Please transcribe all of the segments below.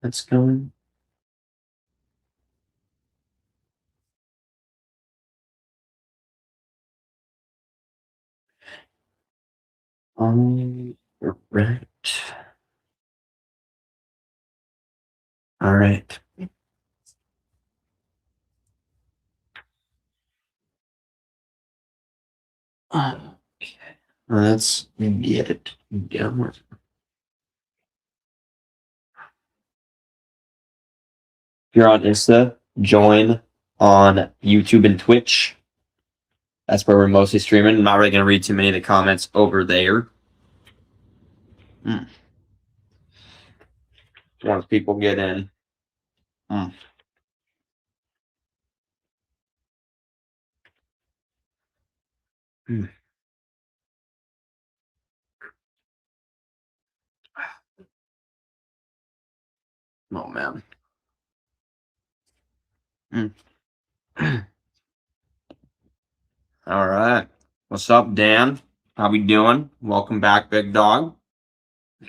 that's going. All right. All right. Okay. Let's get it going. If you're on Insta, join on YouTube and Twitch. That's where we're mostly streaming. I'm not really going to read too many of the comments over there. Once people get in. Oh, man. All right. What's up, Dan? How we doing? Welcome back, big dog.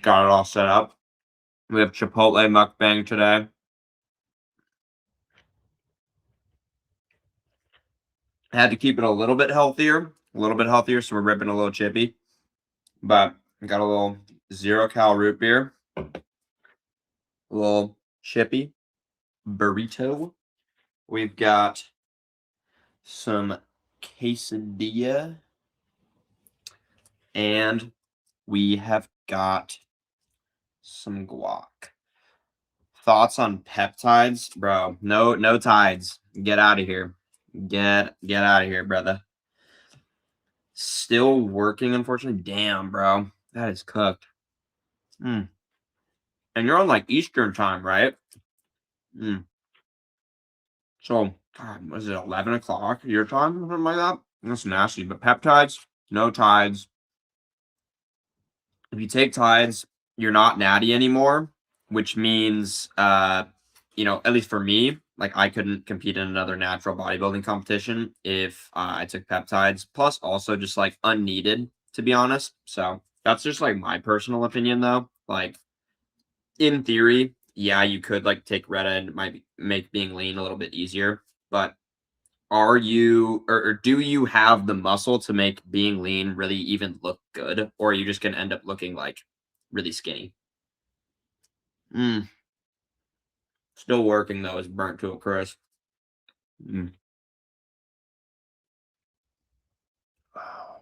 Got it all set up. We have Chipotle mukbang today. I had to keep it a little bit healthier, so we're ripping a little chippy. But I got a little 0-cal root beer, a little chippy burrito. We've got some quesadilla, and we have got some guac. Thoughts on peptides, bro? No tides. Get out of here. Get out of here, brother. Still working, unfortunately. Damn, bro, that is cooked. And you're on like Eastern time, right? So, God, was it 11 o'clock your time, something like that? That's nasty. But peptides, no tides. If you take tides, you're not natty anymore, which means, at least for me, like I couldn't compete in another natural bodybuilding competition if I took peptides. Plus, also just like unneeded, to be honest. So that's just like my personal opinion, though. Like in theory, yeah, you could like take Retta and it might make being lean a little bit easier, but are you or do you have the muscle to make being lean really even look good, or are you just gonna end up looking like really skinny? Still working though, is burnt to a crisp. Oh,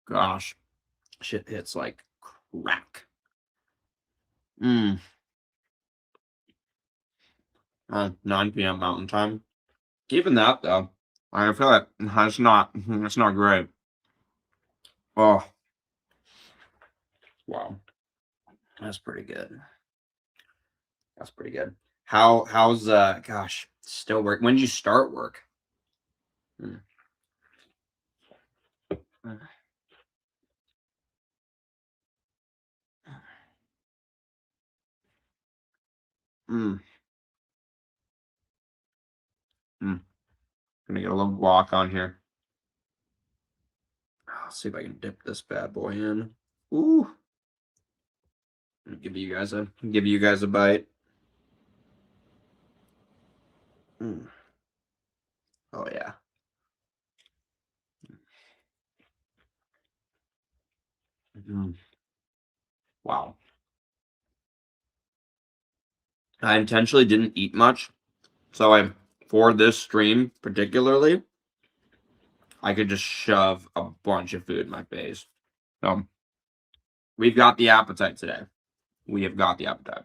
gosh, shit hits like crack. 9 p.m. Mountain Time. Even that though, I feel like it's not great. Oh, wow, that's pretty good. That's pretty good. How's gosh, still work? When did you start work? Mm. Mm. Mm. Gonna get a little guac on here. Let's see if I can dip this bad boy in. Ooh. Give you guys a bite. Oh yeah. Wow. I intentionally didn't eat much, so for this stream particularly, I could just shove a bunch of food in my face. So we've got the appetite today. We have got the appetite.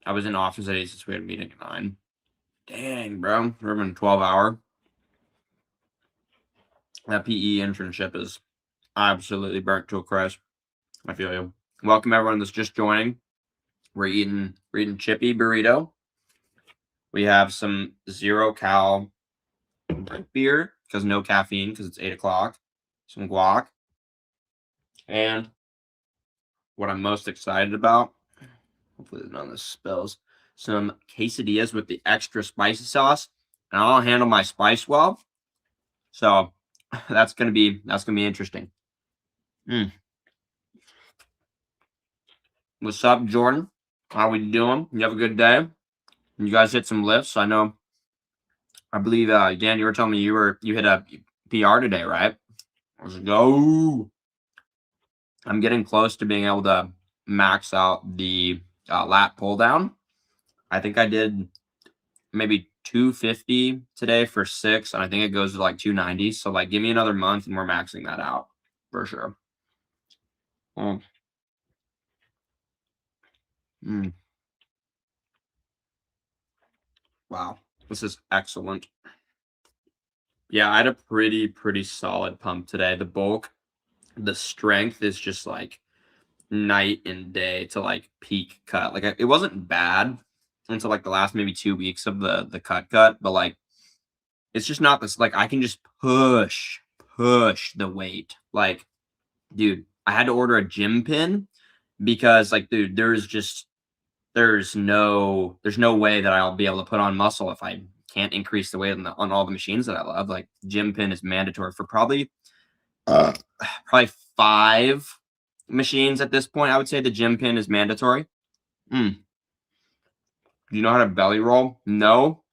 I was in office at 8 since we had a meeting at 9. Dang, bro. We're in 12-hour. That PE internship is absolutely burnt to a crisp. I feel you. Welcome everyone that's just joining. We're eating chippy burrito. We have some 0-cal beer because no caffeine because it's 8 o'clock. Some guac. And what I'm most excited about, hopefully none of this spills, some quesadillas with the extra spicy sauce. And I'll handle my spice well. So That's gonna be interesting. Mm. What's up, Jordan? How we doing? You have a good day? You guys hit some lifts. I believe Dan, you were telling me you hit a PR today, right? Let's go. I'm getting close to being able to max out the lat pull down. I think I did maybe 250 today for 6, and I think it goes to like 290. So like, give me another month, and we're maxing that out for sure. Mm. Mm. Wow, this is excellent. Yeah, I had a pretty solid pump today. The bulk, the strength is just like night and day to like peak cut. Like it wasn't bad until like the last maybe 2 weeks of the cut, but like it's just not this. Like I can just push the weight. Like, dude, I had to order a gym pin because like, dude, there's no way that I'll be able to put on muscle if I can't increase the weight on all the machines that I love. Like gym pin is mandatory for probably 5 machines at this point. I would say the gym pin is mandatory. Mm. Do you know how to belly roll? No,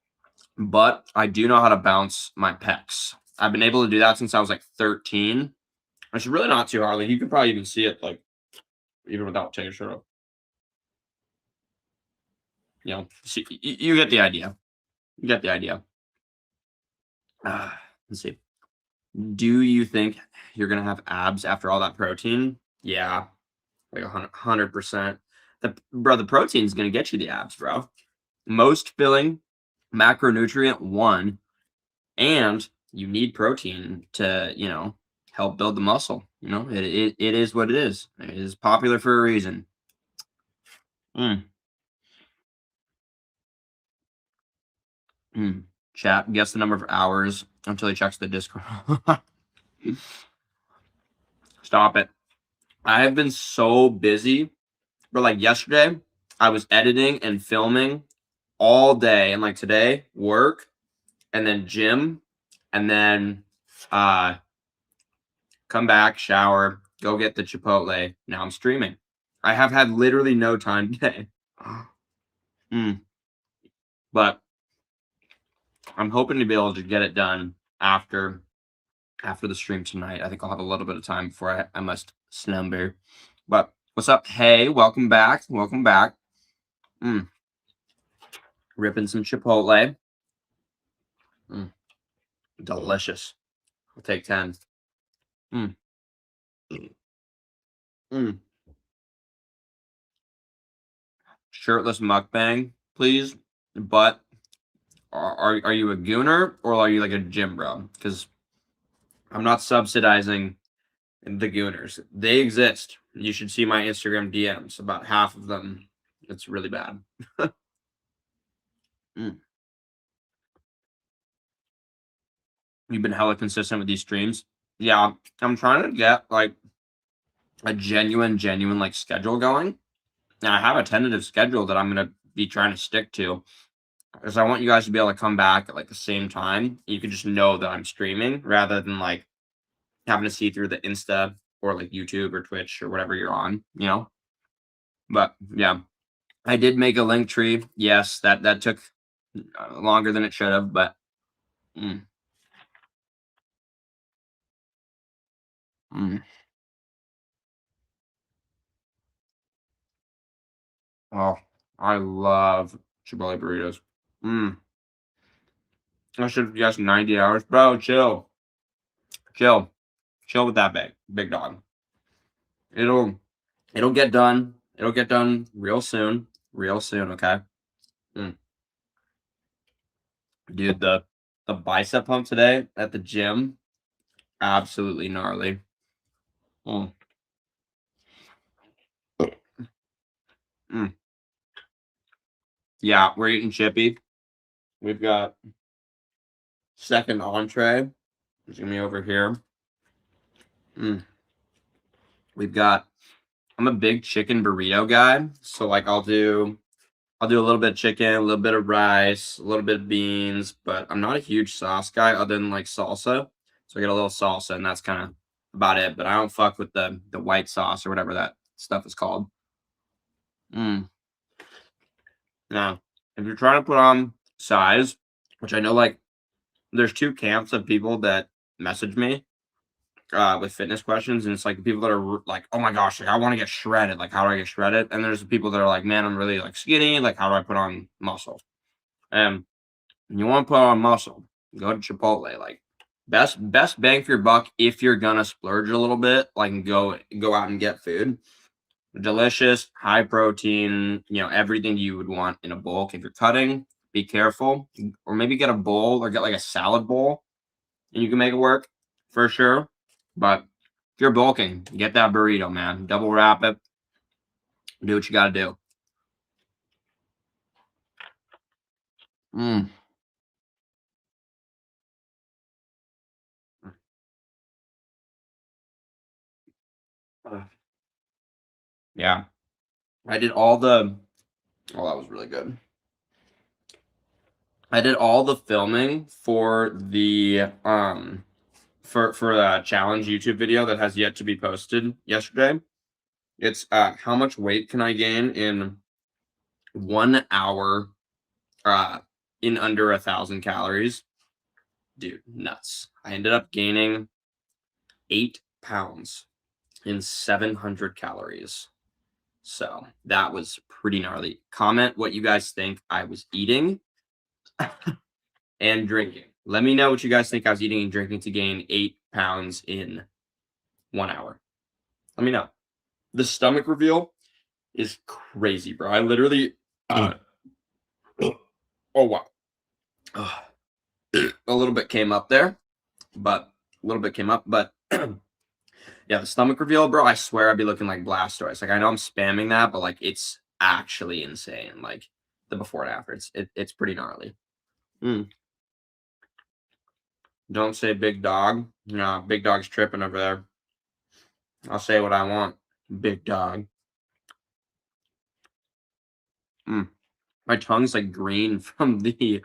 but I do know how to bounce my pecs. I've been able to do that since I was like 13. It's really not too hard. Like you could probably even see it like even without taking a shirt off. See, you get the idea. You get the idea. Let's see. Do you think you're gonna have abs after all that protein? Yeah, like 100%. The protein's gonna get you the abs, bro. Most filling, macronutrient one, and you need protein to, help build the muscle. It is what it is. It is popular for a reason. Mm, mm. Chat, guess the number of hours until he checks the Discord. Stop it. I have been so busy. But like yesterday, I was editing and filming all day, and like today, work, and then gym, and then come back, shower, go get the Chipotle. Now I'm streaming. I have had literally no time today. Mm. But I'm hoping to be able to get it done after the stream tonight. I think I'll have a little bit of time before I must slumber. But what's up? Hey, welcome back. Welcome back. Ripping some Chipotle. Delicious. I'll take 10. Mm. Mm. Shirtless mukbang, please. But are you a gooner or are you like a gym bro? Because I'm not subsidizing the gooners. They exist. You should see my Instagram DMs. About half of them, it's really bad. Mm. You've been hella consistent with these streams. Yeah, I'm trying to get like a genuine like schedule going. And I have a tentative schedule that I'm gonna be trying to stick to. Because I want you guys to be able to come back at like the same time. You can just know that I'm streaming rather than like having to see through the Insta or like YouTube or Twitch or whatever you're on. But yeah, I did make a link tree. Yes, that took longer than it should have, but mm, mm. Oh, I love Chipotle burritos. Mm. I should have guessed 90 hours, bro. Chill, chill with that big dog. It'll It'll get done. It'll get done real soon. Real soon, okay? Mm. Dude, the bicep pump today at the gym, absolutely gnarly. Mm. Mm. Yeah, we're eating chippy. We've got second entree. It's gonna be over here. Mm. We've got. I'm a big chicken burrito guy, so like I'll do a little bit of chicken, a little bit of rice, a little bit of beans, but I'm not a huge sauce guy other than like salsa. So I get a little salsa, and that's kind of about it. But I don't fuck with the white sauce or whatever that stuff is called. Mm. Now, if you're trying to put on size, which I know, like, there's two camps of people that message me with fitness questions, and it's like the people that are like, "Oh my gosh, like I want to get shredded. Like, how do I get shredded?" And there's the people that are like, "Man, I'm really like skinny. Like, how do I put on muscle?" And you want to put on muscle, go to Chipotle. Like, best bang for your buck if you're gonna splurge a little bit. Like, and go out and get food. Delicious, high protein. Everything you would want in a bulk. If you're cutting, be careful, or maybe get a bowl or get like a salad bowl, and you can make it work for sure. But if you're bulking, get that burrito, man. Double wrap it. Do what you got to do. Mm. Yeah, I did all the. Oh, that was really good. I did all the filming for the for a challenge YouTube video that has yet to be posted yesterday. It's how much weight can I gain in 1 hour in under 1,000 calories. Dude, nuts. I ended up gaining 8 pounds in 700 calories. So that was pretty gnarly. Comment what you guys think I was eating and drinking. Let me know what you guys think I was eating and drinking to gain 8 pounds in 1 hour. Let me know. The stomach reveal is crazy, bro. I literally, oh wow, a little bit came up there, but yeah, the stomach reveal, bro. I swear I'd be looking like Blastoise. Like, I know I'm spamming that, but like it's actually insane. Like the before and after, it's pretty gnarly. Mm. Don't say big dog. No, big dog's tripping over there. I'll say what I want. Big dog. Mm. My tongue's like green from the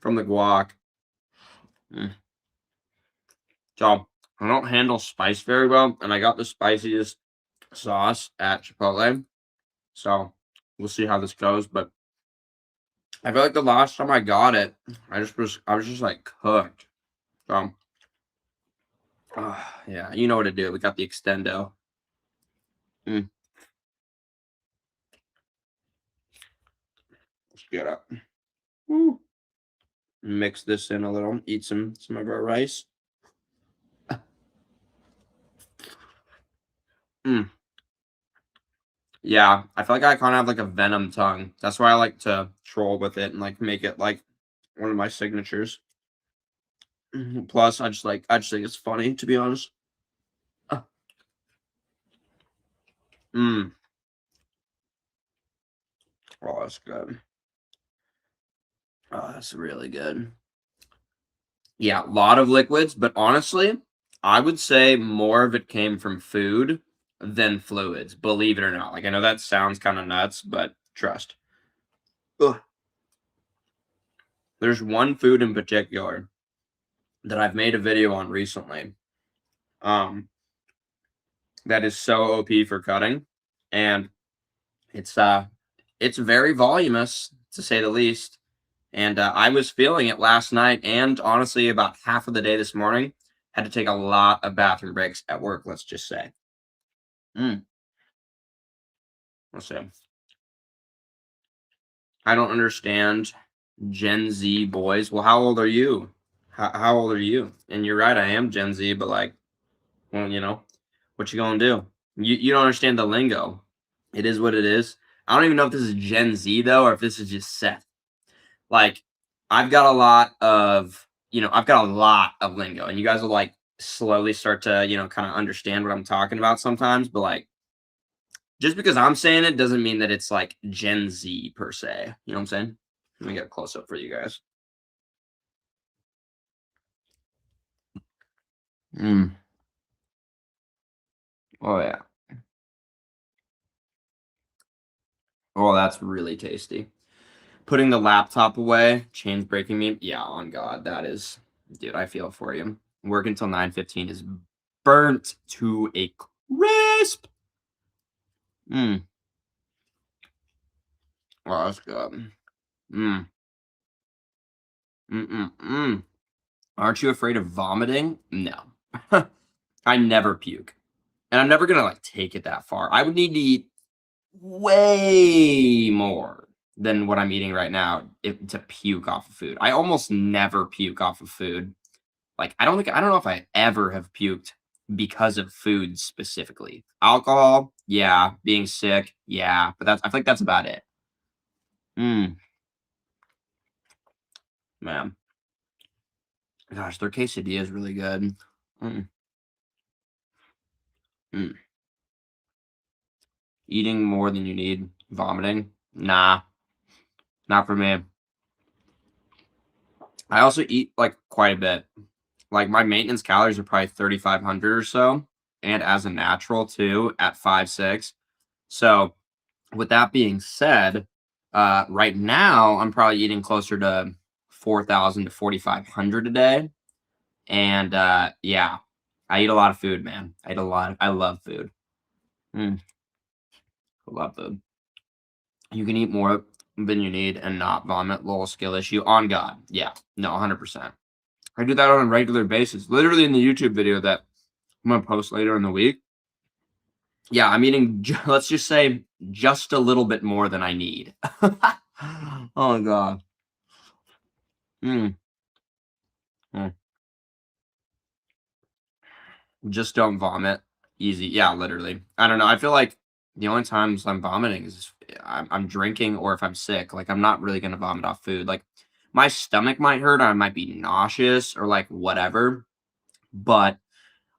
guac. Mm. So I don't handle spice very well, and I got the spiciest sauce at Chipotle. So we'll see how this goes. But I feel like the last time I got it, I was just like cooked. So yeah, you know what to do. We got the extendo. Mm. Let's get up. Woo. Mix this in a little. Eat some of our rice. Mm. Yeah, I feel like I kind of have like a venom tongue. That's why I like to troll with it and like make it like one of my signatures. Plus, I just think it's funny, to be honest. Uh, Mm. Oh, that's good. Oh, that's really good. Yeah, a lot of liquids, but honestly, I would say more of it came from food than fluids, believe it or not. Like, I know that sounds kind of nuts, but trust. Ugh. There's one food in particular that I've made a video on recently. Um, that is so OP for cutting, and it's it's very voluminous to say the least. And I was feeling it last night, and honestly, about half of the day this morning. Had to take a lot of bathroom breaks at work. Let's just say. Mm, let's see. I don't understand Gen Z boys. Well, how old are you? How old are you? And you're right, I am Gen Z, but like, well, what you gonna do? You don't understand the lingo. It is what it is. I don't even know if this is Gen Z though, or if this is just Seth. Like, I've got a lot of lingo, and you guys will like slowly start to, kind of understand what I'm talking about sometimes. But like, just because I'm saying it doesn't mean that it's like Gen Z per se. You know what I'm saying? Let me get a close up for you guys. Mm. Oh yeah. Oh, that's really tasty. Putting the laptop away, chains breaking me. Yeah, on God, that is, dude. I feel for you. Work until 9:15 is burnt to a crisp. Mm. Oh, that's good. Mm. Mm-mm-mm. Aren't you afraid of vomiting? No. I never puke. And I'm never gonna, like, take it that far. I would need to eat way more than what I'm eating right now to puke off of food. I almost never puke off of food. Like, I don't know if I ever have puked because of food specifically. Alcohol, yeah. Being sick, yeah. But I think that's about it. Mm, man. Gosh, their quesadilla is really good. Mm, mm. Eating more than you need, vomiting? Nah, not for me. I also eat, like, quite a bit. Like, my maintenance calories are probably 3,500 or so, and as a natural too at 5'6". So, with that being said, right now, I'm probably eating closer to 4,000 to 4,500 a day, and, yeah, I eat a lot of food, man. I eat a lot. I love food. Mm, I love food. You can eat more than you need and not vomit, little skill issue, on God. Yeah, no, 100%. I do that on a regular basis, literally in the YouTube video that I'm gonna post later in the week. Yeah, I'm eating, let's just say, just a little bit more than I need. Oh god. Mm, mm. Just don't vomit. Easy. Yeah, literally. I don't know. I feel like the only times I'm vomiting is if I'm drinking or if I'm sick. Like, I'm not really gonna vomit off food. Like, my stomach might hurt, I might be nauseous or like whatever, but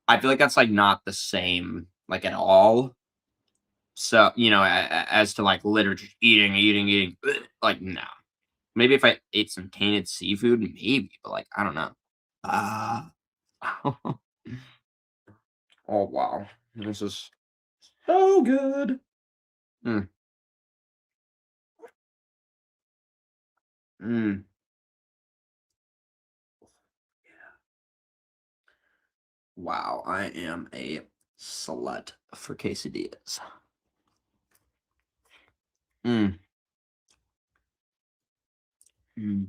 I feel like that's like not the same like at all. So, as to like literally just eating, like no. Maybe if I ate some tainted seafood, maybe, but like I don't know. Ah. Oh wow. This is so good. Mm, mm. Wow, I am a slut for quesadillas. Mm, mm.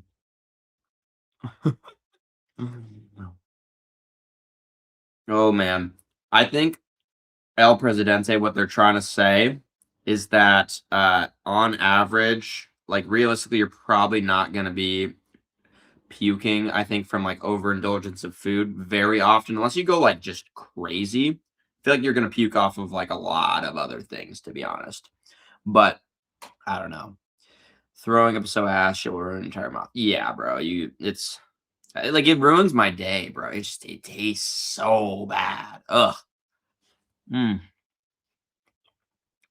Oh man. I think El Presidente, what they're trying to say is that on average, like realistically, you're probably not gonna be puking, I think, from like overindulgence of food very often, unless you go like just crazy. I feel like you're gonna puke off of like a lot of other things, to be honest. But I don't know. Throwing up so ass, you'll ruin your entire mouth. Yeah, bro. It's like it ruins my day, bro. It tastes so bad. Ugh. Mm.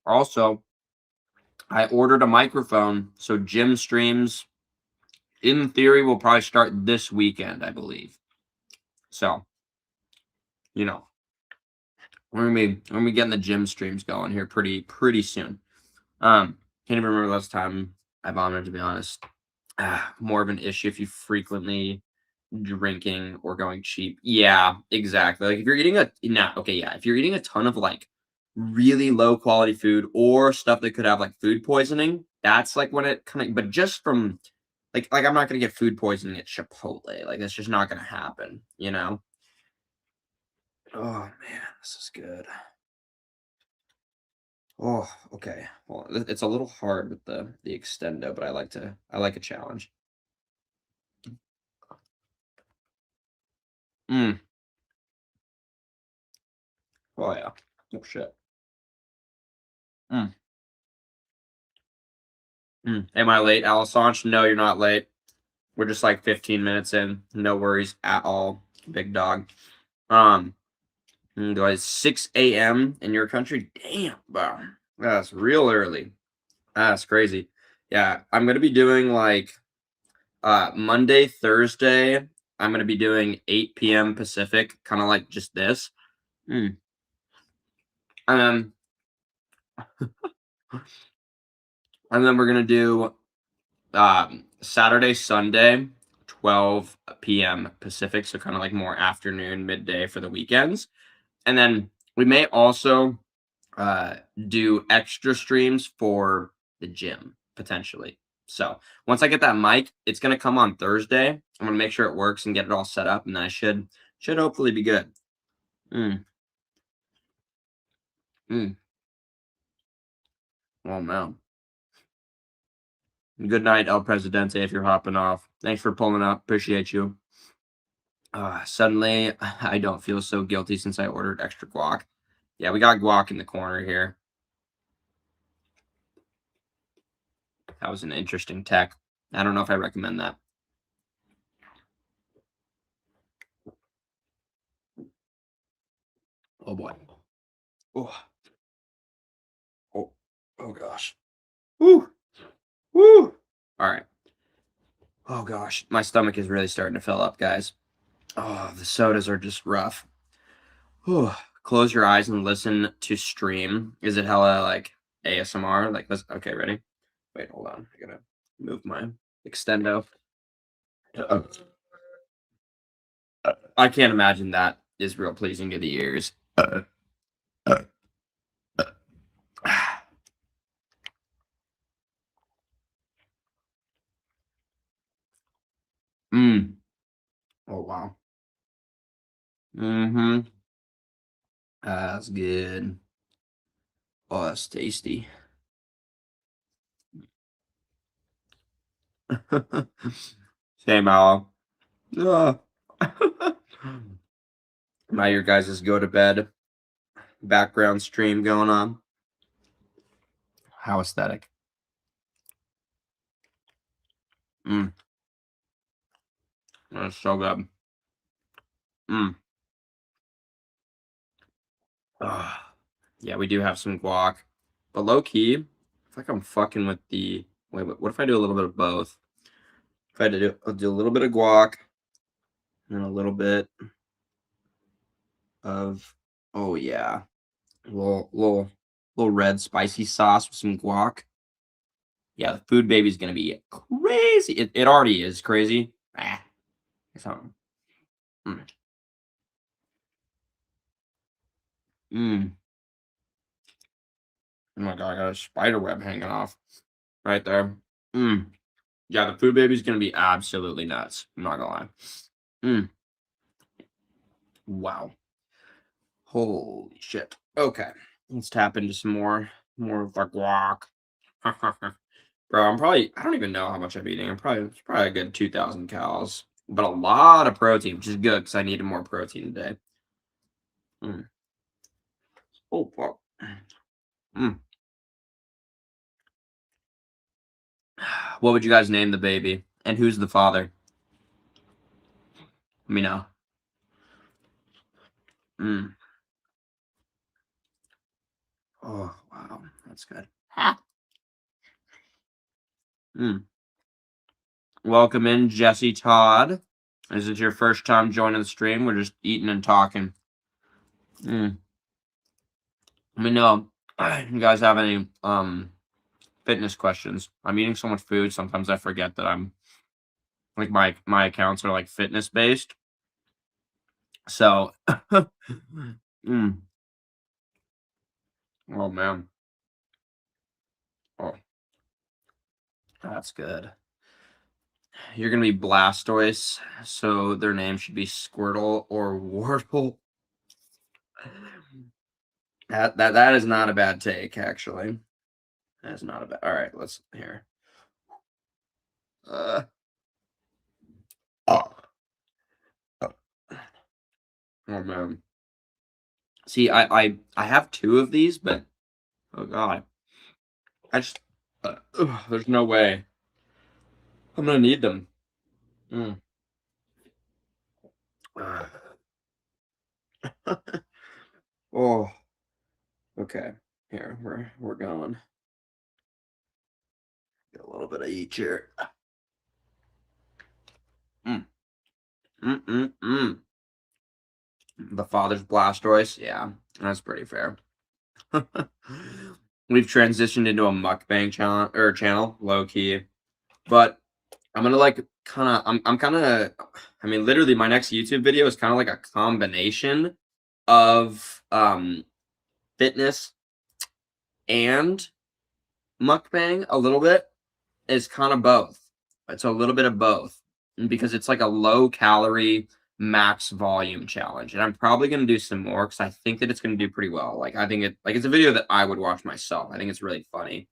Also, I ordered a microphone, so gym streams, in theory, will probably start this weekend, I believe. So, you know, we're gonna be getting the gym streams going here pretty soon. Can't even remember the last time I vomited, to be honest. More of an issue if you frequently drinking or going cheap. Yeah, exactly. Like if you're eating a no, okay, yeah. If you're eating a ton of like really low quality food or stuff that could have like food poisoning, that's like when it kind of, but just from like I'm not gonna get food poisoning at Chipotle. Like that's just not gonna happen, you know? Oh man, this is good. Oh, okay. Well, it's a little hard with the extendo, but I like a challenge. Mm. Oh yeah. Oh shit. Mm. Mm. Am I late, Alisance? No, you're not late. We're just like 15 minutes in. No worries at all, big dog. Um, guys, 6 a.m. in your country. Damn, bro. That's real early. That's crazy. Yeah, I'm gonna be doing like Monday, Thursday. I'm gonna be doing 8 p.m. Pacific, kind of like just this. Mm. And then and then we're gonna do Saturday, Sunday, 12 p.m. Pacific, so kind of like more afternoon, midday for the weekends. And then we may also do extra streams for the gym potentially. So once I get that mic, it's gonna come on Thursday. I'm gonna make sure it works and get it all set up, and then I should hopefully be good. Mm, mm. Oh man. Good night, El Presidente. If you're hopping off, thanks for pulling up. Appreciate you. Suddenly, I don't feel so guilty since I ordered extra guac. Yeah, we got guac in the corner here. That was an interesting tech. I don't know if I recommend that. Oh boy. Oh. Oh. Oh gosh. Woo. Woo. All right. Oh gosh, my stomach is really starting to fill up, guys. Oh, the sodas are just rough. Whew. Close your eyes and listen to stream. Is it hella like ASMR? Like, let's. Okay, ready? Wait, hold on. I gotta move my extendo. I can't imagine that is real pleasing to the ears. Mm. Oh wow. Mm-hmm. That's good. Oh, that's tasty. Same Al. Ugh. Now your guys' go to bed background stream going on. How aesthetic. Mm. That's so good. Mm. Ugh. Yeah, we do have some guac. But low key, I feel like I'm fucking with the. Wait, what if I do a little bit of both? If I do, I'll do a little bit of guac and a little bit of. Oh yeah, little red spicy sauce with some guac. Yeah, the food baby's gonna be crazy. It already is crazy. Ah, something. Mm. Mm. Oh my god, I got a spider web hanging off right there. Mm. Yeah, the food baby's gonna be absolutely nuts. I'm not gonna lie. Mm. Wow. Holy shit. Okay, let's tap into some more of the guac. Bro, I don't even know how much I'm eating. It's probably a good 2,000 calories, but a lot of protein, which is good because I needed more protein today. Mm. Oh, fuck. Mm. What would you guys name the baby? And who's the father? Let me know. Mm. Oh, wow. That's good. Mm. Welcome in, Jesse Todd. Is it your first time joining the stream? We're just eating and talking. Mm. Let me know if you guys have any fitness questions. I'm eating so much food, sometimes I forget that I'm like my accounts are like fitness based. So mm. Oh man. Oh, that's good. You're gonna be Blastoise, so their name should be Squirtle or Wordle. That is not a bad take, actually. That is not a bad. All right, let's here. Oh. Oh man. See, I have two of these, but oh god, I just there's no way I'm gonna need them. Mm. Oh, okay. Here we're going. Get a little bit of each here. Mm. Mm. The father's Blastoise. Yeah, that's pretty fair. We've transitioned into a mukbang channel, low key. But I'm gonna like I'm kind of, I mean, literally, my next YouTube video is kind of like a combination of fitness and mukbang a little bit. It's kind of both. It's a little bit of both because it's like a low calorie max volume challenge, and I'm probably gonna do some more because I think that it's gonna do pretty well. Like I think it's a video that I would watch myself. I think it's really funny.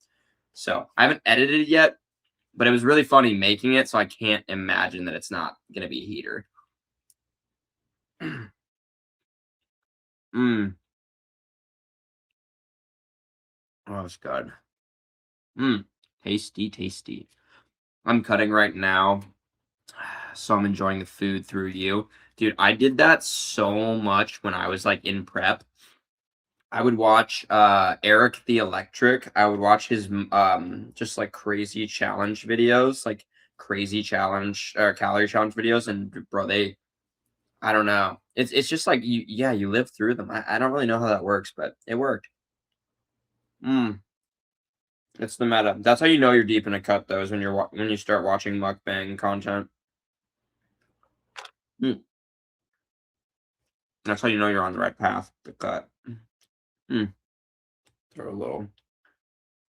So I haven't edited it yet, but it was really funny making it, so I can't imagine that it's not gonna be a heater. Mm. Oh, it's good. Mm. Tasty, tasty. I'm cutting right now, so I'm enjoying the food through you. Dude, I did that so much when I was like in prep. I would watch Eric the Electric. I would watch his just like crazy challenge videos, like crazy challenge or calorie challenge videos, and bro, they I don't know. It's just like you live through them. I don't really know how that works, but it worked. Mm, it's the meta. That's how you know you're deep in a cut though, is when when you start watching mukbang content. Mm, that's how you know you're on the right path. The cut. Mm, throw a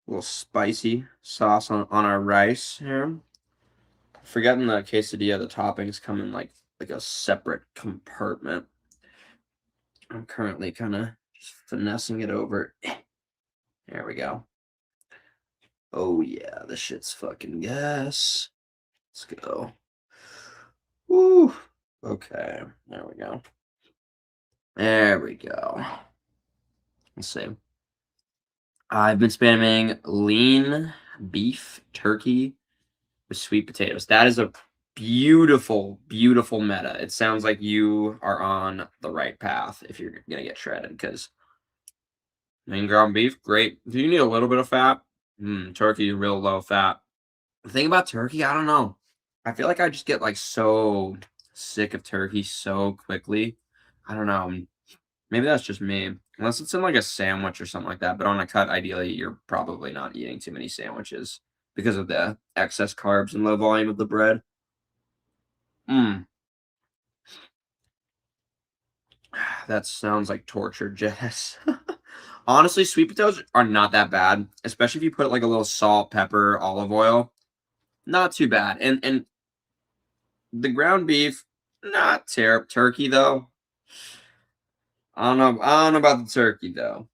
little spicy sauce on our rice here. Forgetting the quesadilla, the toppings come in like a separate compartment. I'm currently kind of just finessing it over. There we go. Oh yeah, this shit's fucking gas. Let's go. Woo. Okay, there we go. There we go. Let's see. I've been spamming lean beef turkey with sweet potatoes. That is a beautiful, beautiful meta. It sounds like you are on the right path if you're gonna get shredded because lean ground beef, great. Do you need a little bit of fat? Turkey, real low fat. The thing about turkey, I don't know. I feel like I just get like so sick of turkey so quickly. I don't know. Maybe that's just me. Unless it's in like a sandwich or something like that. But on a cut, ideally, you're probably not eating too many sandwiches because of the excess carbs and low volume of the bread. Mm, that sounds like torture, Jess. Honestly, sweet potatoes are not that bad, especially if you put like a little salt, pepper, olive oil. Not too bad. And the ground beef, not terrible. Turkey though, I don't know. I don't know about the turkey though.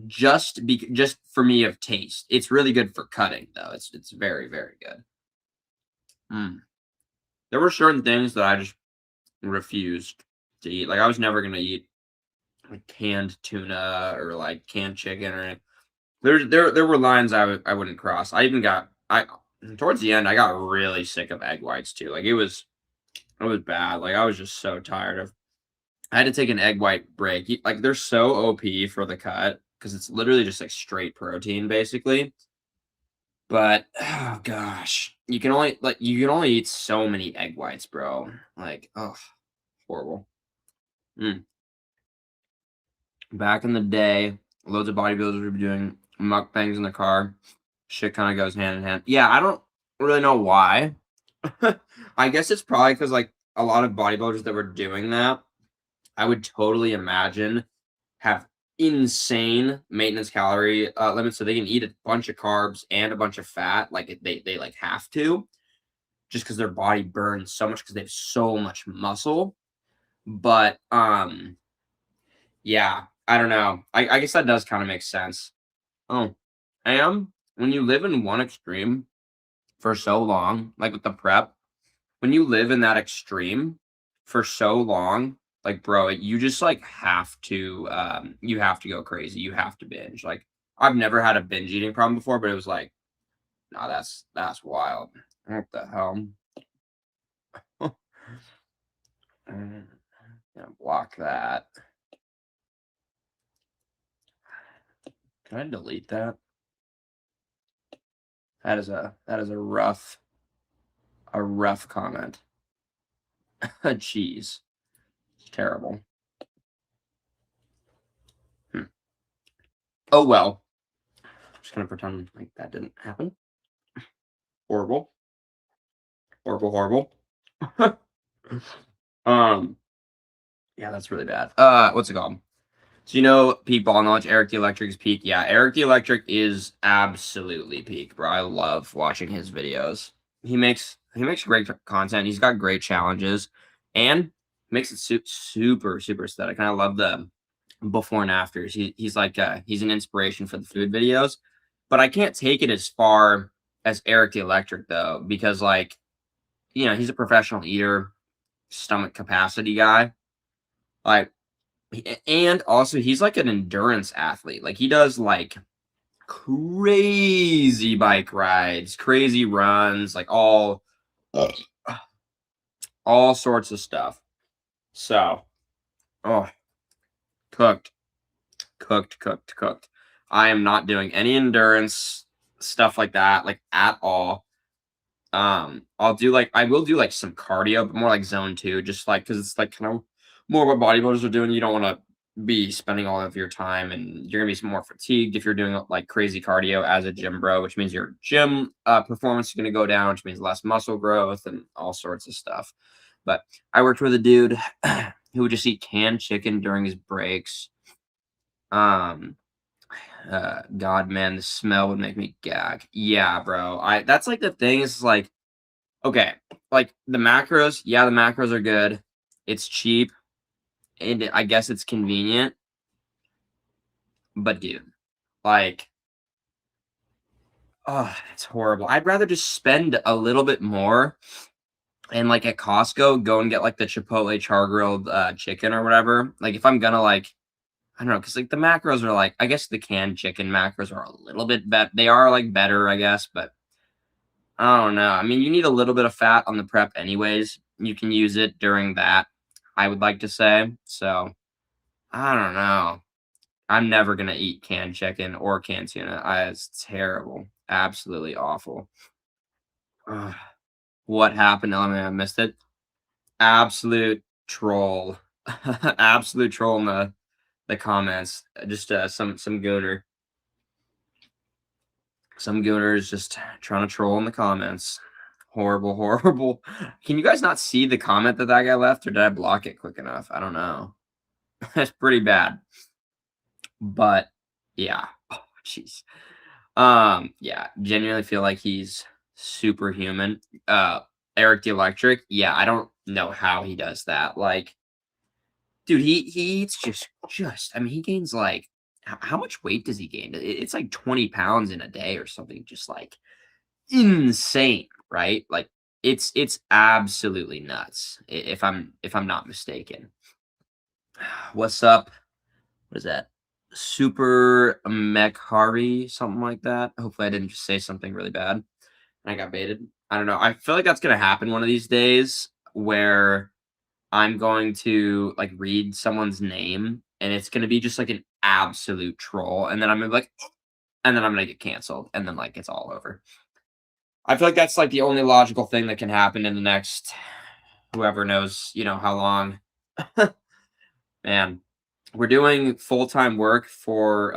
Just for me of taste, it's really good for cutting though. It's very very good. Mm. There were certain things that I just refused to eat. Like I was never gonna eat like canned tuna or like canned chicken or anything. There were lines I wouldn't cross. I even got I towards the end I got really sick of egg whites too. Like it was bad. Like I was just so tired of. I had to take an egg white break. Like they're so OP for the cut because it's literally just like straight protein basically. But oh gosh, you can only eat so many egg whites, bro. Like oh, horrible. Mm. Back in the day, loads of bodybuilders would be doing mukbangs in the car. Shit kind of goes hand in hand. Yeah, I don't really know why. I guess it's probably because like a lot of bodybuilders that were doing that, I would totally imagine have insane maintenance calorie limits, so they can eat a bunch of carbs and a bunch of fat. Like they like have to, just because their body burns so much because they have so much muscle. But yeah, I don't know. I guess that does kind of make sense. Oh, and when you live in one extreme for so long, like with the prep, when you live in that extreme for so long, like bro, you just like you have to go crazy. You have to binge. Like I've never had a binge eating problem before, but it was like, no, that's wild. What the hell? Gonna block that. Can I delete that? That is a rough comment. Jeez. It's terrible. Hmm. Oh well. I'm just gonna pretend like that didn't happen. Horrible. Horrible, horrible. um, yeah, that's really bad. What's it called? So you know peak ball knowledge, Eric the Electric's peak. Yeah, Eric the Electric is absolutely peak, bro. I love watching his videos. He makes great content. He's got great challenges, and makes it super super aesthetic. And I love the before and afters. He's like he's an inspiration for the food videos, but I can't take it as far as Eric the Electric though, because like he's a professional eater, stomach capacity guy. Like and also he's like an endurance athlete. Like he does like crazy bike rides, crazy runs, like all sorts of stuff. So, oh, cooked, cooked. I am not doing any endurance stuff like that, like at all. I will do like some cardio, but more like zone 2, just like because it's like kind of more what bodybuilders are doing. You don't want to be spending all of your time, and you're gonna be more fatigued if you're doing like crazy cardio as a gym bro, which means your gym performance is gonna go down, which means less muscle growth and all sorts of stuff. But I worked with a dude who would just eat canned chicken during his breaks. Um, God, man, the smell would make me gag. Yeah, bro. That's like the thing is like, okay, like the macros, yeah, the macros are good. It's cheap, and I guess it's convenient. But dude, like, oh, it's horrible. I'd rather just spend a little bit more and like at Costco go and get like the Chipotle char grilled chicken or whatever. Like if I'm gonna like I don't know, because like the macros are like I guess the canned chicken macros are a little bit better. They are like better, I guess, but I don't know. I mean, you need a little bit of fat on the prep anyways. You can use it during that, I would like to say. So I don't know. I'm never gonna eat canned chicken or canned tuna. It's terrible. Absolutely awful. Ugh. What happened? Oh man, I missed it. Absolute troll. Absolute troll in the comments. Just some gooner. Some gooners just trying to troll in the comments. Horrible, horrible. Can you guys not see the comment that guy left, or did I block it quick enough? I don't know. That's pretty bad. But yeah. Oh, jeez. Yeah, genuinely feel like he's superhuman. Eric the Electric, yeah, I don't know how he does that. Like, dude, he eats just. I mean, he gains like how much weight does he gain? It's like 20 pounds in a day or something, just like insane, right? Like it's absolutely nuts. If I'm not mistaken. What's up? What is that? Super Mekhari, something like that. Hopefully, I didn't just say something really bad and I got baited. I don't know. I feel like that's gonna happen one of these days where I'm going to like read someone's name and it's gonna be just like an absolute troll, and then I'm gonna be like, and then I'm gonna get canceled, and then like it's all over. I feel like that's like the only logical thing that can happen in the next whoever knows, how long. Man, we're doing full-time work for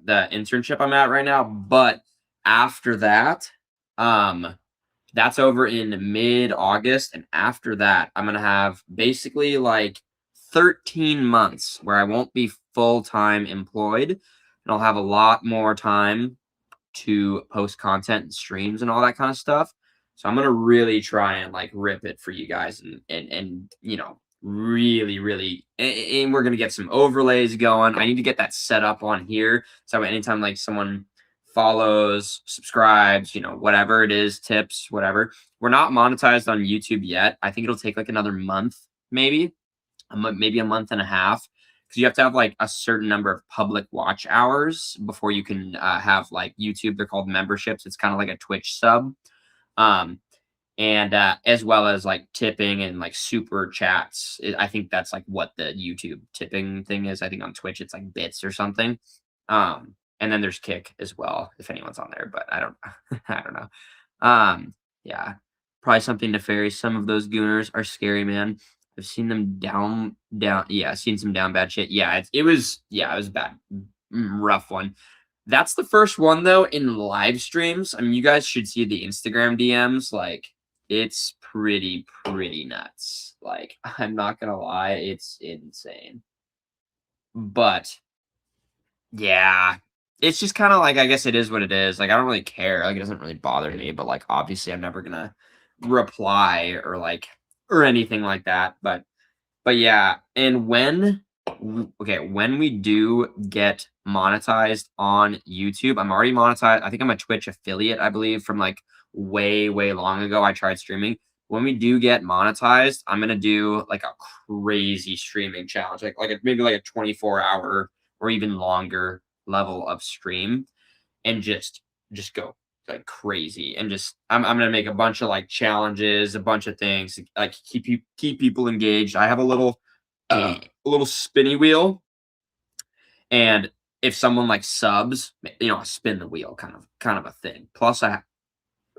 the internship I'm at right now, but after that, um that's over in mid-August, and after that, I'm gonna have basically like 13 months where I won't be full-time employed, and I'll have a lot more time to post content and streams and all that kind of stuff. So I'm gonna really try and like rip it for you guys and really really and we're gonna get some overlays going. I need to get that set up on here so anytime like someone follows, subscribes, whatever it is, tips, whatever. We're not monetized on YouTube yet. I think it'll take like another month, maybe maybe a month and a half, because you have to have like a certain number of public watch hours before you can have like YouTube. They're called memberships. It's kind of like a Twitch sub. Um, and as well as like tipping and like super chats. I think that's like what the YouTube tipping thing is. I think on Twitch it's like bits or something. And then there's Kick as well if anyone's on there, but I don't I don't know. Yeah, probably something nefarious. Some of those gooners are scary, man. I've seen them down. Yeah, I've seen some down bad shit. Yeah, it was bad, rough one. That's the first one though in live streams. I mean, you guys should see the Instagram DMs. Like, It's pretty nuts. Like, I'm not gonna lie, it's insane. But yeah, it's just kind of like I guess it is what it is. Like I don't really care. Like it doesn't really bother me. But like obviously, I'm never gonna reply or like or anything like that. But yeah, and when we do get monetized on YouTube, I'm already monetized. I think I'm a Twitch affiliate, I believe, from like way long ago. I tried streaming. When we do get monetized, I'm gonna do like a crazy streaming challenge, maybe like a 24-hour or even longer level of stream, and just go like crazy and just I'm gonna make a bunch of like challenges, a bunch of things like keep people engaged. I have a little spinny wheel, and if someone like subs, spin the wheel kind of a thing. Plus,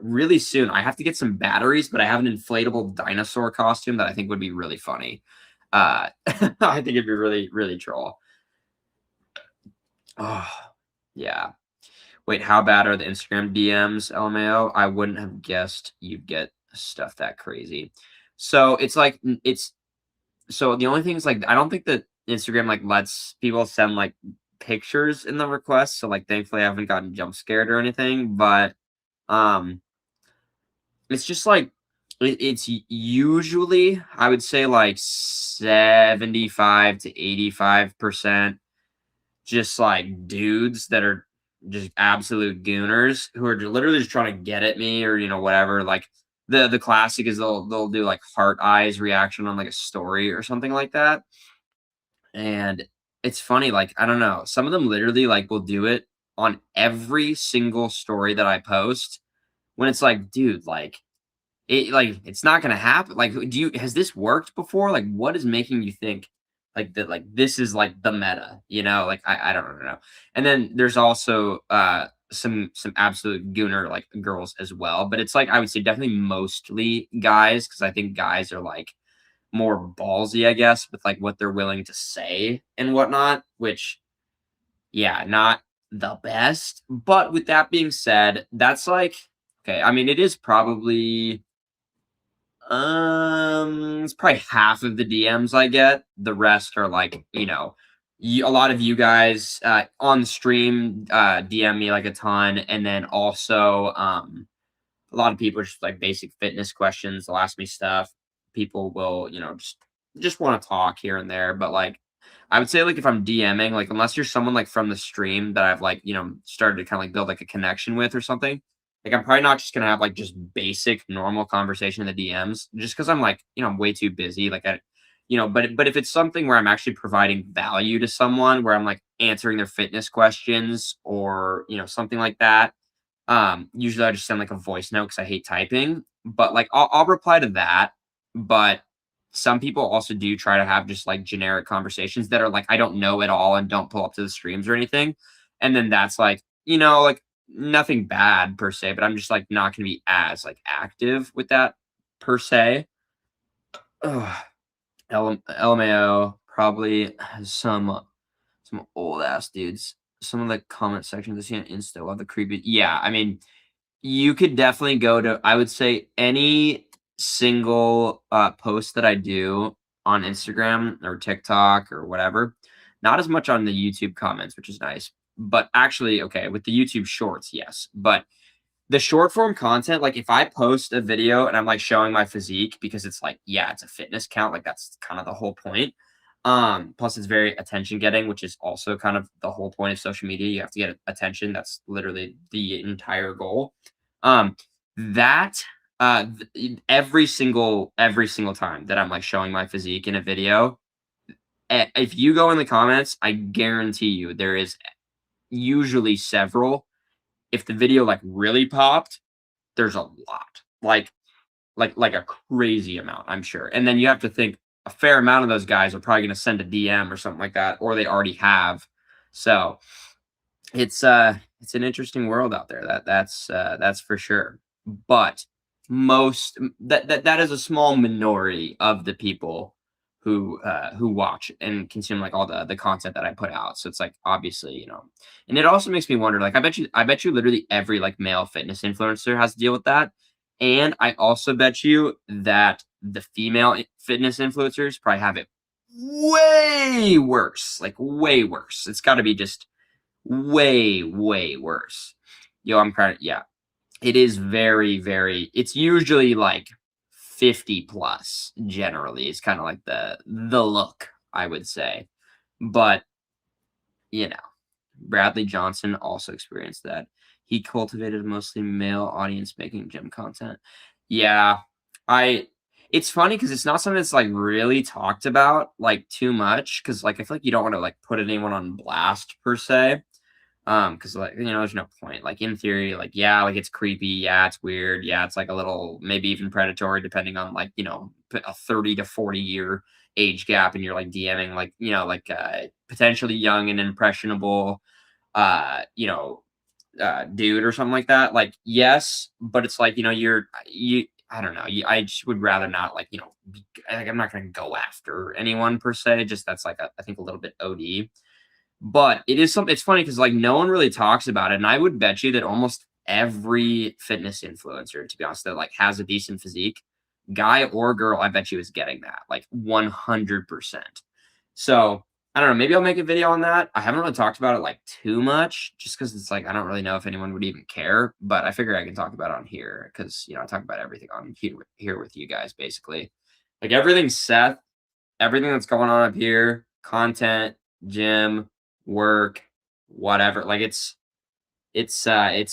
really soon I have to get some batteries, but I have an inflatable dinosaur costume that I think would be really funny. I think it'd be really troll. Oh, yeah. Wait, how bad are the Instagram DMs, LMAO? I wouldn't have guessed you'd get stuff that crazy. So it's like so the only thing is like I don't think that Instagram like lets people send like pictures in the request. So like thankfully I haven't gotten jump scared or anything, but um it's just like it's usually I would say like 75 to 85% just like dudes that are just absolute gooners who are literally just trying to get at me or whatever. Like the classic is they'll do like heart eyes reaction on like a story or something like that. And it's funny, like I don't know, some of them literally like will do it on every single story that I post when it's like, dude, it's not gonna happen. Like, has this worked before? Like, what is making you think like that? Like, this is like the meta, Like, I don't know. And then there's also some absolute gooner like girls as well. But it's like I would say definitely mostly guys because I think guys are like more ballsy, I guess, with like what they're willing to say and whatnot. Which, yeah, not the best. But with that being said, that's like okay. I mean, it is probably it's probably half of the DMs I get. The rest are like, a lot of you guys on the stream DM me like a ton, and then also a lot of people just like basic fitness questions. They'll ask me stuff. People will, just want to talk here and there. But like, I would say like if I'm DMing, like unless you're someone like from the stream that I've like, started to kind of like build like a connection with or something, like I'm probably not just gonna have like just basic normal conversation in the DMs just because I'm like, I'm way too busy. Like but if it's something where I'm actually providing value to someone, where I'm like answering their fitness questions or something like that, usually I just send like a voice note because I hate typing. But like I'll reply to that. But some people also do try to have just like generic conversations that are like I don't know at all and don't pull up to the streams or anything. And then that's like, like nothing bad per se, but I'm just like not gonna be as like active with that per se. Ugh. LMAO probably has some old ass dudes. Some of the comment sections I see on Insta love the creepy. Yeah, I mean, you could definitely go to I would say any single post that I do on Instagram or TikTok or whatever. Not as much on the YouTube comments, which is nice. But actually, okay, with the YouTube shorts, yes. But the short form content, like if I post a video and I'm like showing my physique because it's like, yeah, it's a fitness count, like that's kind of the whole point. Plus it's very attention getting, which is also kind of the whole point of social media. You have to get attention. That's literally the entire goal. Um, that every single time that I'm like showing my physique in a video, if you go in the comments, I guarantee you there is usually several. If the video like really popped, there's a lot, like a crazy amount, I'm sure. And then you have to think a fair amount of those guys are probably going to send a DM or something like that, or they already have. So it's an interesting world out there. That's for sure. But that is a small minority of the people who watch and consume like all the content that I put out. So it's like obviously, and it also makes me wonder, like I bet you literally every like male fitness influencer has to deal with that. And I also bet you that the female fitness influencers probably have it way worse, like way worse. It's got to be just way, way worse. Yo, I'm kind of, yeah, it is very, very, it's usually like 50 plus generally. It's kind of like the look, I would say. But, you know, Bradley Johnson also experienced that. He cultivated a mostly male audience making gym content. Yeah, I it's funny because it's not something that's, like, really talked about, like, too much because like, I feel like you don't wanna, like, put anyone on blast per se, because like, there's no point. Like, in theory, like, yeah, like, it's creepy, yeah, it's weird, yeah, it's, like, a little maybe even predatory depending on, like, a 30 to 40-year age gap, and you're, like, DMing, like, potentially young and impressionable, dude or something like that. Like, yes, but it's like, I don't know. I just would rather not like, like I'm not going to go after anyone per se. Just that's like, I think a little bit OD. But it is something, it's funny because like no one really talks about it. And I would bet you that almost every fitness influencer, to be honest, that like has a decent physique, guy or girl, I bet you is getting that like 100%. So I don't know. Maybe I'll make a video on that. I haven't really talked about it like too much, just because it's like I don't really know if anyone would even care. But I figure I can talk about it on here because I talk about everything on here with you guys basically. Like everything's set, everything that's going on up here, content, gym, work, whatever. Like it's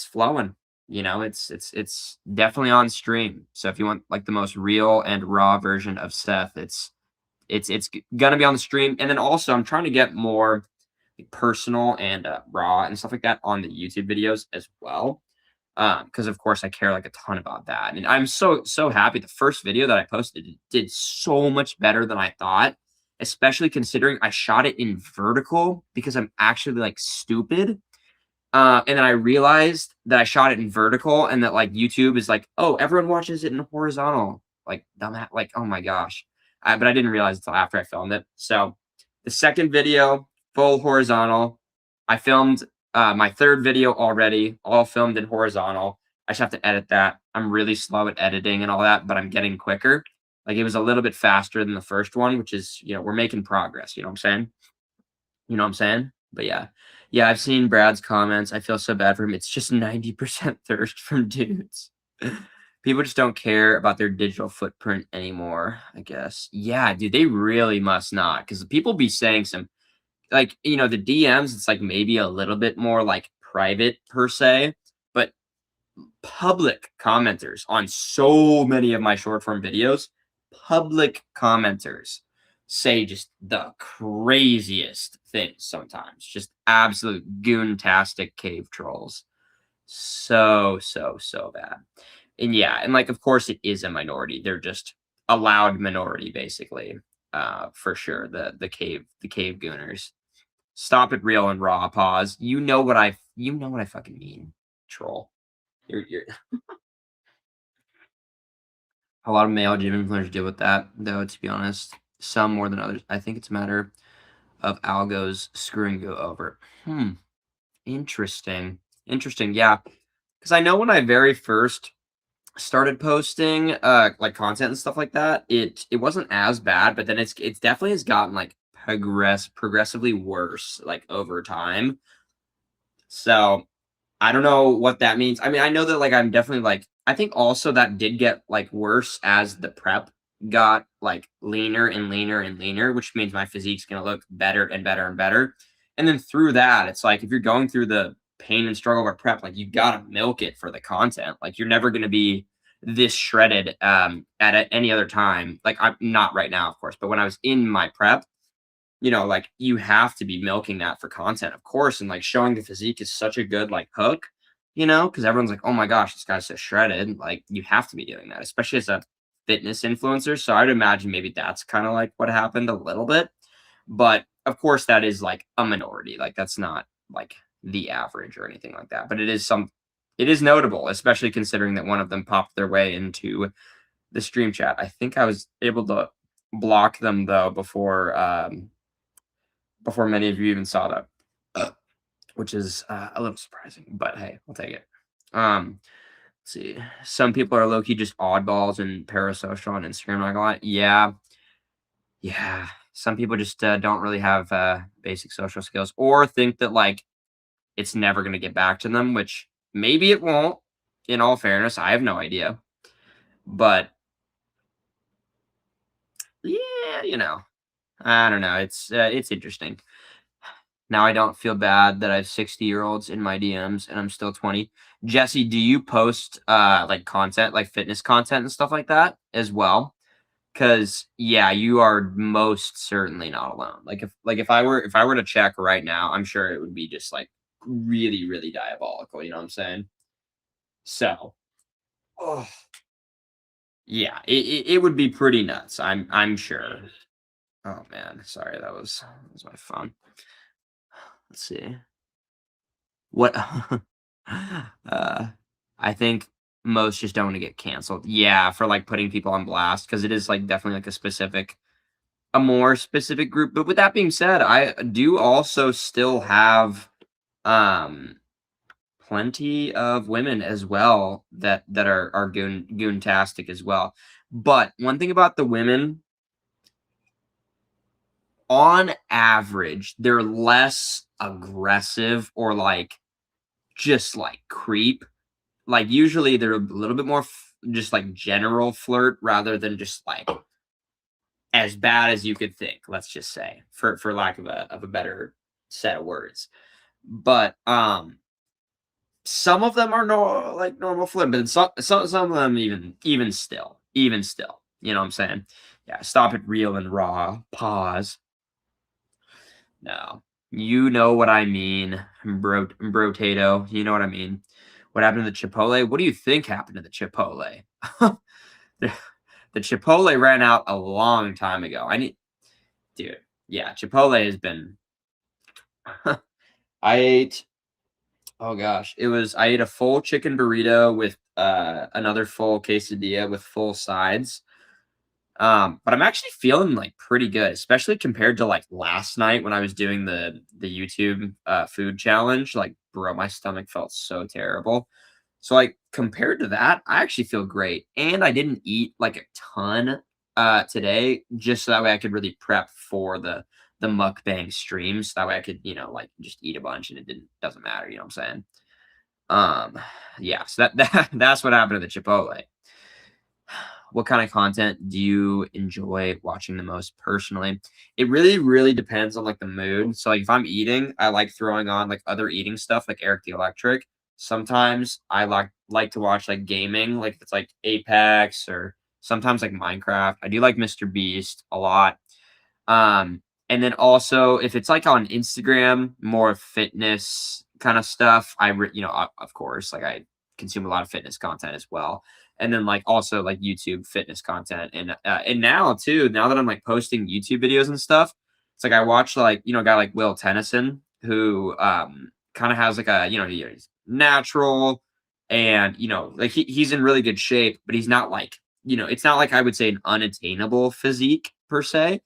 flowing. It's definitely on stream. So if you want like the most real and raw version of Seth, it's gonna be on the stream. And then also I'm trying to get more like, personal and raw and stuff like that on the YouTube videos as well. Because of course I care like a ton about that. And I'm so happy. The first video that I posted did so much better than I thought, especially considering I shot it in vertical because I'm actually like stupid. And then I realized that I shot it in vertical and that like YouTube is like, oh, everyone watches it in horizontal. Like dumb, like, oh my gosh. But I didn't realize until after I filmed it. So the second video, full horizontal. I filmed my third video already, all filmed in horizontal. I just have to edit that. I'm really slow at editing and all that, but I'm getting quicker. Like it was a little bit faster than the first one, which is, we're making progress. You know what I'm saying? You know what I'm saying? But yeah. Yeah, I've seen Brad's comments. I feel so bad for him. It's just 90% thirst from dudes. People just don't care about their digital footprint anymore, I guess. Yeah, dude, they really must not. Because people be saying some like, the DMs, it's like maybe a little bit more like private per se, but public commenters on so many of my short form videos, public commenters say just the craziest things sometimes. Just absolute goontastic cave trolls. So bad. And yeah, and like of course it is a minority. They're just a loud minority basically. For sure. The cave gooners. Stop it real and raw, pause. You know what I fucking mean, troll. You're a lot of male gym influencers deal with that, though, to be honest. Some more than others. I think it's a matter of algos screwing you over. Interesting. Interesting. Yeah. Because I know when I very first started posting like content and stuff like that, it wasn't as bad, but then it's definitely has gotten like progressively worse like over time. So I don't know what that means. I mean, I know that like I'm definitely like I think also that did get like worse as the prep got like leaner and leaner and leaner, which means my physique's gonna look better and better and better. And then through that, it's like if you're going through the pain and struggle of a prep, like you gotta milk it for the content. Like you're never gonna be this shredded at any other time. Like I'm not right now, of course, but when I was in my prep, like you have to be milking that for content, of course. And like showing the physique is such a good like hook, because everyone's like, oh my gosh, this guy's so shredded. Like you have to be doing that, especially as a fitness influencer. So I'd imagine maybe that's kind of like what happened a little bit. But of course, that is like a minority. Like that's not like the average or anything like that. But it is notable, especially considering that one of them popped their way into the stream chat. I think I was able to block them though before many of you even saw that, which is a little surprising, but hey, I'll take it. Um, Let's see. Some people are low-key just oddballs and parasocial on Instagram, not gonna lie. Yeah, yeah. Some people just, don't really have, basic social skills or think that, like, it's never gonna get back to them, which maybe it won't, in all fairness, I have no idea. But, yeah, I don't know, it's interesting. Now I don't feel bad that I have 60-year-olds in my DMs and I'm still 20. Jesse, do you post, like, content, like fitness content and stuff like that as well? Because yeah, you are most certainly not alone. Like if I were to check right now, I'm sure it would be just like really, really diabolical, you know what I'm saying? So, oh, yeah, it would be pretty nuts. I'm sure. Oh man, sorry, that was my phone. Let's see. What uh I think most just don't want to get canceled. Yeah, for like putting people on blast because it is like definitely like a more specific group. But with that being said, I do also still have um plenty of women as well that are goontastic as well. But one thing about the women, on average, they're less aggressive or like just like creep. Like usually they're a little bit more just like general flirt rather than just like as bad as you could think, let's just say, for lack of a better set of words. But some of them are no like normal flirt, but some of them even still, you know what I'm saying? Yeah, stop it real and raw. Pause. No. You know what I mean, brotato. You know what I mean. What happened to the Chipotle? What do you think happened to the Chipotle? the, the Chipotle ran out a long time ago. Dude, yeah, Chipotle has been. I ate. Oh gosh, I ate a full chicken burrito with another full quesadilla with full sides. But I'm actually feeling like pretty good, especially compared to like last night when I was doing the YouTube food challenge. Like, bro, my stomach felt so terrible. So like compared to that, I actually feel great. And I didn't eat like a ton today, just so that way I could really prep for the mukbang streams. That way I could, like just eat a bunch and doesn't matter, you know what I'm saying? Yeah, so that's what happened to the Chipotle. What kind of content do you enjoy watching the most personally? It really, really depends on like the mood. So like if I'm eating, I like throwing on like other eating stuff like Eric the Electric. Sometimes I like to watch like gaming, like if it's like Apex or sometimes like Minecraft. I do like Mr. Beast a lot. And then also if it's like on Instagram, more fitness kind of stuff, of course, like I consume a lot of fitness content as well. And then like also like YouTube fitness content. And now too, now that I'm like posting YouTube videos and stuff, it's like I watch like, a guy like Will Tennyson who kind of has like he's natural and like he's in really good shape, but he's not like, it's not like I would say an unattainable physique per se,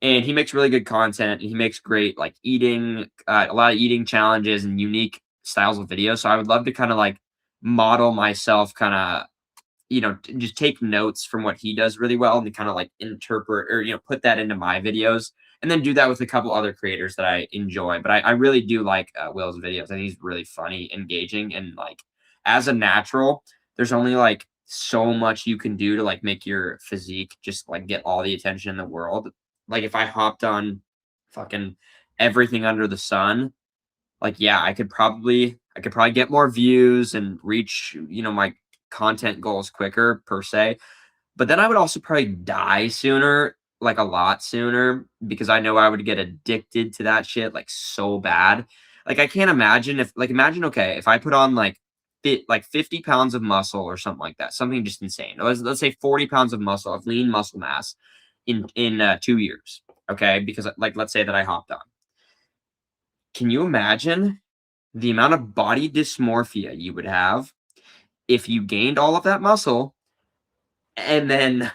and he makes really good content and he makes great like eating a lot of eating challenges and unique styles of videos. So I would love to kind of like model myself, kind of just take notes from what he does really well and to kind of like interpret or put that into my videos, and then do that with a couple other creators that I enjoy. But I really do like Will's videos. I think he's really funny, engaging, and like as a natural, there's only like so much you can do to like make your physique just like get all the attention in the world. Like if I hopped on fucking everything under the sun, like yeah, I could probably get more views and reach, my content goals quicker per se. But then I would also probably die sooner, like a lot sooner, because I know I would get addicted to that shit like so bad. Like I can't imagine imagine, okay, if I put on like 50 pounds of muscle or something like that, something just insane. Let's say 40 pounds of muscle, of lean muscle mass in 2 years. Okay, because like let's say that I hopped on. Can you imagine the amount of body dysmorphia you would have if you gained all of that muscle, and then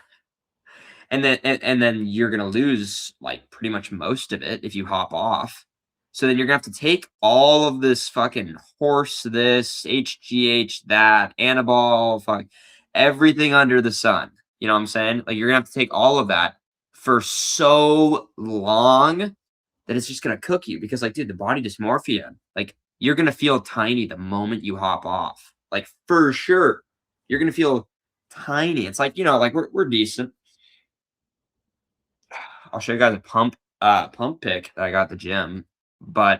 and then you're gonna lose like pretty much most of it if you hop off. So then you're gonna have to take all of this fucking horse, this, HGH, that, Anabol, fuck, everything under the sun. You know what I'm saying? Like, you're gonna have to take all of that for so long that it's just gonna cook you because, like, dude, the body dysmorphia, like, you're gonna feel tiny the moment you hop off. Like, for sure. You're gonna feel tiny. It's like, like we're decent. I'll show you guys a pump pic that I got at the gym. But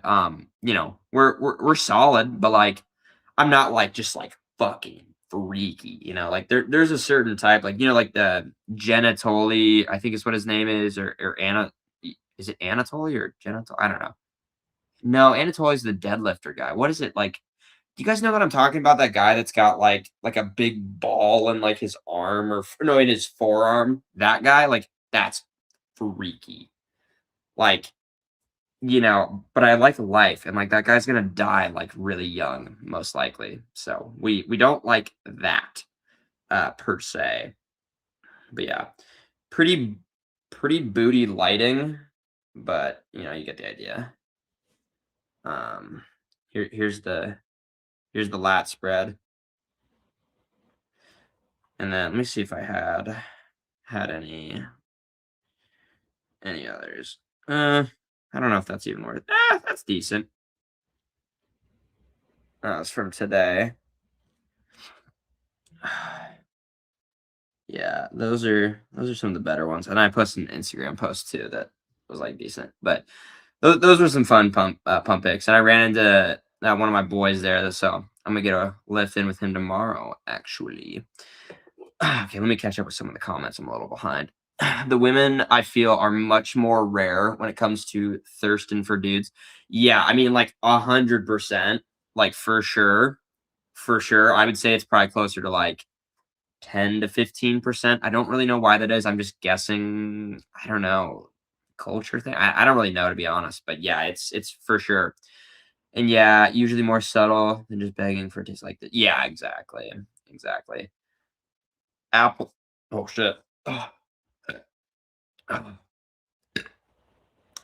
we're solid, but like I'm not like just like fucking freaky, like there's a certain type, like like the Genitoli, I think is what his name is, or Anna, is it Anatoly or Genitol? I don't know. No, Anatoly's the deadlifter guy. What is it like? Do you guys know what I'm talking about? That guy that's got like a big ball in like his arm or no, in his forearm. That guy, like that's freaky. Like, but I like life, and like that guy's gonna die like really young, most likely. So we don't like that per se. But yeah, pretty pretty booty lighting, but you get the idea. Um, here's the lat spread, and then let me see if I had any others. I don't know if that's even worth. That's decent. It's from today. Yeah, those are some of the better ones, and I posted an Instagram post too that was like decent. But those were some fun pump pics, and I ran into one of my boys there, so I'm gonna get a lift in with him tomorrow. Actually, okay, let me catch up with some of the comments. I'm a little behind. The women I feel are much more rare when it comes to thirsting for dudes. Yeah, I mean like 100%, like for sure, I would say it's probably closer to like 10 to 15%. I don't really know why that is. I'm just guessing. I don't know, culture thing. I don't really know, to be honest. But yeah, it's for sure. And yeah, usually more subtle than just begging for it tastes like that. Yeah, exactly, exactly. Apple. Oh shit. Ugh.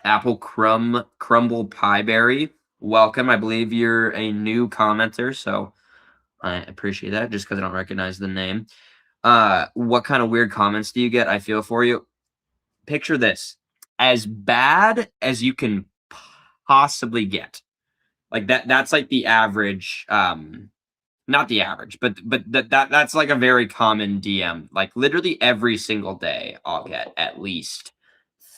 Apple crumble pie berry. Welcome. I believe you're a new commenter, so I appreciate that. Just because I don't recognize the name. What kind of weird comments do you get? I feel for you. Picture this: as bad as you can possibly get. Like that's like the average. Not the average, but that's like a very common DM. Like literally every single day, I'll get at least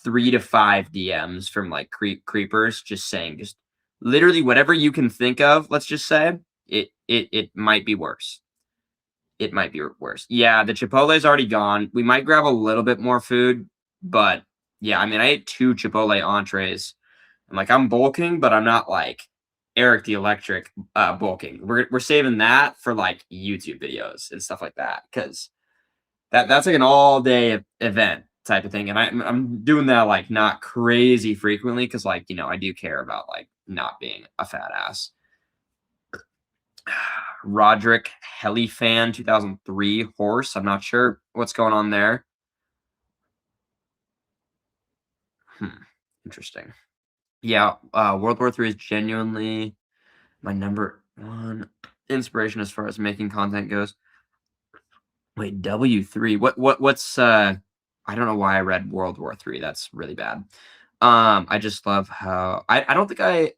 3 to 5 DMs from like creepers just saying just literally whatever you can think of. Let's just say it might be worse. It might be worse. Yeah, the Chipotle is already gone. We might grab a little bit more food, but yeah, I mean, I ate 2 Chipotle entrees. And like I'm bulking, but I'm not like Eric the Electric bulking. We're saving that for like YouTube videos and stuff like that because that's like an all day event type of thing, and I'm doing that like not crazy frequently because like I do care about like not being a fat ass. Roderick Helifan 2003 horse. I'm not sure what's going on there. Interesting. Yeah, World War III is genuinely my number one inspiration as far as making content goes. Wait, W3. What's I don't know why I read World War III. That's really bad. I just love how I don't think is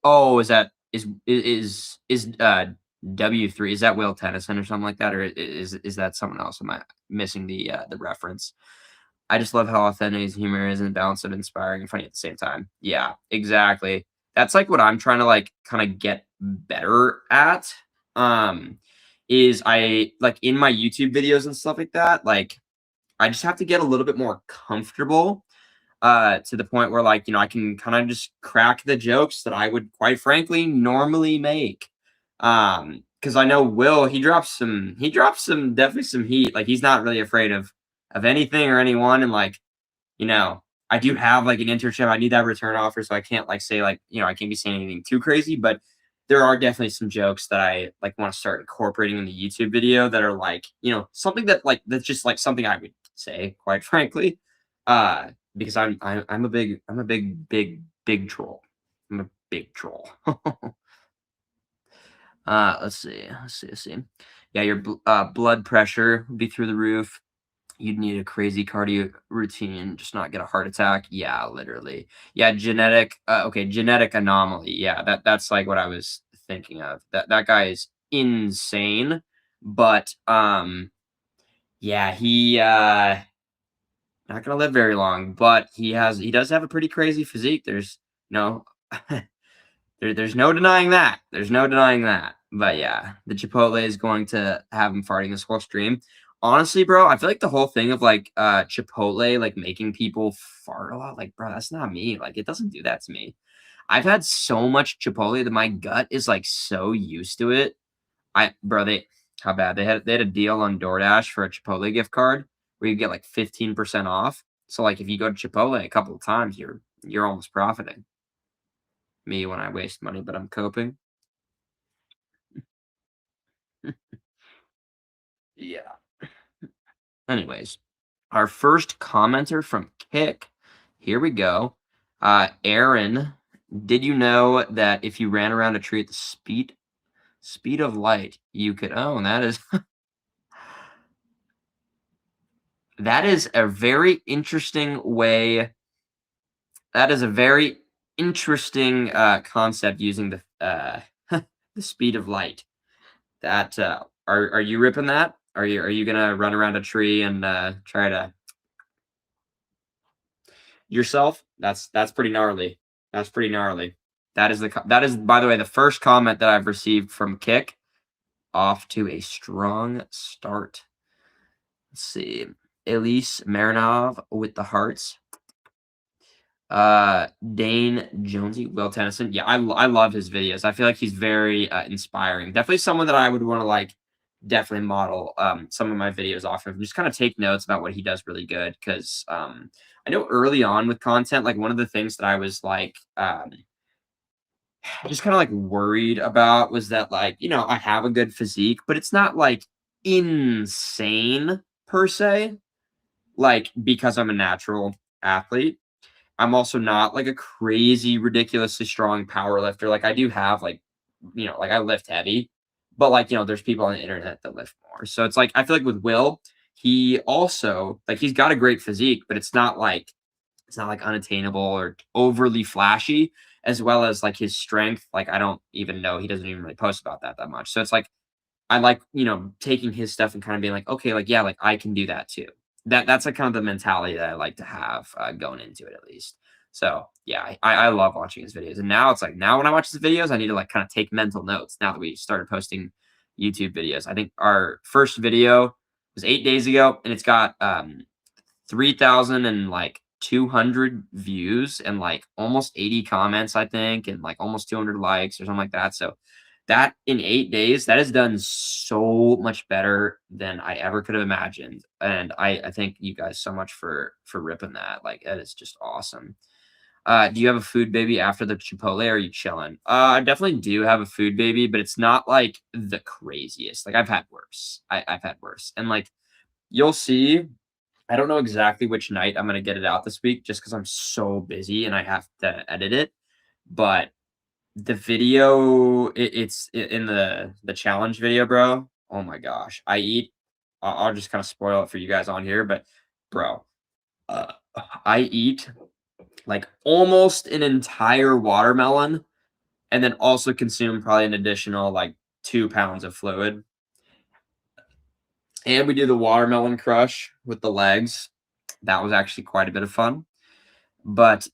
W3, is that Will Tennyson or something like that, or is that someone else? Am I missing the reference? I just love how authentic his humor is and balanced and inspiring and funny at the same time. Yeah, exactly. That's like what I'm trying to like kind of get better at. Is I like in my YouTube videos and stuff like that, like I just have to get a little bit more comfortable to the point where like, I can kind of just crack the jokes that I would quite frankly normally make. Because I know Will, he drops some definitely some heat. Like he's not really afraid of anything or anyone. And like, I do have like an internship. I need that return offer, so I can't like say like, I can't be saying anything too crazy, but there are definitely some jokes that I like want to start incorporating in the YouTube video that are like, something that like that's just like something I would say, quite frankly. Because I'm a big troll. I'm a big troll. Let's see. Let's see. Yeah, your blood pressure would be through the roof. You'd need a crazy cardio routine, just not get a heart attack. Yeah, literally. Yeah, genetic. Okay, genetic anomaly. Yeah, that's like what I was thinking of. That guy is insane. But yeah, he not gonna live very long. But he does have a pretty crazy physique. There's no there's no denying that. There's no denying that. But yeah, the Chipotle is going to have him farting this whole stream. Honestly, bro, I feel like the whole thing of like Chipotle like making people fart a lot, like, bro, that's not me. Like, it doesn't do that to me. I've had so much Chipotle that my gut is like so used to it. Bro, how bad they had a deal on DoorDash for a Chipotle gift card where you get like 15% off. So like if you go to Chipotle a couple of times, you're almost profiting. Me when I waste money, but I'm coping. Yeah. Anyways, our first commenter from Kick. Here we go. Aaron, did you know that if you ran around a tree at the speed of light, you could and that is that is a very interesting way. That is a very interesting concept using the speed of light. That are you ripping that? Are you gonna run around a tree and try to yourself? That's pretty gnarly. That's pretty gnarly. That is, by the way, the first comment that I've received from Kick. Off to a strong start. Let's see. Elise Marinov with the hearts. Dane Jonesy, Will Tennyson. Yeah, I love his videos. I feel like he's very inspiring. Definitely someone that I would want to like definitely model some of my videos off of. Just kind of take notes about what he does really good. Because I know early on with content, like one of the things that I was like just kind of like worried about was that like, I have a good physique, but it's not like insane per se, like because I'm a natural athlete. I'm also not like a crazy, ridiculously strong power lifter. Like I do have like, like I lift heavy, but like, there's people on the internet that lift more. So it's like, I feel like with Will, he also like he's got a great physique, but it's not like unattainable or overly flashy, as well as like his strength. Like I don't even know, he doesn't even really post about that much. So it's like I like, taking his stuff and kind of being like, okay, like yeah, like I can do that too. That's like kind of the mentality that I like to have going into it at least. So yeah, I love watching his videos. And now it's like now when I watch his videos, I need to like kind of take mental notes now that we started posting YouTube videos. I think our first video was 8 days ago and it's got 3,000 and like 200 views and like almost 80 comments, I think, and like almost 200 likes or something like that. So that in 8 days, that has done so much better than I ever could have imagined. And I thank you guys so much for ripping that. Like that is just awesome. Do you have a food baby after the Chipotle or are you chilling? I definitely do have a food baby, but it's not like the craziest. Like I've had worse. I've had worse. And like you'll see I don't know exactly which night I'm gonna get it out this week just because I'm so busy and I have to edit it. But the video, in the challenge video, bro. Oh my gosh, I'll just kind of spoil it for you guys on here, but bro, uh, I eat like almost an entire watermelon, and then also consume probably an additional like 2 pounds of fluid. And we do the watermelon crush with the legs. That was actually quite a bit of fun. But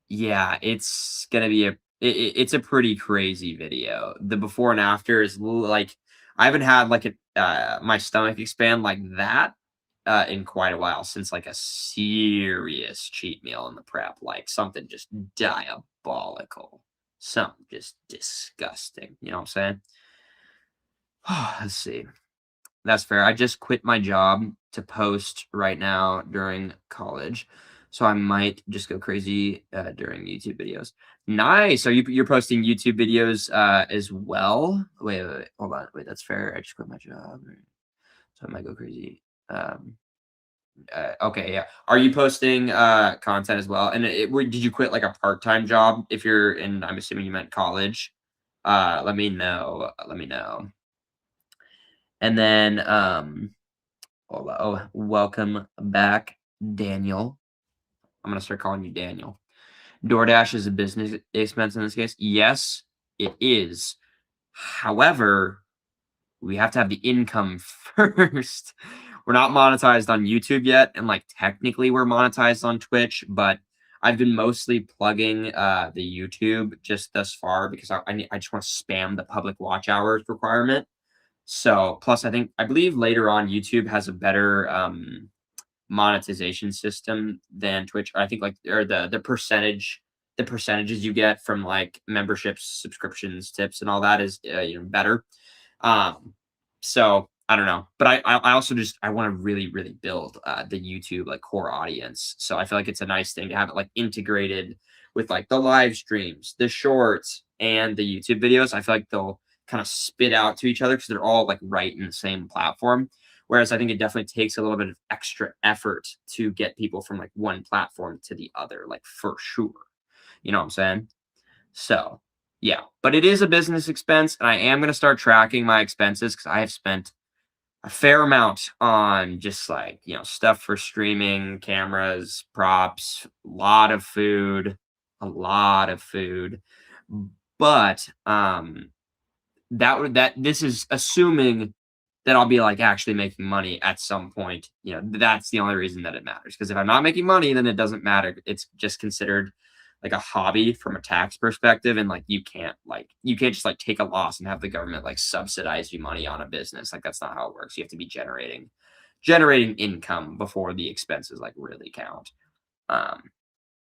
yeah, it's gonna be it's a pretty crazy video. The before and after is like I haven't had like my stomach expand like that in quite a while since like a serious cheat meal in the prep, like something just diabolical, something just disgusting. You know what I'm saying? Let's see. That's fair. I just quit my job to post right now during college, so I might just go crazy during YouTube videos. Nice. Are you're posting YouTube videos as well? Wait. Hold on. Wait, that's fair. I just quit my job, so I might go crazy. Okay, yeah. Are you posting content as well? And did you quit like a part-time job if you're in, I'm assuming you meant college? Let me know. Let me know. And then welcome back, Daniel. I'm gonna start calling you Daniel. DoorDash is a business expense in this case. Yes, it is. However, we have to have the income first. We're not monetized on YouTube yet, and like technically we're monetized on Twitch, but I've been mostly plugging the YouTube just thus far because I just want to spam the public watch hours requirement. So plus I believe later on YouTube has a better monetization system than Twitch. I think like or the percentages you get from like memberships, subscriptions, tips, and all that is better. Um, so I don't know, but I also just I want to really build the YouTube like core audience. So I feel like it's a nice thing to have it like integrated with like the live streams, the shorts, and the YouTube videos. I feel like they'll kind of spit out to each other because they're all like right in the same platform. Whereas I think it definitely takes a little bit of extra effort to get people from like one platform to the other, like for sure. You know what I'm saying? So, yeah, but it is a business expense, and I am going to start tracking my expenses because I have spent a fair amount on just like, stuff for streaming, cameras, props, a lot of food. But this is assuming that I'll be like actually making money at some point. That's the only reason that it matters. Because if I'm not making money, then it doesn't matter. It's just considered like a hobby from a tax perspective, and like you can't just like take a loss and have the government like subsidize you money on a business. Like that's not how it works. You have to be generating income before the expenses like really count. Um,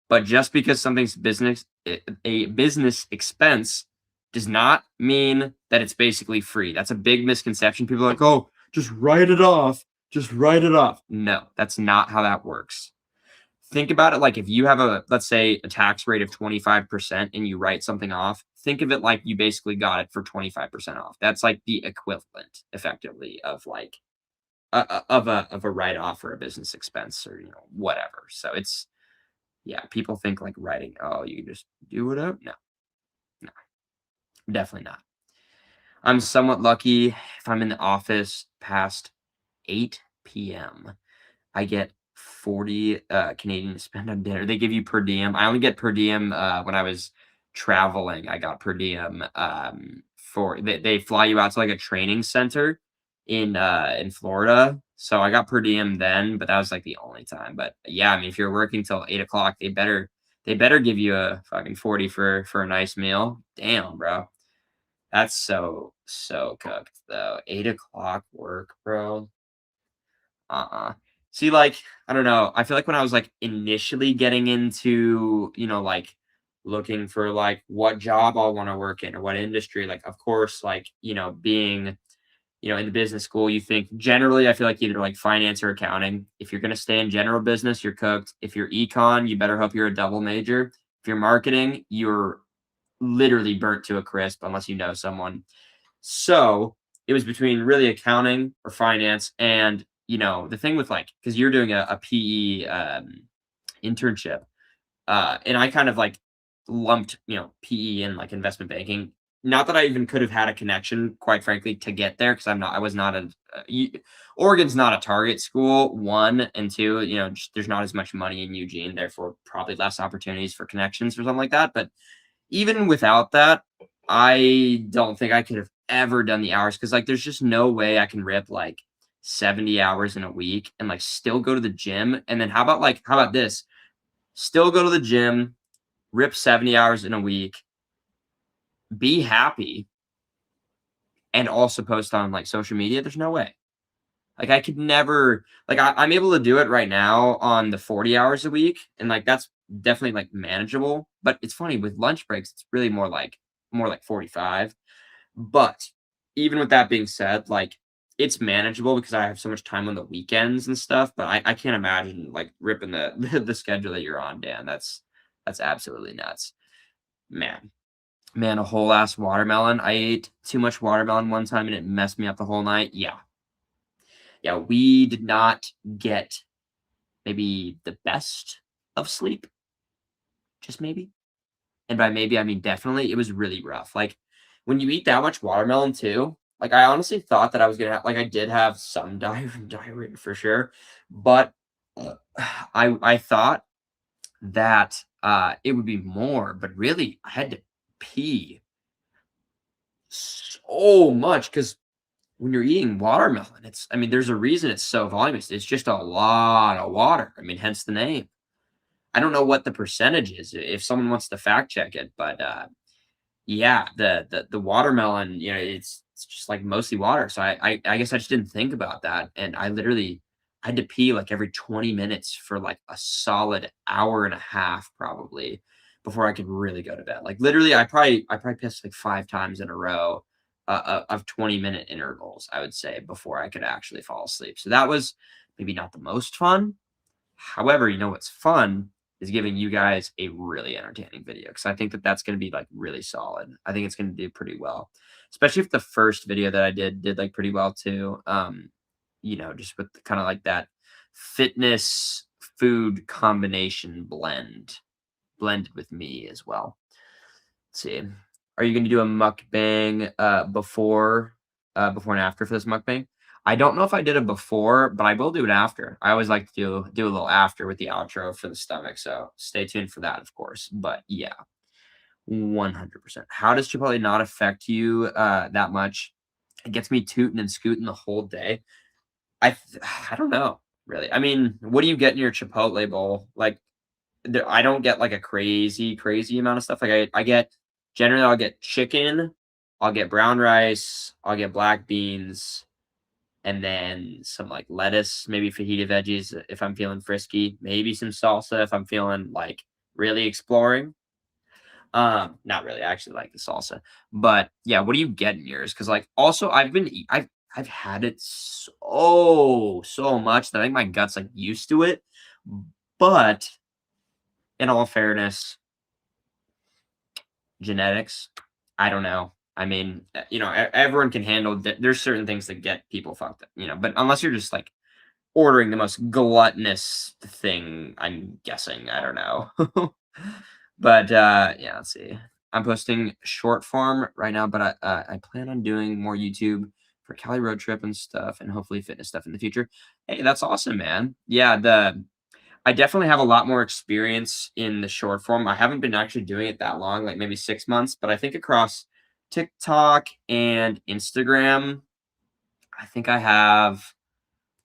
but just because something's a business expense does not mean that it's basically free. That's a big misconception. People are like, "Oh, just write it off. Just write it off." No, that's not how that works. Think about it like if you have let's say, a tax rate of 25% and you write something off, think of it like you basically got it for 25% off. That's like the equivalent, effectively, of like of a write off for a business expense or whatever. So it's yeah, people think like writing, oh, you can just do it up. No, no, definitely not. I'm somewhat lucky if I'm in the office past 8 p.m. I get 40 Canadian to spend on dinner. They give you per diem. I only get per diem when I was traveling. I got per diem for they fly you out to like a training center in Florida. So I got per diem then, but that was like the only time. But yeah, I mean, if you're working till 8 o'clock, they better give you a fucking 40 for a nice meal. Damn, bro. That's so cooked though. 8 o'clock work, bro. Uh-uh. See, like, I don't know. I feel like when I was like initially getting into, like looking for like what job I'll want to work in or what industry, like, of course, like, being, in the business school, you think generally, I feel like either like finance or accounting. If you're going to stay in general business, you're cooked. If you're econ, you better hope you're a double major. If you're marketing, you're literally burnt to a crisp unless you know someone. So it was between really accounting or finance. And, the thing with like, because you're doing a PE internship, and I kind of like lumped, PE and like investment banking. Not that I even could have had a connection, quite frankly, to get there because I was not Oregon's not a target school, one, and two, just, there's not as much money in Eugene, therefore probably less opportunities for connections or something like that. But even without that, I don't think I could have ever done the hours because like there's just no way I can rip like 70 hours in a week and like still go to the gym. And then how about this? Still go to the gym, rip 70 hours in a week, be happy, and also post on like social media. There's no way. Like I could never like I'm able to do it right now on the 40 hours a week, and like that's definitely like manageable. But it's funny with lunch breaks, it's really more like 45. But even with that being said, like it's manageable because I have so much time on the weekends and stuff. But I can't imagine like ripping the the schedule that you're on, Dan. That's absolutely nuts. Man. Man, a whole ass watermelon. I ate too much watermelon one time and it messed me up the whole night. Yeah. Yeah, we did not get maybe the best of sleep, just maybe. And by maybe, I mean definitely, it was really rough. Like, when you eat that much watermelon too, like, I honestly thought that I was gonna have like, I did have some diarrhea for sure, but, uh, I thought that, it would be more, but really, I had to pee so much because when you're eating watermelon, it's I mean, there's a reason it's so voluminous. It's just a lot of water. I mean, hence the name. I don't know what the percentage is if someone wants to fact check it, but, yeah, the watermelon, it's just, like, mostly water, so I guess I just didn't think about that, and I literally had to pee, like, every 20 minutes for, like, a solid hour and a half probably before I could really go to bed. Like, literally, I probably pissed, like, 5 times in a row, of 20-minute intervals, I would say, before I could actually fall asleep. So that was maybe not the most fun. However, you know what's fun is giving you guys a really entertaining video because I think that that's going to be like really solid. I think it's going to do pretty well, especially if the first video that I did like pretty well too. Just with kind of like that fitness food combination blended with me as well. Let's see. Are you gonna do a mukbang, before and after for this mukbang? I don't know if I did it before, but I will do it after. I always like to do a little after with the outro for the stomach, so stay tuned for that, of course. But yeah, 100%. How does Chipotle not affect you, that much? It gets me tooting and scooting the whole day. I don't know, really. I mean, what do you get in your Chipotle bowl? Like, I don't get like a crazy amount of stuff. Like I get generally I'll get chicken, I'll get brown rice, I'll get black beans, and then some like lettuce, maybe fajita veggies if I'm feeling frisky, maybe some salsa if I'm feeling like really exploring. Not really. I actually like the salsa, but yeah. What do you get in yours? Because like also I've had it so much that I think my gut's like used to it, but in all fairness, genetics, I don't know. I mean, everyone can handle there's certain things that get people fucked up, but unless you're just like ordering the most gluttonous thing, I'm guessing, I don't know. But yeah, let's see. I'm posting short form right now, but I plan on doing more YouTube for Cali road trip and stuff and hopefully fitness stuff in the future. Hey, that's awesome, man. Yeah, the I definitely have a lot more experience in the short form. I haven't been actually doing it that long, like maybe 6 months, but I think across TikTok and Instagram, I think I have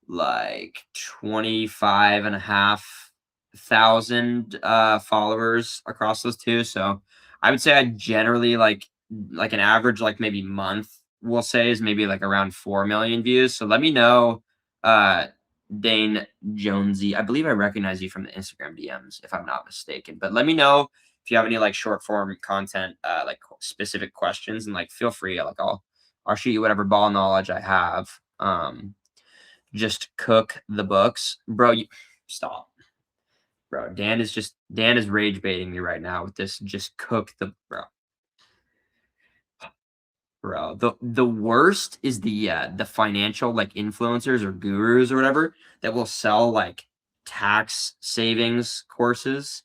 like 25,500 followers across those two. So I would say I generally like an average like maybe month we'll say is maybe like around 4 million views. So let me know, uh Dane Jonesy. I believe I recognize you from the Instagram DMs if I'm not mistaken. But let me know if you have any like short form content, like specific questions, and like feel free. Like I'll shoot you whatever ball knowledge I have. Just cook the books, bro. Stop, bro. Dan is rage baiting me right now with this. Just cook the bro. The worst is the financial like influencers or gurus or whatever that will sell like tax savings courses,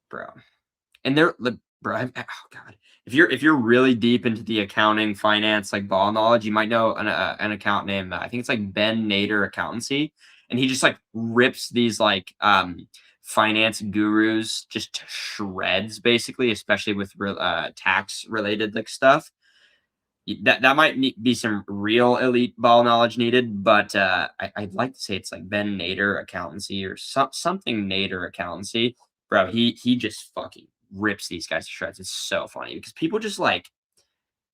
bro. And they're like, bro, oh god. If you're really deep into the accounting, finance, like ball knowledge, you might know an account name. I think it's like Ben Nader Accountancy, and he just like rips these like finance gurus just to shreds, basically, especially with tax related like stuff. That might be some real elite ball knowledge needed, but I'd like to say it's like Ben Nader Accountancy or something Nader Accountancy. Bro, he just fucking rips these guys to shreds. It's so funny because people just like,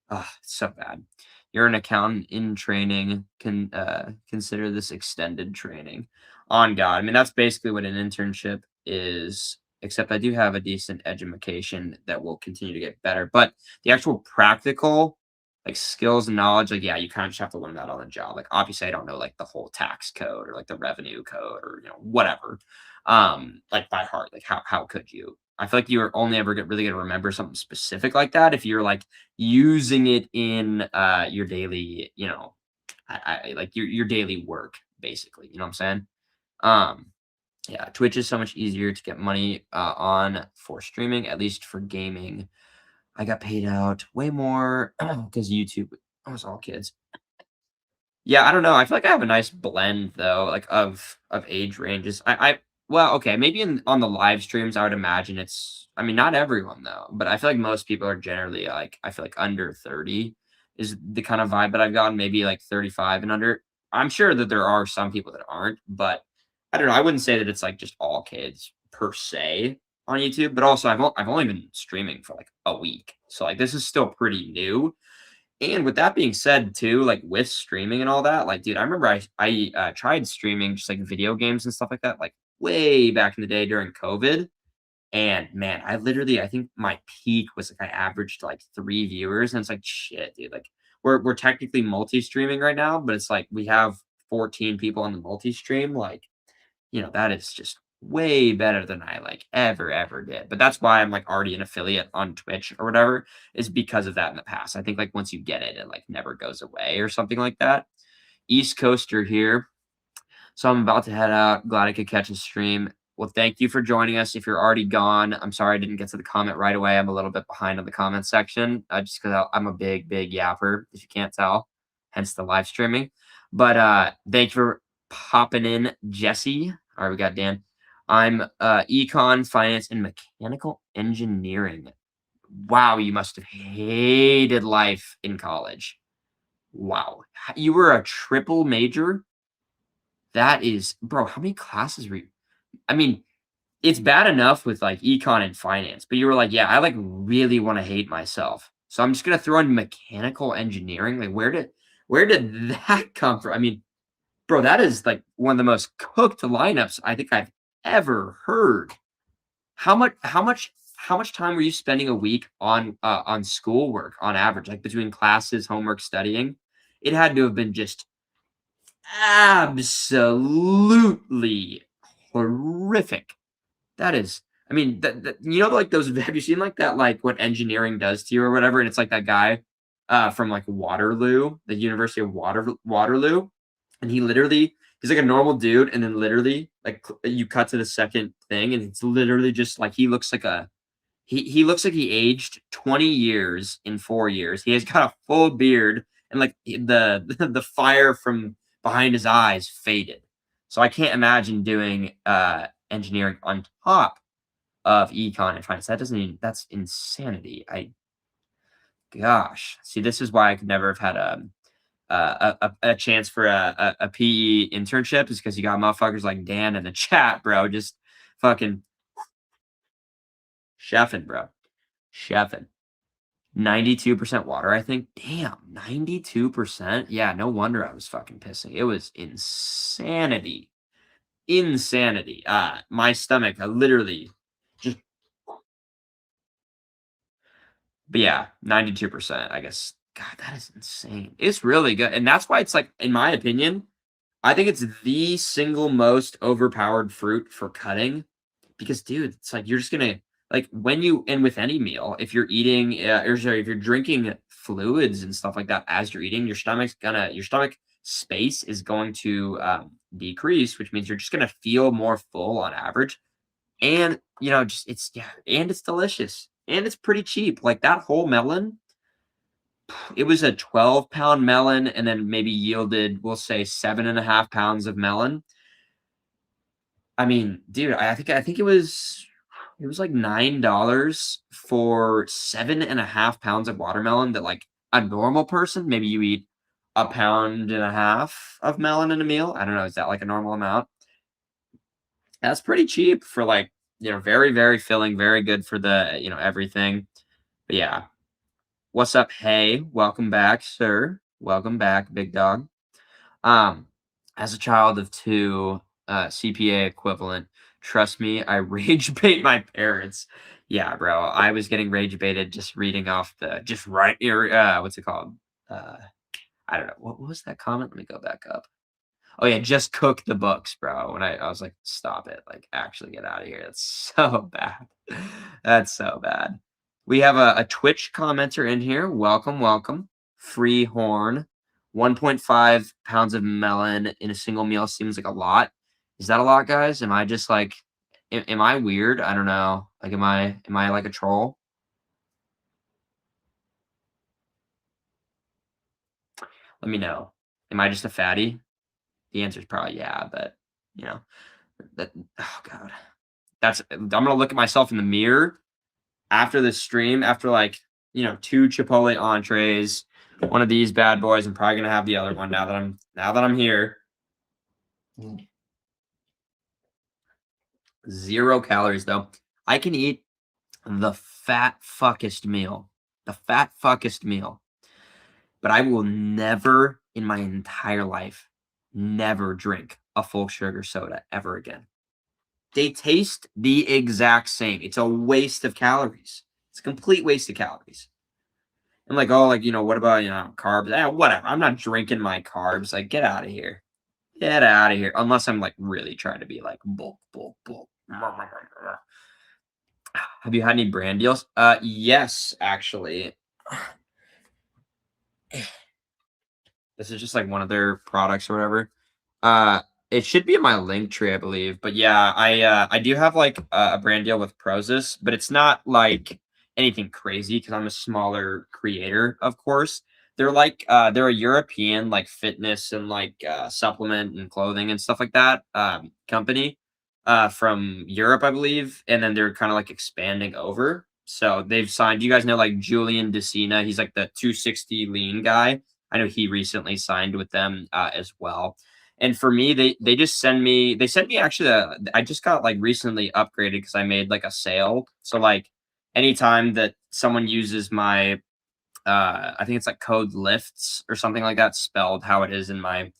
oh, it's so bad. You're an accountant in training. Can consider this extended training. On God, I mean that's basically what an internship is. Except I do have a decent education that will continue to get better. But the actual practical like skills and knowledge, like yeah, you kind of just have to learn that on the job. Like obviously, I don't know like the whole tax code or like the revenue code or whatever, like by heart. Like how could you? I feel like you're only ever really gonna remember something specific like that if you're like using it in your daily, like your daily work, basically. You know what I'm saying? Um, yeah, Twitch is so much easier to get money on for streaming, at least for gaming. I got paid out way more because YouTube was all kids. Yeah, I don't know. I feel like I have a nice blend though, like of age ranges. I well, okay, maybe in on the live streams, I would imagine I mean, not everyone though, but I feel like most people are generally like I feel like under 30 is the kind of vibe that I've gotten, maybe like 35 and under. I'm sure that there are some people that aren't, but I don't know. I wouldn't say that it's like just all kids per se on YouTube, but also I've only been streaming for like a week. So like this is still pretty new. And with that being said too, like, with streaming and all that, like, dude, I remember I tried streaming just, like, video games and stuff like that, like, way back in the day during COVID, and, man, I think my peak was, like, I averaged, like, 3 viewers, and it's like, "Shit, dude," like, we're technically multi-streaming right now, but it's like we have 14 people on the multi-stream, like, that is just way better than I, like, ever did. But that's why I'm, like, already an affiliate on Twitch or whatever, is because of that in the past. I think, like, once you get it, it, like, never goes away or something like that. East Coaster here. So I'm about to head out. Glad I could catch a stream. Well, thank you for joining us. If you're already gone, I'm sorry I didn't get to the comment right away. I'm a little bit behind on the comment section, just because I'm a big yapper, if you can't tell, hence the live streaming. But thank you for popping in, Jesse. All right, we got Dan. I'm econ, finance, and mechanical engineering. Wow, you must have hated life in college. Wow, you were a triple major? That is, bro, how many classes were you? I mean, it's bad enough with like econ and finance, but you were like, yeah, I like really want to hate myself. So I'm just gonna throw in mechanical engineering. Like, where did that come from? I mean, bro, that is like one of the most cooked lineups I think I've ever heard. How much time were you spending a week on schoolwork on average, like between classes, homework, studying? It had to have been just absolutely horrific. That is, I mean, like those. Have you seen like that, like what engineering does to you or whatever? And it's like that guy from like Waterloo, the University of Waterloo, and he's like a normal dude, and then literally like you cut to the second thing, and it's literally just like he looks like he aged 20 years in 4 years. He has got a full beard and like the fire from behind his eyes faded. So I can't imagine doing engineering on top of econ and finance. That's insanity. Gosh. See, this is why I could never have had a chance for a PE internship, is because you got motherfuckers like Dan in the chat, bro, just fucking chefing, bro. Chefing. 92% water, I think. Damn, 92%? Yeah, no wonder I was fucking pissing. It was insanity. Insanity. My stomach, I literally just but yeah, 92%, I guess. God, that is insane. It's really good. And that's why it's like, in my opinion, I think it's the single most overpowered fruit for cutting because, dude, it's like you're just gonna like when you and with any meal, if you're eating or sorry, if you're drinking fluids and stuff like that as you're eating, your stomach space is going to decrease, which means you're just gonna feel more full on average. And just it's yeah, and it's delicious and it's pretty cheap. Like that whole melon, it was a 12-pound melon and then maybe yielded, we'll say 7.5 pounds of melon. I mean, dude, I think it was like $9 for 7.5 pounds of watermelon that like a normal person, maybe you eat a pound and a half of melon in a meal. I don't know, is that like a normal amount? That's pretty cheap for like, very, very filling, very good for the, everything. But yeah. What's up? Hey, welcome back, sir. Welcome back, big dog. Um, as a child of two, CPA equivalent, trust me, I rage bait my parents. Yeah, bro. I was getting rage baited just reading off the just right here. What's it called? Uh, I don't know. What was that comment? Let me go back up. Oh yeah, just cook the books, bro. When I was like, stop it, like actually get out of here. That's so bad. That's so bad. We have a Twitch commenter in here. Welcome, welcome. Free horn. 1.5 pounds of melon in a single meal seems like a lot. Is that a lot, guys? Am I just like, am I weird? I don't know. Like, am I like a troll? Let me know. Am I just a fatty? The answer is probably yeah, but you know that. Oh God, I'm gonna look at myself in the mirror after this stream. After like two Chipotle entrees, one of these bad boys. I'm probably gonna have the other one now that I'm here. 0 calories though. I can eat the fat fuckest meal, the fat fuckest meal, but I will never in my entire life never drink a full sugar soda ever again. They taste the exact same. It's a waste of calories. It's a complete waste of calories. I'm like, oh, like, what about, carbs? Whatever. I'm not drinking my carbs. Like, get out of here. Get out of here. Unless I'm like really trying to be like bulk, bulk, bulk. Have you had any brand deals? Yes, actually. This is just like one of their products or whatever. Uh, it should be in my link tree, I believe. But yeah, I do have like a brand deal with Prozis, but it's not like anything crazy because I'm a smaller creator, of course. They're a European like fitness and like supplement and clothing and stuff like that company from Europe, I believe, and then they're kind of like expanding over. So they've signed. You guys know like Julian Decina. He's like the 260 lean guy. I know he recently signed with them as well. And for me, they just send me actually I just got like recently upgraded because I made like a sale. So like anytime that someone uses my I think it's like code lifts or something like that, spelled how it is in my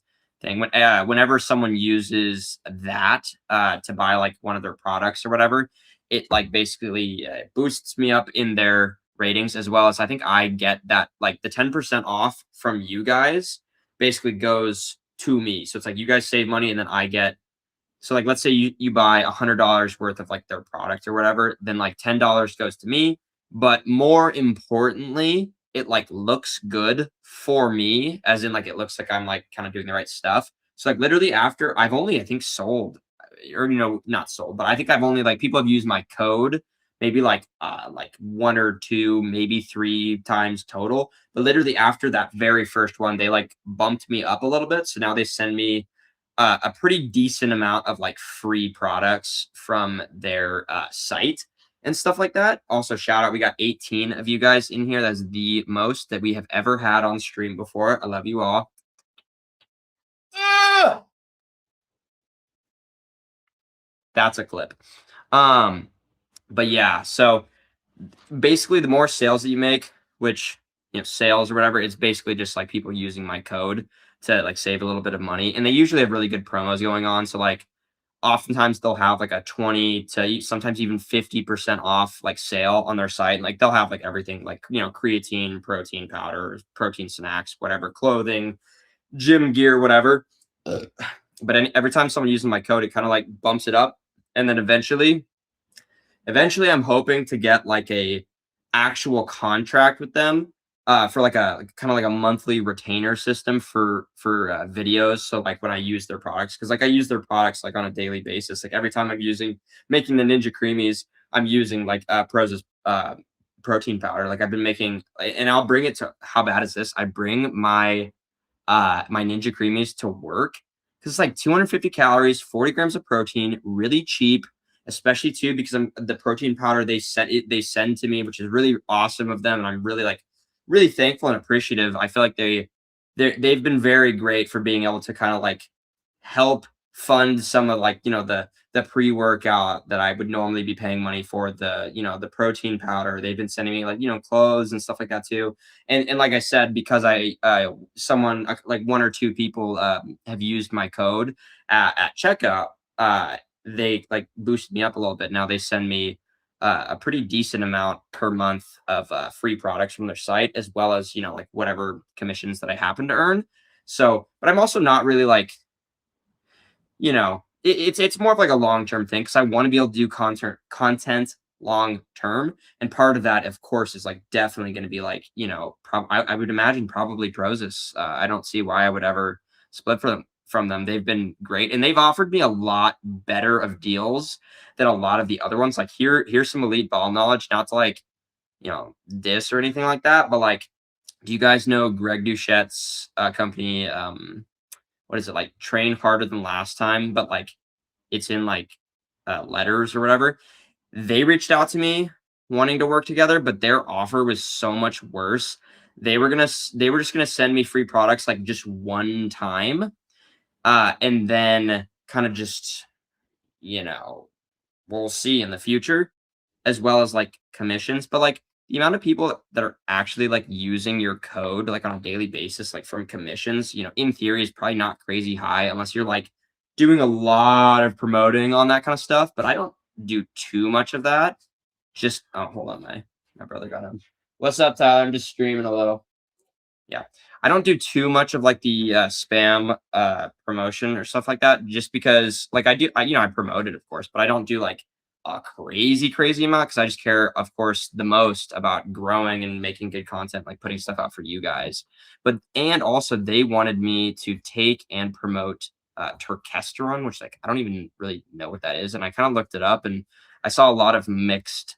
thing. Whenever someone uses that to buy like one of their products or whatever, it like basically boosts me up in their ratings, as well as I think I get that like the 10% off from you guys basically goes to me. So it's like you guys save money and then I get, so like let's say you buy $100 worth of like their product or whatever, then like $10 goes to me. But more importantly, it like looks good for me, as in like it looks like I'm like kind of doing the right stuff. So like literally after I've only I think sold, or not sold, but I think I've only like people have used my code maybe like one or two, maybe three times total. But literally after that very first one, they like bumped me up a little bit. So now they send me a pretty decent amount of like free products from their site and stuff like that. Also, shout out, we got 18 of you guys in here. That's the most that we have ever had on stream before. I love you all. Ah! That's a clip. But yeah, so basically the more sales that you make, which sales or whatever, it's basically just like people using my code to like save a little bit of money. And they usually have really good promos going on. So like oftentimes they'll have like a 20 to sometimes even 50% off like sale on their site. Like they'll have like everything like, creatine, protein powder, protein snacks, whatever, clothing, gym gear, whatever. But every time someone uses my code, it kind of like bumps it up. And then eventually I'm hoping to get like a actual contract with them for like a kind of like a monthly retainer system for videos. So like when I use their products, because like I use their products like on a daily basis. Like every time I'm making the Ninja Creamies, I'm using like Proz's protein powder. Like I've been making, and I'll bring it to, how bad is this? I bring my Ninja Creamies to work because it's like 250 calories, 40 grams of protein, really cheap, especially too because the protein powder they send to me, which is really awesome of them, and I'm really like really thankful and appreciative. I feel like they've been very great for being able to kind of like help fund some of like the pre-workout that I would normally be paying money for, the protein powder. They've been sending me like clothes and stuff like that too. And like I said, because someone like one or two people have used my code at checkout, they like boosted me up a little bit. Now they send me a pretty decent amount per month of free products from their site, as well as like whatever commissions that I happen to earn. So, but I'm also not really like, it's more of like a long-term thing because I want to be able to do content long term. And part of that, of course, is like definitely going to be like, I would imagine probably Prozis. I don't see why I would ever split from them. They've been great, and they've offered me a lot better of deals than a lot of the other ones. Like here's some elite ball knowledge, not to like, diss or anything like that, but like, do you guys know Greg Duchette's company? What is it, like Train Harder Than Last Time, but like it's in like letters or whatever. They reached out to me wanting to work together, but their offer was so much worse. They were just gonna send me free products like just one time, and then kind of just, you know, we'll see in the future, as well as like commissions. But like the amount of people that are actually like using your code like on a daily basis, like from commissions, in theory is probably not crazy high unless you're like doing a lot of promoting on that kind of stuff. But I don't do too much of that. Just oh, hold on, my brother got him. What's up, Tyler? I'm just streaming a little. Yeah. I don't do too much of like the spam promotion or stuff like that just because like I promote it of course, but I don't do like a crazy amount because I just care of course the most about growing and making good content, like putting stuff out for you guys. But and also they wanted me to take and promote Turkesterone, which like I don't even really know what that is. And I kind of looked it up and I saw a lot of mixed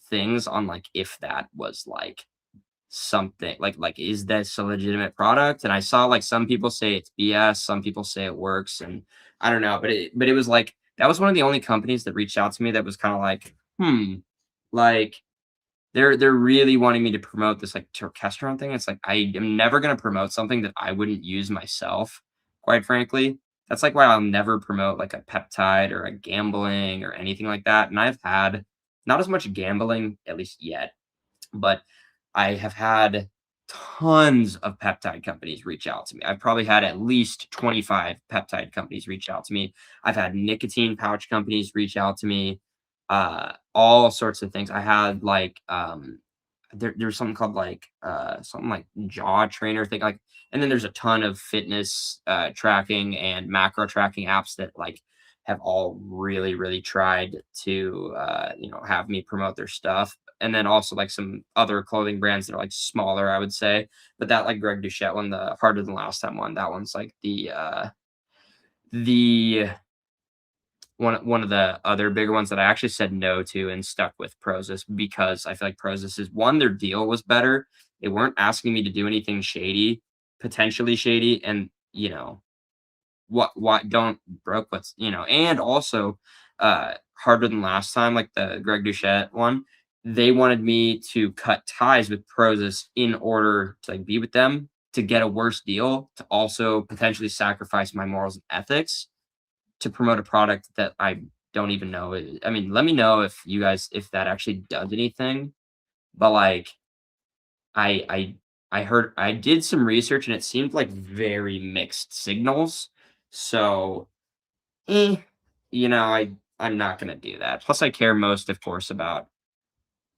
things on like if that was like something like is this a legitimate product? And I saw like some people say it's BS, some people say it works, and I don't know, but it was like that was one of the only companies that reached out to me that was kind of like, like they're really wanting me to promote this like Turkesterone thing. It's like I am never gonna promote something that I wouldn't use myself, quite frankly. That's like why I'll never promote like a peptide or a gambling or anything like that. And I've had not as much gambling, at least yet, but I have had tons of peptide companies reach out to me. I've probably had at least 25 peptide companies reach out to me. I've had nicotine pouch companies reach out to me, all sorts of things. I had like there's something called like something like jaw trainer thing, like, and then there's a ton of fitness tracking and macro tracking apps that like have all really tried to have me promote their stuff. And then also like some other clothing brands that are like smaller, I would say. But that like Greg Duchette one, the Harder Than Last Time one, that one's like the one of the other bigger ones that I actually said no to and stuck with Prozis because I feel like Prozis is one, their deal was better. They weren't asking me to do anything shady, potentially shady, and what don't broke what's, and also Harder Than Last Time, like the Greg Duchette one, they wanted me to cut ties with Prozis in order to like be with them to get a worse deal, to also potentially sacrifice my morals and ethics to promote a product that I don't even know. I mean, let me know if you guys if that actually does anything. But like I I I heard I did some research and it seemed like very mixed signals. So, eh, I'm not gonna do that. Plus, I care most, of course, about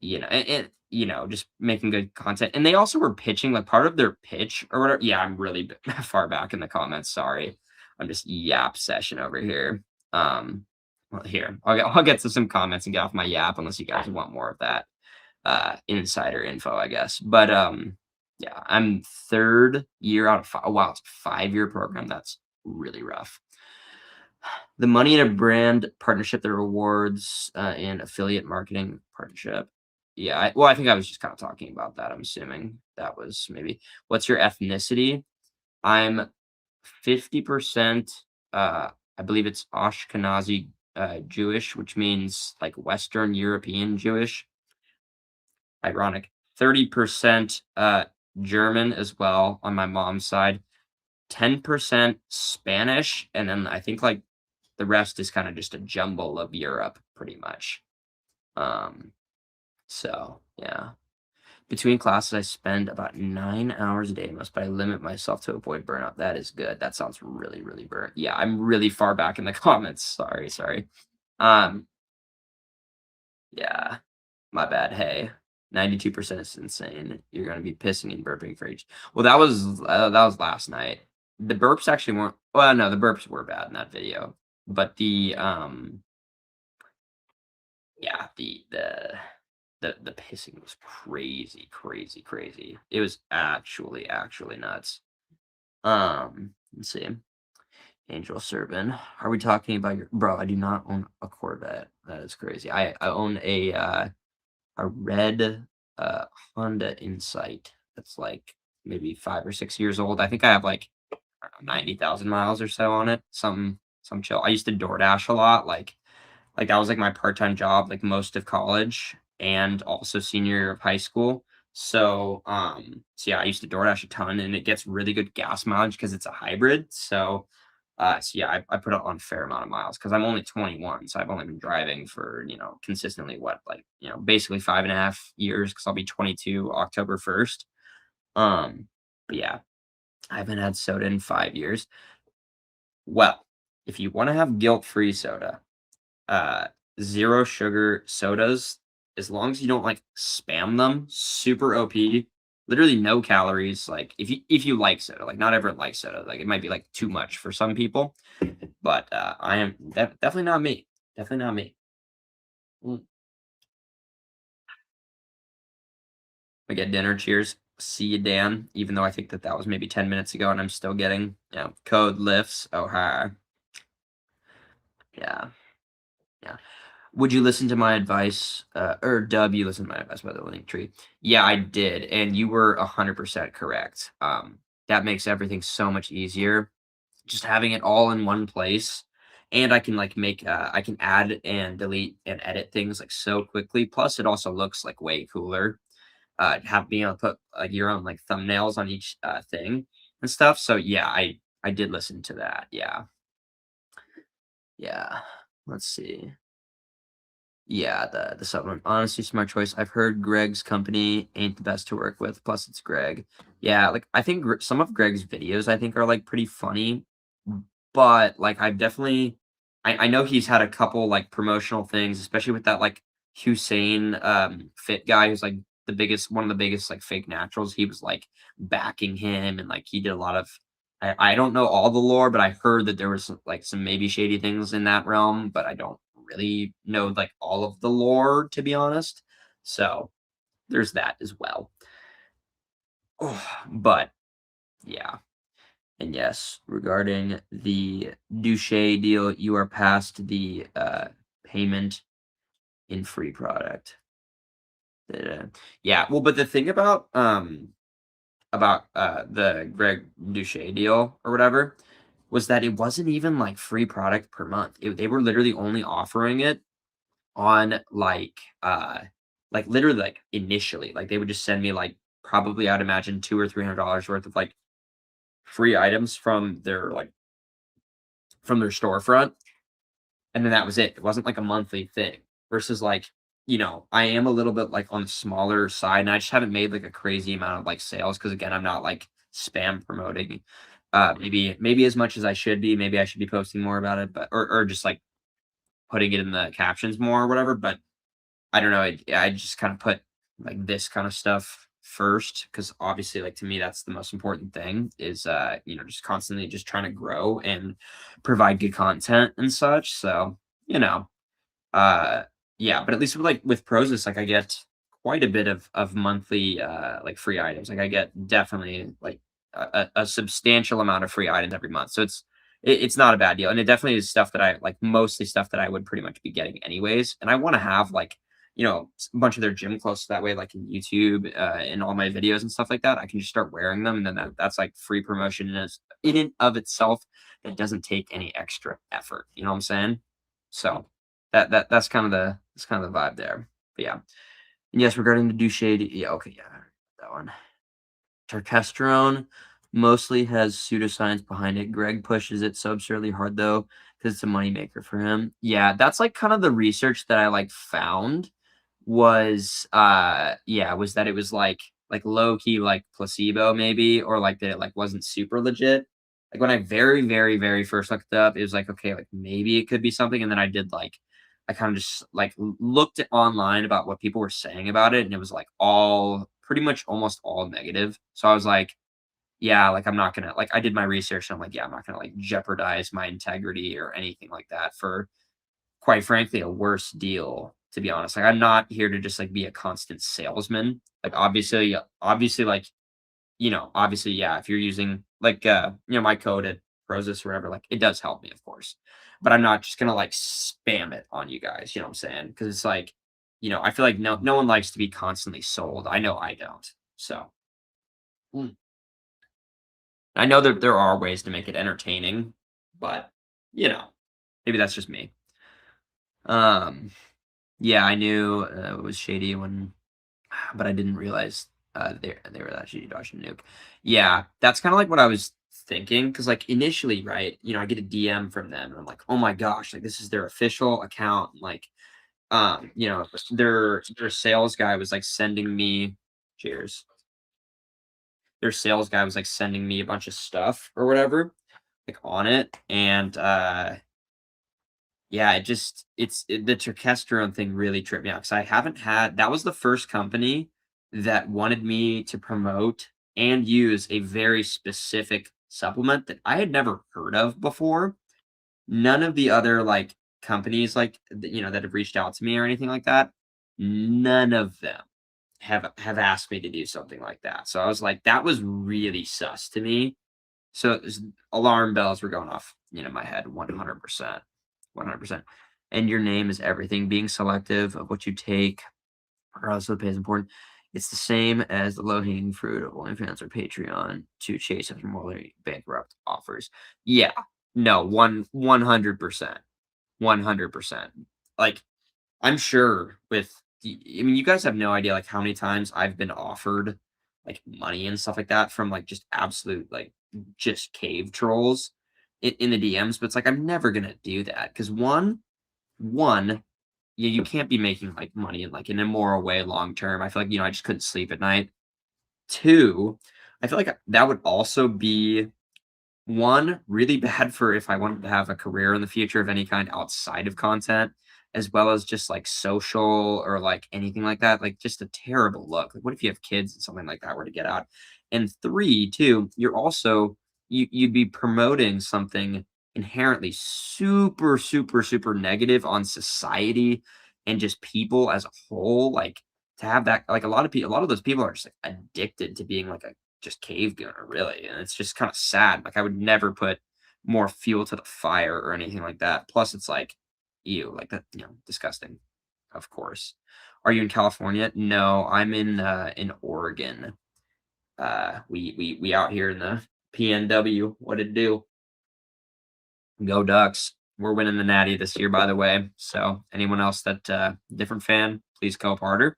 just making good content. And they also were pitching like part of their pitch or whatever. Yeah, I'm really far back in the comments. Sorry, I'm just yap session over here. Well, here I'll get to some comments and get off my yap unless you guys want more of that insider info, I guess. But yeah, I'm third year out of five. Wow, it's a 5-year program. That's really rough. The money in a brand partnership, the rewards, and affiliate marketing partnership. Yeah, I think I was just kind of talking about that. I'm assuming that was maybe. What's your ethnicity? I'm 50%. I believe it's Ashkenazi Jewish, which means like Western European Jewish. Ironic. 30% German as well on my mom's side. 10% Spanish, and then I think like the rest is kind of just a jumble of Europe, pretty much. Um, so yeah. Between classes, I spend about 9 hours a day most, but I limit myself to avoid burnout. That is good. That sounds really burnt. Yeah, I'm really far back in the comments. Sorry. Um, yeah, my bad. Hey, 92% is insane. You're gonna be pissing and burping for each. Well, that was last night. The burps actually weren't. Well, no, the burps were bad in that video, but yeah, the pissing was crazy. It was actually nuts. Let's see. Angel Servant. Are we talking about your bro? I do not own a Corvette. That is crazy. I own a red Honda Insight that's like maybe 5 or 6 years old. I think I have like I don't know, 90,000 miles or so on it. Some chill. I used to DoorDash a lot. Like that was like my part-time job, like most of college and also senior year of high school. So yeah, I used to DoorDash a ton and it gets really good gas mileage because it's a hybrid. So yeah, I put on a fair amount of miles because I'm only 21. So I've only been driving for, consistently what, like, basically 5.5 years because I'll be 22 October 1st. But yeah, I haven't had soda in 5 years. Well, if you want to have guilt-free soda, uh, zero sugar sodas, as long as you don't, like, spam them, super OP, literally no calories, like, if you like soda, like, not everyone likes soda, like, it might be, like, too much for some people, but, I am definitely not me, definitely not me. Mm. I get dinner, cheers. See you, Dan, even though I think that that was maybe 10 minutes ago and I'm still getting, code lifts. Oh, hi. Yeah, yeah. Would you listen to my advice? Or Dub, you listened to my advice by the link tree. Yeah, I did, and you were 100% correct. That makes everything so much easier. Just having it all in one place, and I can like I can add and delete and edit things like so quickly. Plus, it also looks like way cooler. Have being able to put like your own like thumbnails on each thing and stuff. So yeah, I did listen to that. Yeah, yeah. Let's see. Yeah, the supplement. Honestly, smart choice. I've heard Greg's company ain't the best to work with. Plus, it's Greg. Yeah, like I think some of Greg's videos I think are like pretty funny, but like I've definitely, I know he's had a couple like promotional things, especially with that like Hussein fit guy who's like one of the biggest like fake naturals. He was like backing him and like he did a lot of. I don't know all the lore, but I heard that there was like some maybe shady things in that realm, but I don't really know like all of the lore to be honest. So there's that as well. But yeah. And yes, regarding the Douche deal, you are past the payment in free product. Yeah, well, but the thing about the Greg Douche deal or whatever was that it wasn't even like free product per month. They were literally only offering it on like literally like initially. Like they would just send me like probably I'd imagine $200 or $300 worth of like free items from their storefront, and then that was it. It wasn't like a monthly thing. Versus like, I am a little bit like on the smaller side, and I just haven't made like a crazy amount of like sales because again, I'm not like spam promoting. Maybe as much as I should be. Maybe I should be posting more about it, but or just like putting it in the captions more or whatever. But I don't know. I just kind of put like this kind of stuff first because obviously, like to me, that's the most important thing is just constantly just trying to grow and provide good content and such. So you know, uh, yeah. But at least with Prozis, like I get quite a bit of monthly like free items. Like I get definitely like a substantial amount of free items every month. So it's not a bad deal, and it definitely is stuff that I like mostly stuff that I would pretty much be getting anyways. And I want to have like a bunch of their gym clothes so that way like in YouTube and all my videos and stuff like that I can just start wearing them and then that's like free promotion in and of itself that doesn't take any extra effort, you know what I'm saying? So that's kind of the vibe there. But yeah, and yes, regarding the douche, yeah, okay, yeah, that one. Testosterone mostly has pseudoscience behind it. Greg pushes it so absurdly hard though, because it's a moneymaker for him. Yeah, that's like kind of the research that I like found was that it was like low key like placebo maybe, or like that it like wasn't super legit. Like when I very, very, very first looked it up, it was like, okay, like maybe it could be something. And then I kind of just like looked at online about what people were saying about it, and it was like all pretty much almost all negative. So I was like, yeah, like I'm not gonna like I did my research and I'm like, yeah, I'm not gonna like jeopardize my integrity or anything like that for quite frankly a worse deal, to be honest. Like I'm not here to just like be a constant salesman. Like obviously like, obviously, yeah, if you're using like my code at Prozis or whatever, like, it does help me, of course, but I'm not just gonna, like, spam it on you guys, you know what I'm saying? Because it's like, I feel like no one likes to be constantly sold. I know I don't. So, mm, I know that there are ways to make it entertaining, but, you know, maybe that's just me. Um, yeah, I knew, it was shady when but I didn't realize, they were that shitty dodging nuke. Yeah, that's kinda like what I was thinking. Because like, initially, right, I get a DM from them, and I'm like, "Oh my gosh," like, this is their official account, like, their sales guy was, like, sending me cheers. Their sales guy was, like, sending me a bunch of stuff or whatever, like, on it, and, yeah, the Turkesterone thing really tripped me out because I haven't had that was the first company that wanted me to promote and use a very specific supplement that I had never heard of before. None of the other, like, companies, like, that have reached out to me or anything like that, none of them have asked me to do something like that. So I was like, that was really sus to me. So alarm bells were going off, in my head 100%. 100%. And your name is everything. Being selective of what you take, regardless of the pay is important. It's the same as the low-hanging fruit of OnlyFans or Patreon to chase after morally bankrupt offers. Yeah. No, 100%. 100%. Like, I'm sure I mean, you guys have no idea, like, how many times I've been offered, like, money and stuff like that from, like, just absolute, like, just cave trolls in the DMs, but it's like, I'm never gonna do that because one, you can't be making, like, money in, like, an immoral way long term. I feel like, I just couldn't sleep at night. 2, I feel like that would also be one, really bad for if I wanted to have a career in the future of any kind outside of content, as well as just like social or like anything like that. Like just a terrible look. Like, what if you have kids and something like that were to get out? And three, too, you'd be promoting something inherently super, super, super negative on society and just people as a whole. Like to have that, like a lot of those people are just like addicted to being like a just cave gunner, really, and it's just kinda sad, like, I would never put more fuel to the fire or anything like that, plus it's like, ew, like, that disgusting, of course. Are you in California? No, I'm in Oregon. We out here in the PNW. What it do? Go Ducks. We're winning the Natty this year, by the way, so anyone else that, different fan, please go up harder.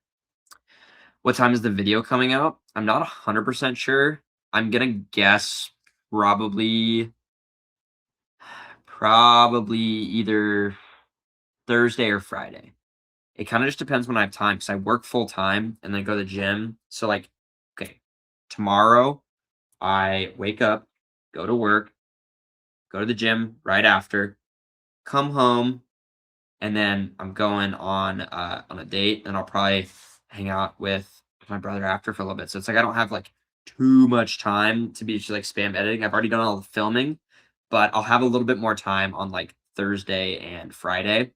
What time is the video coming out? I'm not 100% sure. I'm gonna guess probably probably either Thursday or Friday. It kinda just depends when I have time because I work full time and then go to the gym. So, like, okay, tomorrow, I wake up, go to work, go to the gym right after, come home, and then I'm going on a date, and I'll probably hang out with my brother after for a little bit. So it's like I don't have like too much time to be just like spam editing. I've already done all the filming, but I'll have a little bit more time on like Thursday and Friday.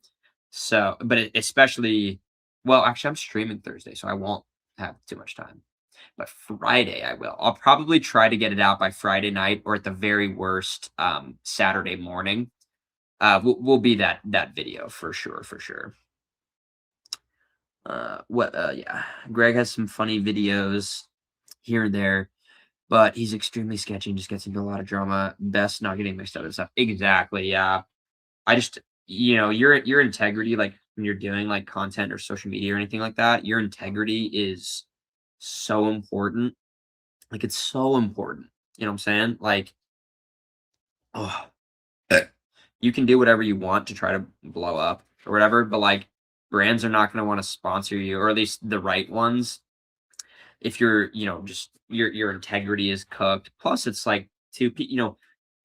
So, but especially, well, actually, I'm streaming Thursday, so I won't have too much time. But Friday, I will. I'll probably try to get it out by Friday night, or at the very worst, Saturday morning will be that video for sure, for sure. Yeah. Greg has some funny videos here and there, but he's extremely sketchy and just gets into a lot of drama. Best not getting mixed up and stuff. Exactly, yeah. I just your integrity, like, when you're doing, like, content or social media or anything like that, your integrity is so important. Like, it's so important. You know what I'm saying? Like, oh, you can do whatever you want to try to blow up or whatever, but like brands are not going to want to sponsor you, or at least the right ones, if just your integrity is cooked. Plus, it's like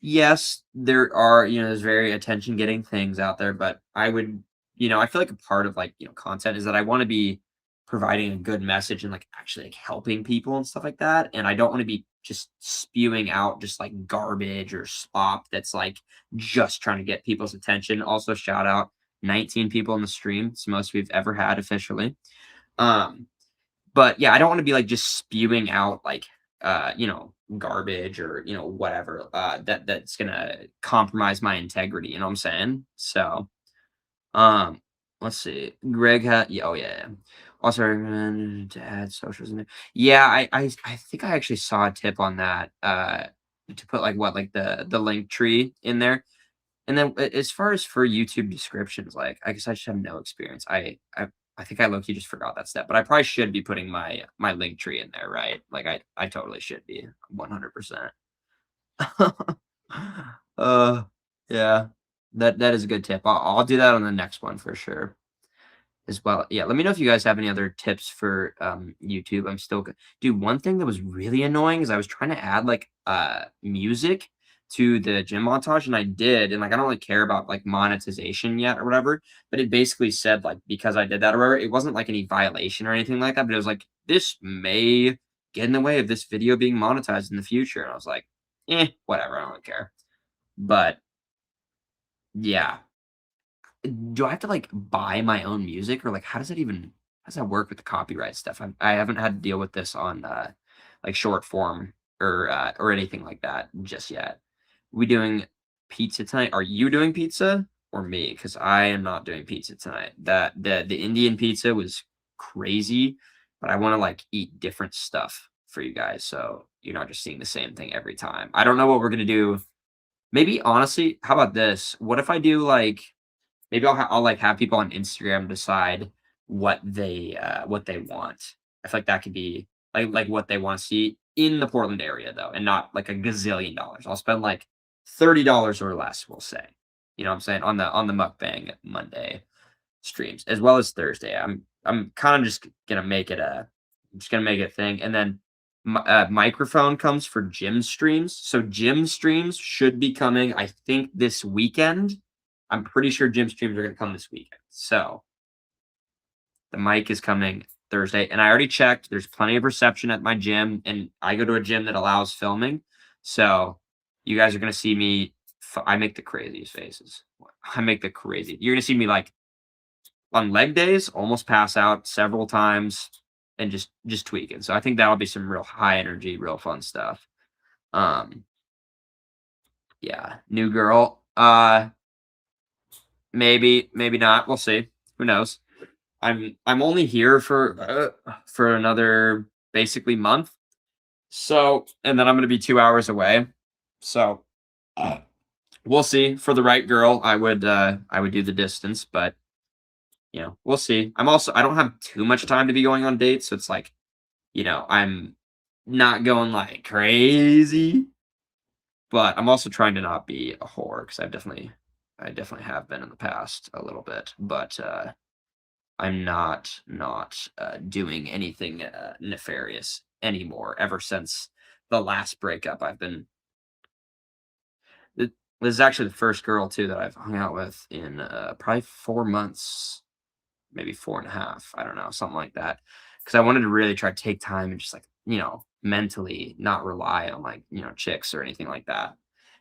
yes, there are there's very attention getting things out there, but I feel like a part of like content is that I want to be providing a good message and like actually like helping people and stuff like that, and I don't want to be just spewing out just like garbage or slop that's like just trying to get people's attention. Also, shout out 19 people in the stream. It's the most we've ever had officially. Um, but yeah, I don't want to be like just spewing out like garbage or, whatever, that's gonna compromise my integrity, you know what I'm saying? So, um, let's see. Greg had yeah, oh, yeah, yeah. Also recommended to add socials in there. Yeah, I think I actually saw a tip on that, to put, like, what, like, the link tree in there. And then as far as for YouTube descriptions, like, I guess I just have no experience. I think I low key just forgot that step, but I probably should be putting my link tree in there, right? Like I totally should be 100%. uh yeah. That is a good tip. I'll do that on the next one for sure as well. Yeah, let me know if you guys have any other tips for YouTube. I'm still dude, one thing that was really annoying is I was trying to add like music to the gym montage and I did, and like I don't really care about like monetization yet or whatever, but it basically said like because I did that or whatever, it wasn't like any violation or anything like that, but it was like this may get in the way of this video being monetized in the future. And I was like, whatever, I don't really care. But yeah, do I have to, like, buy my own music or, like, how does that work with the copyright stuff? I haven't had to deal with this on, like, short form or anything like that just yet. We doing pizza tonight? Are you doing pizza or me? Because I am not doing pizza tonight. The Indian pizza was crazy, but I wanna, like, eat different stuff for you guys, so you're not just seeing the same thing every time. I don't know what we're gonna do. Maybe honestly, how about this? What if I do, like maybe I'll, like, have people on Instagram decide what they want. I feel like that could be, like, what they wanna see in the Portland area, though, and not, like, a gazillion dollars. I'll spend, like, $30 or less, we'll say. You know what I'm saying? On the Mukbang Monday streams, as well as Thursday. I'm kinda just gonna make it a thing, and then microphone comes for gym streams. So gym streams should be coming, I think, this weekend. I'm pretty sure gym streams are gonna come this weekend. So the mic is coming Thursday, and I already checked. There's plenty of reception at my gym, and I go to a gym that allows filming. So you guys are gonna see me. I make the craziest faces. I make the crazy. You're gonna see me like on leg days, almost pass out several times, and just tweaking. So I think that'll be some real high energy, real fun stuff. Um, yeah, new girl. Maybe, maybe not. We'll see. Who knows? I'm only here for another basically month. So, and then I'm gonna be 2 hours away. So uh, we'll see. For the right girl, I would do the distance, but we'll see. I don't have too much time to be going on dates, so it's like, I'm not going like crazy, but I'm also trying to not be a whore because I definitely have been in the past a little bit, but I'm not doing anything nefarious anymore. Ever since the last breakup, I've been. This is actually the first girl too that I've hung out with in probably 4 months, maybe 4.5. I don't know, something like that. Because I wanted to really try to take time and just like mentally not rely on like chicks or anything like that.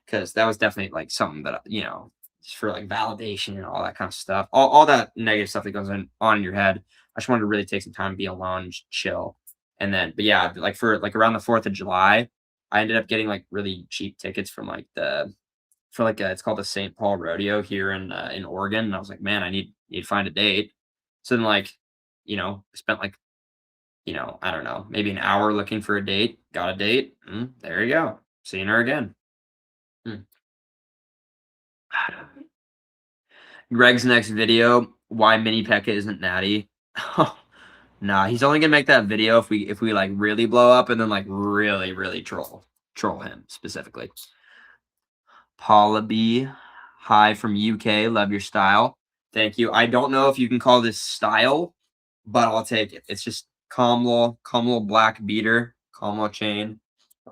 Because that was definitely like something that just for like validation and all that kind of stuff, all that negative stuff that goes on in your head. I just wanted to really take some time to be alone, just chill, and then but yeah, like for like around the 4th of July, I ended up getting like really cheap tickets from like the for like it's called the St. Paul Rodeo here in Oregon, and I was like, man, I need to find a date. So then like, I spent like, I don't know, maybe an hour looking for a date, got a date, there you go. Seeing her again. Mm. Greg's next video, why Mini Pekka isn't natty. Nah, he's only gonna make that video if we like really blow up and then like really, really troll him specifically. Paula B. Hi from UK. Love your style. Thank you. I don't know if you can call this style, but I'll take it. It's just calm little black beater, calm little chain.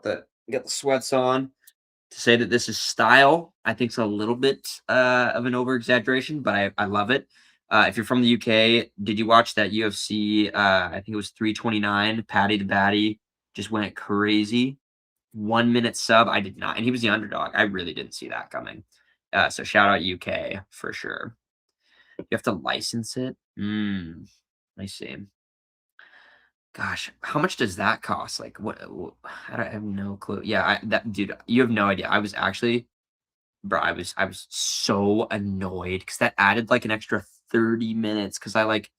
Got the sweats on. To say that this is style, I think it's a little bit of an over exaggeration, but I love it. If you're from the UK, did you watch that UFC? I think it was 329. Paddy the Baddy just went crazy. 1 minute sub. I did not, and he was the underdog. I really didn't see that coming. So shout out UK for sure. You have to license it. I see. Gosh, how much does that cost? Like, I have no clue. Yeah, that dude, you have no idea. I was actually, bro, I was so annoyed because that added like an extra 30 minutes because I like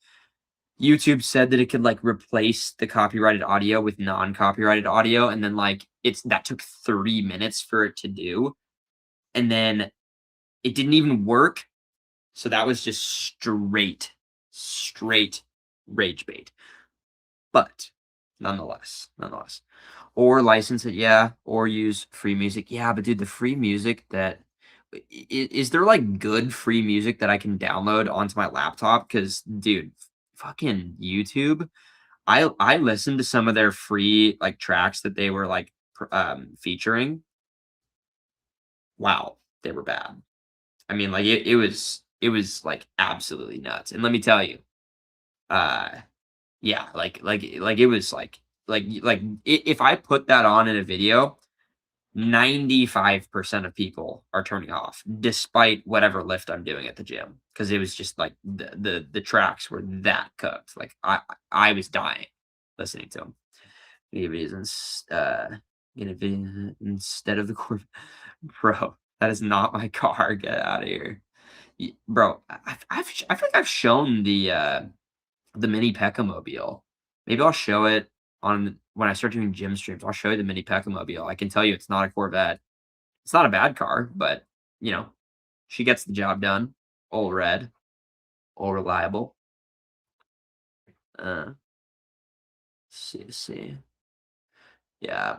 YouTube said that it could like replace the copyrighted audio with non-copyrighted audio, and then like that took 30 minutes for it to do, and then it didn't even work. So that was just straight rage bait. But nonetheless. Or license it, yeah, or use free music. Yeah, but dude, the free music that is there like good free music that I can download onto my laptop? Because dude, fucking YouTube. I listened to some of their free like tracks that they were like featuring. Wow, they were bad. I mean, like it was like absolutely nuts. And let me tell you, uh yeah, like it was if I put that on in a video, 95% of people are turning off despite whatever lift I'm doing at the gym because it was just like the tracks were that cooked. Like I was dying listening to them. Any reasons get a video instead of the Corvette. Bro, that is not my car. Get out of here. Bro, I feel like I've shown the mini Peckamobile. Maybe I'll show it on when I start doing gym streams. I'll show you the mini Peckamobile. I can tell you it's not a Corvette. It's not a bad car, but you know, she gets the job done. All red, all reliable. Uh, see. Yeah.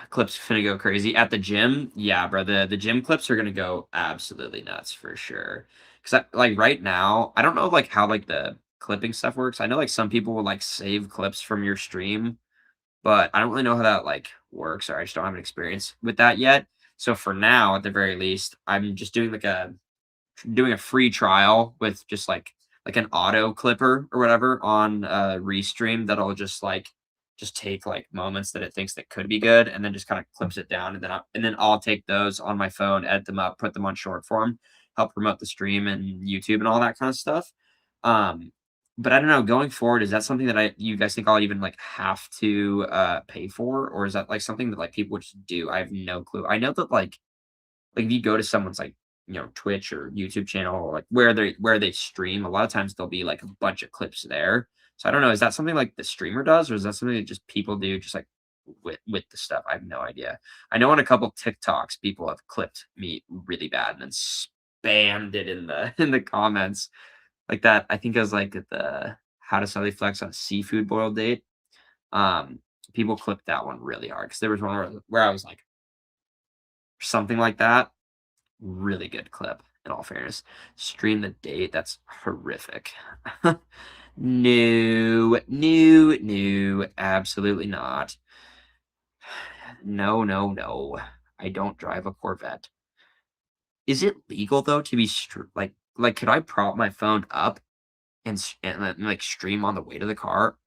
Clips finna go crazy. At the gym, yeah, bro, the gym clips are gonna go absolutely nuts for sure. 'Cause like, right now, I don't know, like, how, like, the clipping stuff works. I know, like, some people will, like, save clips from your stream, but I don't really know how that, like, works, or I just don't have an experience with that yet. So for now, at the very least, I'm just doing a free trial with just like an auto clipper or whatever on Restream that'll just take like moments that it thinks that could be good and then just kind of clips it down and then I'll take those on my phone, edit them up, put them on short form, help promote the stream and YouTube and all that kind of stuff. Um, but I don't know, going forward, is that something that you guys think I'll even like have to pay for, or is that like something that like people would just do? I have no clue. I know that like if you go to someone's like Twitch or YouTube channel or like where they stream, a lot of times there'll be like a bunch of clips there. So I don't know, is that something like the streamer does, or is that something that just people do just like with the stuff? I have no idea. I know on a couple TikToks people have clipped me really bad and then spammed it in the in the comments. Like that, I think I was like at the how to suddenly flex on a seafood boil date. Um People clipped that one really hard because there was one where I was like something like that. Really good clip, in all fairness. Stream the date, that's horrific. No, absolutely not. No. I don't drive a Corvette. Is it legal though to be like could I prop my phone up and like stream on the way to the car?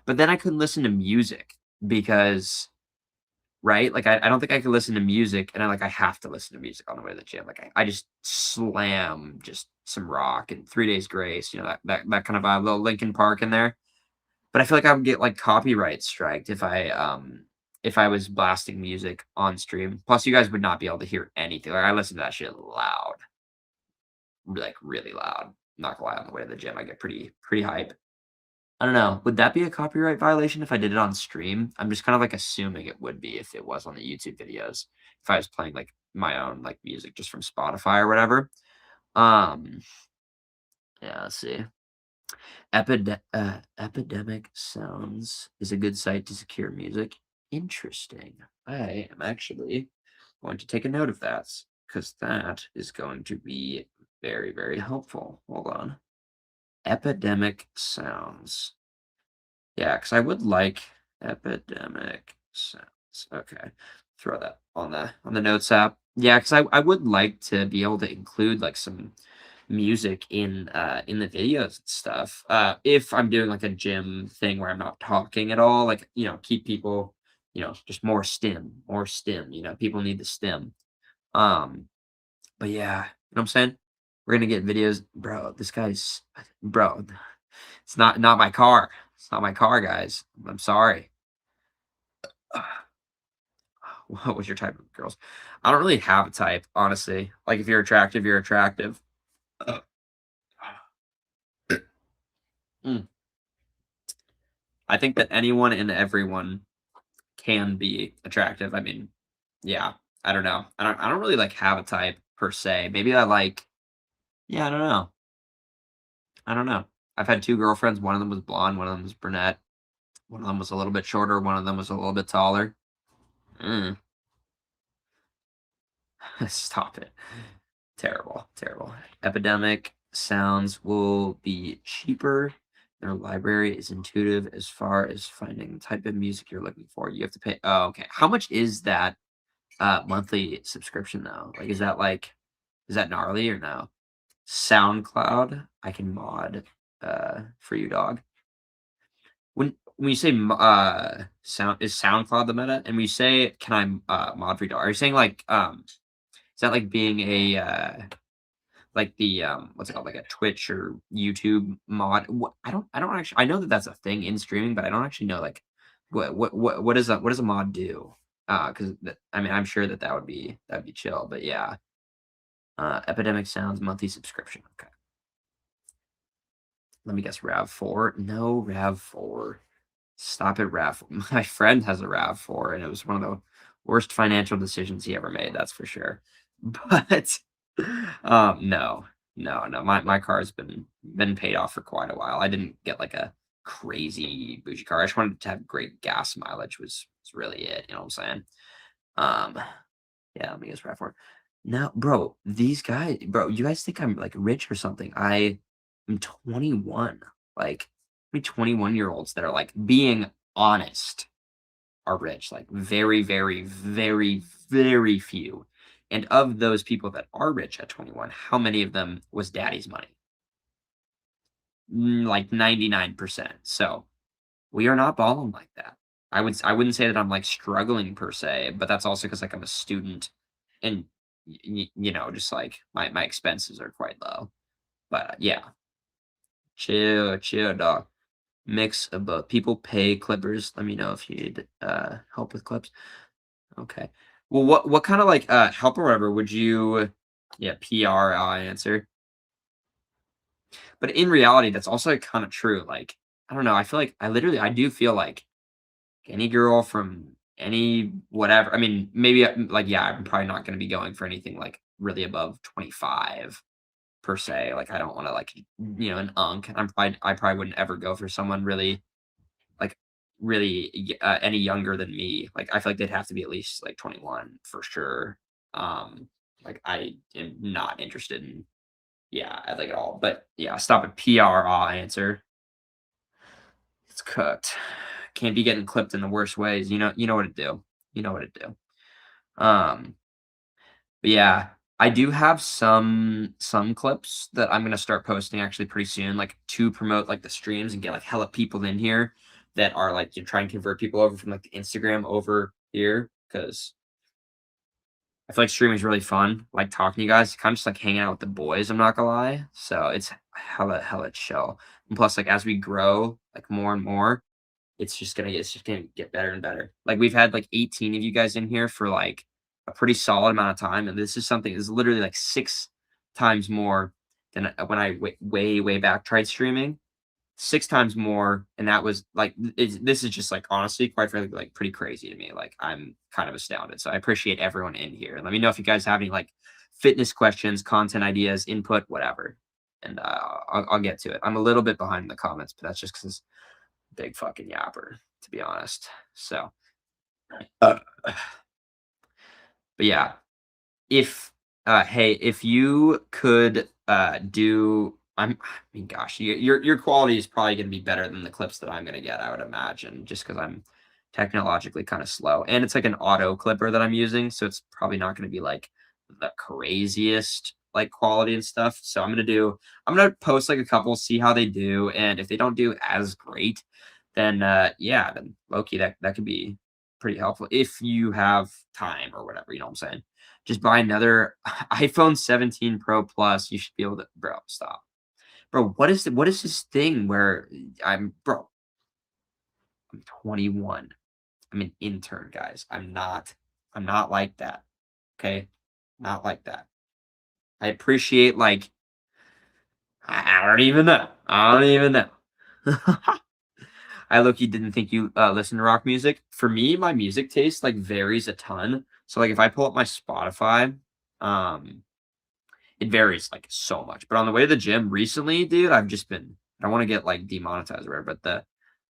But then I couldn't listen to music because right? Like, I don't think I could listen to music, and I have to listen to music on the way to the gym. Like, I just slam just some rock and 3 Days Grace, that kind of vibe, little Linkin Park in there. But I feel like I would get, like, copyright striked if I was blasting music on stream. Plus, you guys would not be able to hear anything. Like, I listen to that shit loud, like, really loud. Not gonna lie, on the way to the gym, I get pretty hype. I don't know. Would that be a copyright violation if I did it on stream? I'm just kind of like assuming it would be if it was on the YouTube videos. If I was playing like my own like music just from Spotify or whatever. Um, yeah, let's see. Epidemic Sounds is a good site to secure music. Interesting. I am actually going to take a note of that because that is going to be very helpful. Hold on. Epidemic Sounds. Yeah, because I would like epidemic sounds. Okay. Throw that on the notes app. Yeah, because I would like to be able to include like some music in the videos and stuff. If I'm doing like a gym thing where I'm not talking at all, like keep people, just more stim, people need the stim. Um, but yeah, you know what I'm saying? We're gonna get videos, bro. This guy's bro, it's not my car. It's not my car, guys. I'm sorry. What was your type of girls? I don't really have a type, honestly. Like, if you're attractive, you're attractive. Uh, mm. I think that anyone and everyone can be attractive. I mean, yeah, I don't know. I don't really like have a type per se. Maybe I like, yeah, I don't know. I don't know. I've had two girlfriends. One of them was blonde, one of them was brunette. One of them was a little bit shorter, one of them was a little bit taller. Mm. Stop it. Terrible, terrible. Epidemic sounds will be cheaper. Their library is intuitive as far as finding the type of music you're looking for. You have to pay. Oh, okay. How much is that monthly subscription though? Like, is that gnarly or no? SoundCloud, I can mod for you, dog. When you say SoundCloud the meta, and when you say can I mod for you, dog? Are you saying like is that like being a like the, what's it called, like a Twitch or YouTube mod? I don't actually I know that that's a thing in streaming, but I don't actually know, like, what does a mod do? 'Cause I mean, I'm sure that that'd be chill, but yeah. Epidemic Sounds monthly subscription, okay. Let me guess, RAV4? No, RAV4. Stop it, Rav. My friend has a RAV4, and it was one of the worst financial decisions he ever made, that's for sure. But, no. No, no, my car's been paid off for quite a while. I didn't get, like, a crazy bougie car. I just wanted to have great gas mileage was really it, you know what I'm saying? Um, yeah, let me guess RAV4. No, bro, these guys bro, you guys think I'm, like, rich or something. I am 21. Like, we 21-year-olds that are, like, being honest are rich, like, very, very, very, very few. And of those people that are rich at 21, how many of them was daddy's money? Like 99%. So, we are not balling like that. I wouldn't say that I'm, like, struggling per se, but that's also because like, I'm a student and, you know, just, like, my expenses are quite low. But, yeah, chill, chill, dog. Mix of both. People pay clippers. Let me know if you need, help with clips. Okay. Well, what kinda, like, help or whatever would you yeah, PR, answer. But in reality, that's also kinda true, like, I don't know, I feel like I do feel like any girl from any whatever I mean, maybe, like, yeah, I'm probably not gonna be going for anything, like, really above 25 per se, like, I don't wanna, like, an unk. I probably wouldn't ever go for someone really, like, really any younger than me. Like, I feel like they'd have to be at least, like, 21 for sure. Like, I am not interested in yeah, I like, at all. But, yeah, stop at PR answer. It's cooked. Can't be getting clipped in the worst ways, you know what to do. You know what to do. Um, but yeah, I do have some clips that I'm gonna start posting actually pretty soon, like, to promote, like, the streams and get, like, hella people in here that are, like, you try and convert people over from, like, the Instagram over here because I feel like streaming is really fun, like, talking to you guys, kinda just like hanging out with the boys, I'm not gonna lie. So, it's hella chill. And plus, like, as we grow, like, more and more, it's just gonna get better and better. Like, we've had, like, 18 of you guys in here for, like, a pretty solid amount of time, and this is literally, like, 6 times more than, when I way back tried streaming. 6 times more, and that was, like, this is just, like, honestly, quite frankly, like, pretty crazy to me. Like, I'm kind of astounded, so I appreciate everyone in here. Let me know if you guys have any, like, fitness questions, content ideas, input, whatever, and, I'll get to it. I'm a little bit behind in the comments, but that's just 'cause big fucking yapper, to be honest. So, uh, but yeah, if hey, if you could do I mean gosh, your quality is probably gonna be better than the clips that I'm gonna get, I would imagine, just because I'm technologically kind of slow. And it's like an auto clipper that I'm using, so it's probably not gonna be like the craziest like quality and stuff. So I'm gonna post like a couple, see how they do, and if they don't do as great, then yeah, then Loki that could be pretty helpful if you have time or whatever, you know what I'm saying? Just buy another iPhone 17 Pro Plus. You should be able to, bro. Stop, bro. What is this thing where I'm, bro? I'm 21. I'm an intern, guys. I'm not like that. Okay? Not like that. I appreciate like I don't even know. I don't even know. I look, you didn't think you listen to rock music. For me, my music taste like varies a ton. So like if I pull up my Spotify, um, it varies like so much. But on the way to the gym recently, dude, I've just been I don't want to get like demonetized or whatever, but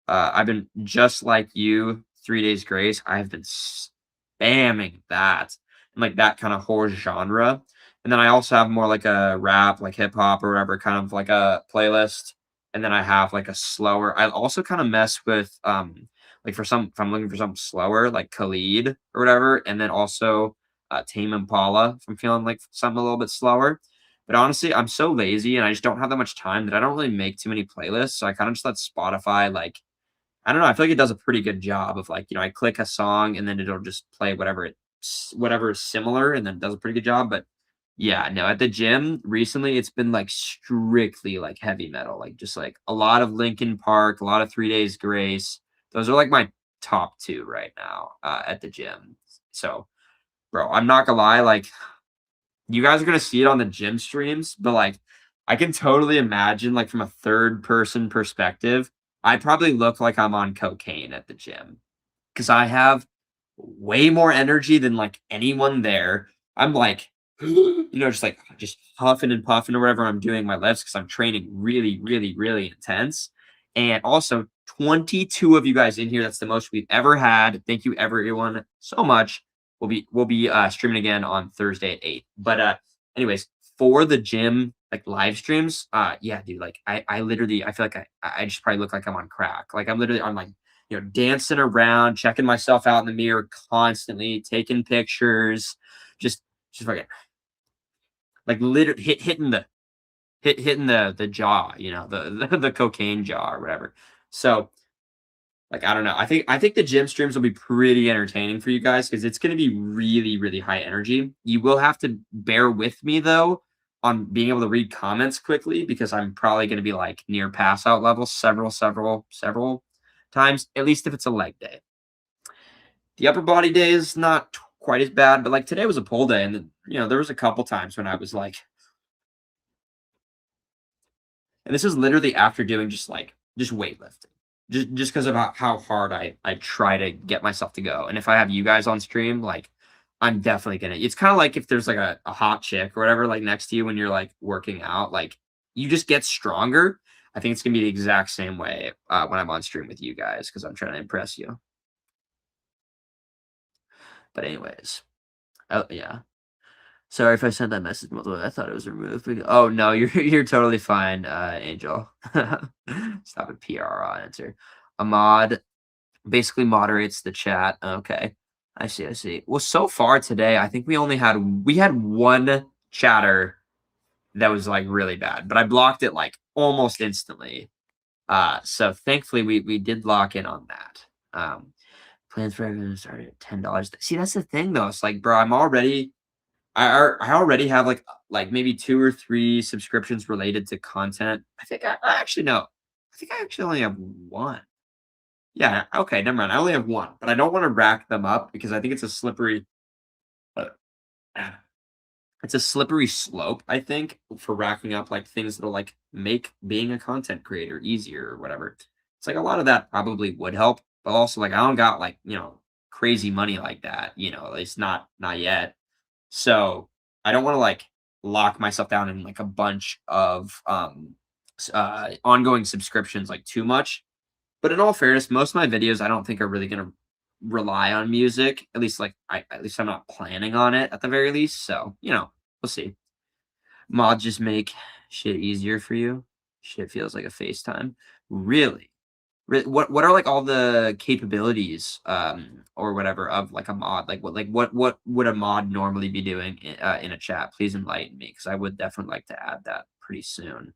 I've been just like you, 3 Days Grace. I've been spamming that and like that kind of whole genre. And then I also have more like a rap, like hip hop or whatever, kind of like a playlist. And then I have like a slower. I also kind of mess with like for some if I'm looking for something slower, like Khalid or whatever, and then also Tame Impala if I'm feeling like something a little bit slower. But honestly, I'm so lazy and I just don't have that much time that I don't really make too many playlists. So I kind of just let Spotify like I don't know, I feel like it does a pretty good job of, like, I click a song and then it'll just play whatever is similar, and then it does a pretty good job, but yeah, no, at the gym, recently, it's been, like, strictly, like, heavy metal, like, just, like, a lot of Linkin Park, a lot of 3 Days Grace. Those are, like, my top 2 right now, at the gym. So, bro, I'm not gonna lie, like, you guys are gonna see it on the gym streams, but, like, I can totally imagine, like, from a third person perspective, I probably look like I'm on cocaine at the gym because I have way more energy than, like, anyone there. I'm, like, just huffing and puffing or whatever I'm doing my lifts because 'cause I'm training really, really, really intense, and also 22 of you guys in here, that's the most we've ever had. Thank you everyone so much. We'll be streaming again on Thursday at 8. But anyways, for the gym like live streams, yeah, dude, like I literally I feel like I just probably look like I'm on crack. Like I'm like, dancing around, checking myself out in the mirror constantly, taking pictures, just just fucking like literally hitting the jaw, the cocaine jaw or whatever. So like, I don't know. I think the gym streams will be pretty entertaining for you guys because it's gonna be really, really high energy. You will have to bear with me though on being able to read comments quickly because I'm probably gonna be like near pass out level several times, at least if it's a leg day. The upper body day is not quite as bad, but like today was a pull day, and then, there was a couple times when I was like, and this is literally after doing just weightlifting. Just because of how hard I try to get myself to go. And if I have you guys on stream, like I'm definitely gonna it's kind of like if there's like a hot chick or whatever like next to you when you're like working out, like you just get stronger. I think it's gonna be the exact same way when I'm on stream with you guys because I'm trying to impress you. But anyways, oh yeah. Sorry if I sent that message multiple. I thought it was removed. Oh no, you're totally fine, Angel. Stop a PRR answer. Ahmad basically moderates the chat. Okay, I see. I see. Well, so far today, I think we had one chatter that was like really bad, but I blocked it like almost instantly. So thankfully we did lock in on that. Plans for everyone started at $10. See, that's the thing though. It's like, bro, I already have like maybe 2 or 3 subscriptions related to content. I actually no. I think I actually only have 1. Yeah, okay, never mind. I only have 1, but I don't wanna rack them up because I think uh, it's a slippery slope, I think, for racking up, like, things that'll, like, make being a content creator easier or whatever. It's like a lot of that probably would help, but also, like, I don't got, like, crazy money like that, at least not yet. So, I don't wanna, like, lock myself down in, like, a bunch of, ongoing subscriptions, like, too much. But in all fairness, most of my videos I don't think are really gonna rely on music. At least I'm not planning on it at the very least. So, we'll see. Mods just make shit easier for you. Shit feels like a FaceTime. Really? What are like all the capabilities or whatever of like a mod? Like what would a mod normally be doing in a chat? Please enlighten me because I would definitely like to add that pretty soon.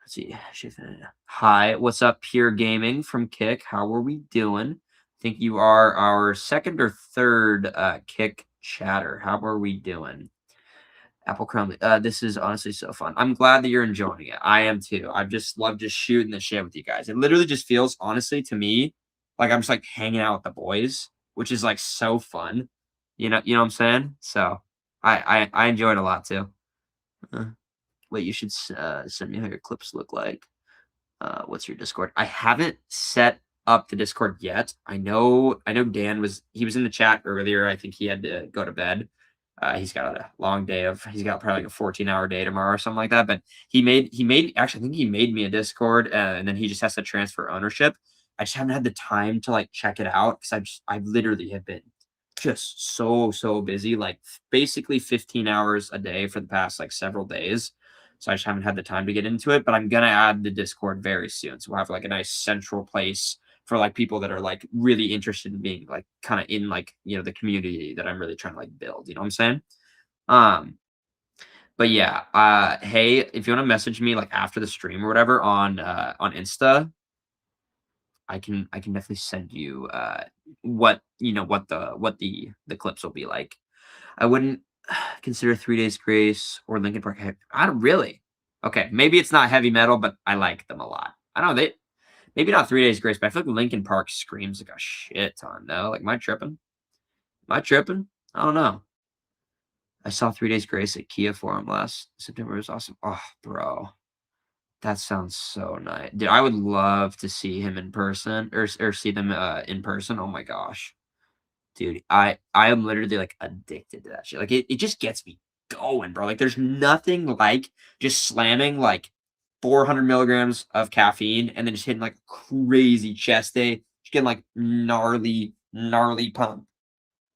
Let's see. Hi, what's up, Pure Gaming from Kick? How are we doing? I think you are our second or third Kick chatter. How are we doing? Apple Chrome. This is honestly so fun. I'm glad that you're enjoying it. I am too. I've just loved just shooting the shit with you guys. It literally just feels, honestly, to me, like I'm just like hanging out with the boys, which is like so fun. You know what I'm saying? So I enjoy it a lot too. Uh, Wait, you should send me how your clips look like. What's your Discord? I haven't set up the Discord yet. I know Dan was in the chat earlier. I think he had to go to bed. He's got a long day he's got probably like a 14-hour day tomorrow or something like that. But he made actually I think he made me a Discord, and then he just has to transfer ownership. I just haven't had the time to like check it out because I literally have been just so busy, like basically 15 hours a day for the past like several days. So I just haven't had the time to get into it, but I'm gonna add the Discord very soon. So we'll have like a nice central place for like people that are like really interested in being like kind of in like, the community that I'm really trying to like build. You know what I'm saying? Um, but yeah, hey, if you want to message me like after the stream or whatever on Insta, I can definitely send you what the clips will be like. I wouldn't consider 3 Days Grace or Linkin Park I don't really. Okay, maybe it's not heavy metal, but I like them a lot. I don't know, they maybe not 3 Days Grace, but I feel like Linkin Park screams like a shit ton, no? Like, am I tripping? Am I tripping? I don't know. I saw 3 Days Grace at Kia Forum last September. It was awesome. Oh, bro. That sounds so nice. Dude, I would love to see him in person or see them in person. Oh my gosh. Dude, I am literally, like, addicted to that shit. Like, it just gets me going, bro. Like, there's nothing like just slamming, like, 400 milligrams of caffeine and then just hitting, like, crazy chest day. Just getting, like, gnarly pump.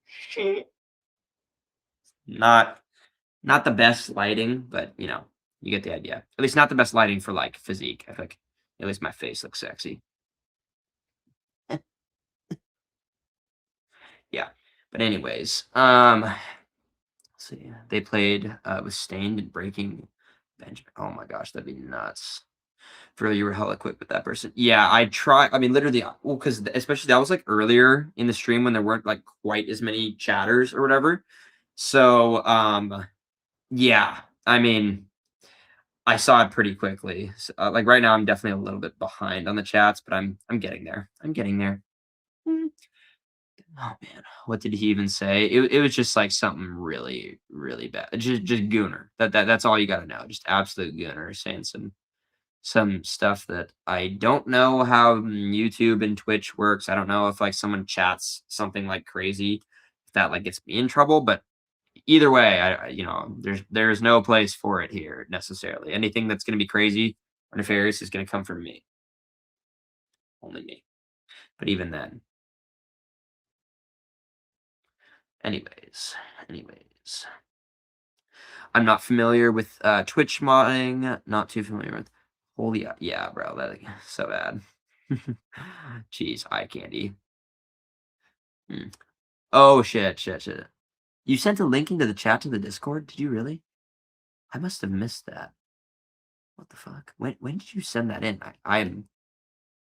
Shit. Not not the best lighting, but, you get the idea. At least not the best lighting for, like, physique. I feel like at least my face looks sexy. Yeah. But anyways, see. They played with Stained and Breaking Benjamin. Oh my gosh, that'd be nuts. For you were hella quick with that person. Yeah, I try. I mean, literally, well, because especially that was like earlier in the stream when there weren't like quite as many chatters or whatever. So, yeah, I mean, I saw it pretty quickly. So, like right now, I'm definitely a little bit behind on the chats, but I'm getting there. I'm getting there. Mm. Oh man, what did he even say? It was just like something really, really bad. Just gooner. That's all you gotta know. Just absolute gooner saying some stuff that I don't know how YouTube and Twitch works. I don't know if like someone chats something like crazy, if that like gets me in trouble. But either way, there's no place for it here necessarily. Anything that's gonna be crazy or nefarious is gonna come from me. Only me. But even then. Anyways. I'm not familiar with Twitch modding. Not too familiar with. Holy yeah, bro, that so bad. Jeez, eye candy. Hmm. Oh shit. You sent a link into the chat to the Discord? Did you really? I must have missed that. What the fuck? When did you send that in?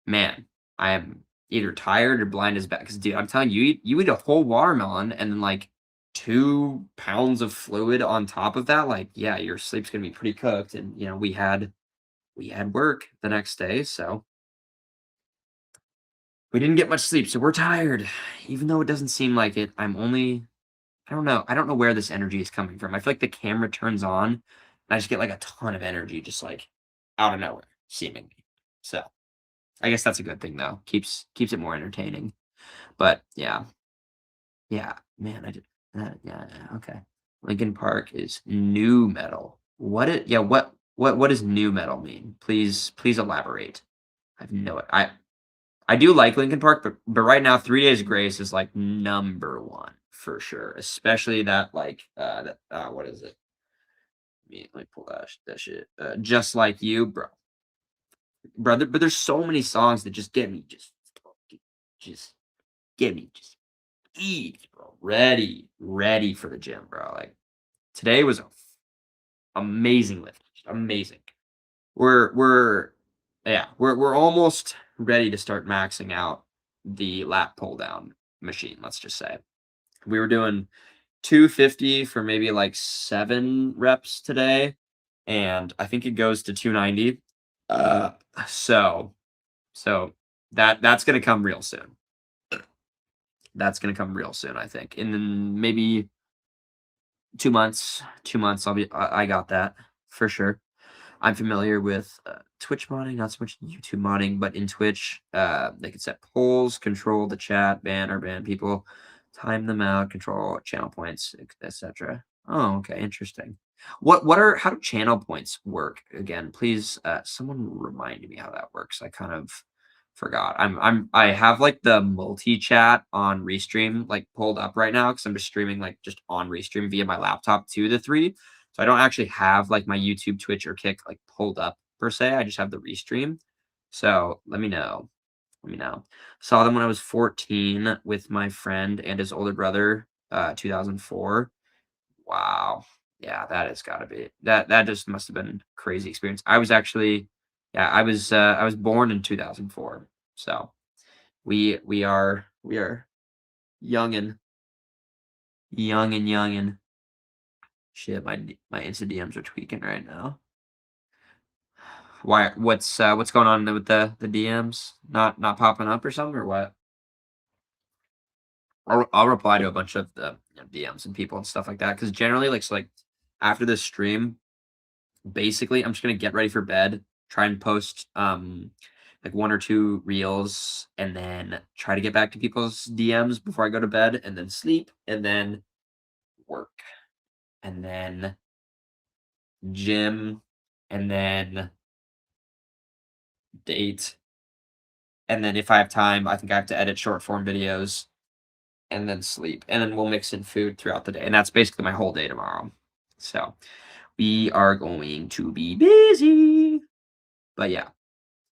Man, I am either tired or blind as bat. Because dude, I'm telling you, you eat a whole watermelon and then like 2 pounds of fluid on top of that. Like, yeah, your sleep's gonna be pretty cooked. And we had work the next day, so we didn't get much sleep. So we're tired, even though it doesn't seem like it. I don't know. I don't know where this energy is coming from. I feel like the camera turns on, and I just get like a ton of energy, just like out of nowhere, seemingly. So I guess that's a good thing though. Keeps it more entertaining. But yeah, man, I did. Yeah, okay. Lincoln Park is new metal. What does new metal mean? Please elaborate. I've no I do like Lincoln Park, but right now 3 Days Grace is like number one for sure. Especially that like what is it? Let me pull that shit. Just Like You, bro. Brother, but there's so many songs that just get me just get me just eat, bro. Ready for the gym, bro. Like today was a amazing lift. Just amazing. We're yeah, we're almost ready to start maxing out the lat pull down machine, let's just say. We were doing 250 for maybe like 7 reps today, and I think it goes to 290. Uh so so that's gonna come real soon. That's gonna come real soon, I think. And then maybe 2 months. 2 months. I got that for sure. I'm familiar with Twitch modding, not so much YouTube modding, but in Twitch, they can set polls, control the chat, ban or ban people, time them out, control channel points, etc. Oh, okay, interesting. How do channel points work again? Please, someone remind me how that works. I kind of forgot. I have like the multi chat on Restream like pulled up right now because I'm just streaming like just on Restream via my laptop to the three. So I don't actually have like my YouTube, Twitch, or Kick like pulled up per se. I just have the Restream. So let me know. Let me know. Saw them when I was 14 with my friend and his older brother, 2004. Wow. Yeah, that has got to be that just must have been a crazy experience. I was actually, yeah, I was born in 2004. So we are young and young and shit. My Insta DMs are tweaking right now. Why? What's going on with the DMs? Not popping up or something or what? I'll reply to a bunch of the DMs and people and stuff like that because generally like after this stream, basically I'm just gonna get ready for bed, try and post like 1 or 2 reels, and then try to get back to people's DMs before I go to bed, and then sleep, and then work, and then gym, and then date, and then if I have time, I think I have to edit short form videos, and then sleep, and then we'll mix in food throughout the day, and that's basically my whole day tomorrow. So we are going to be busy. But yeah,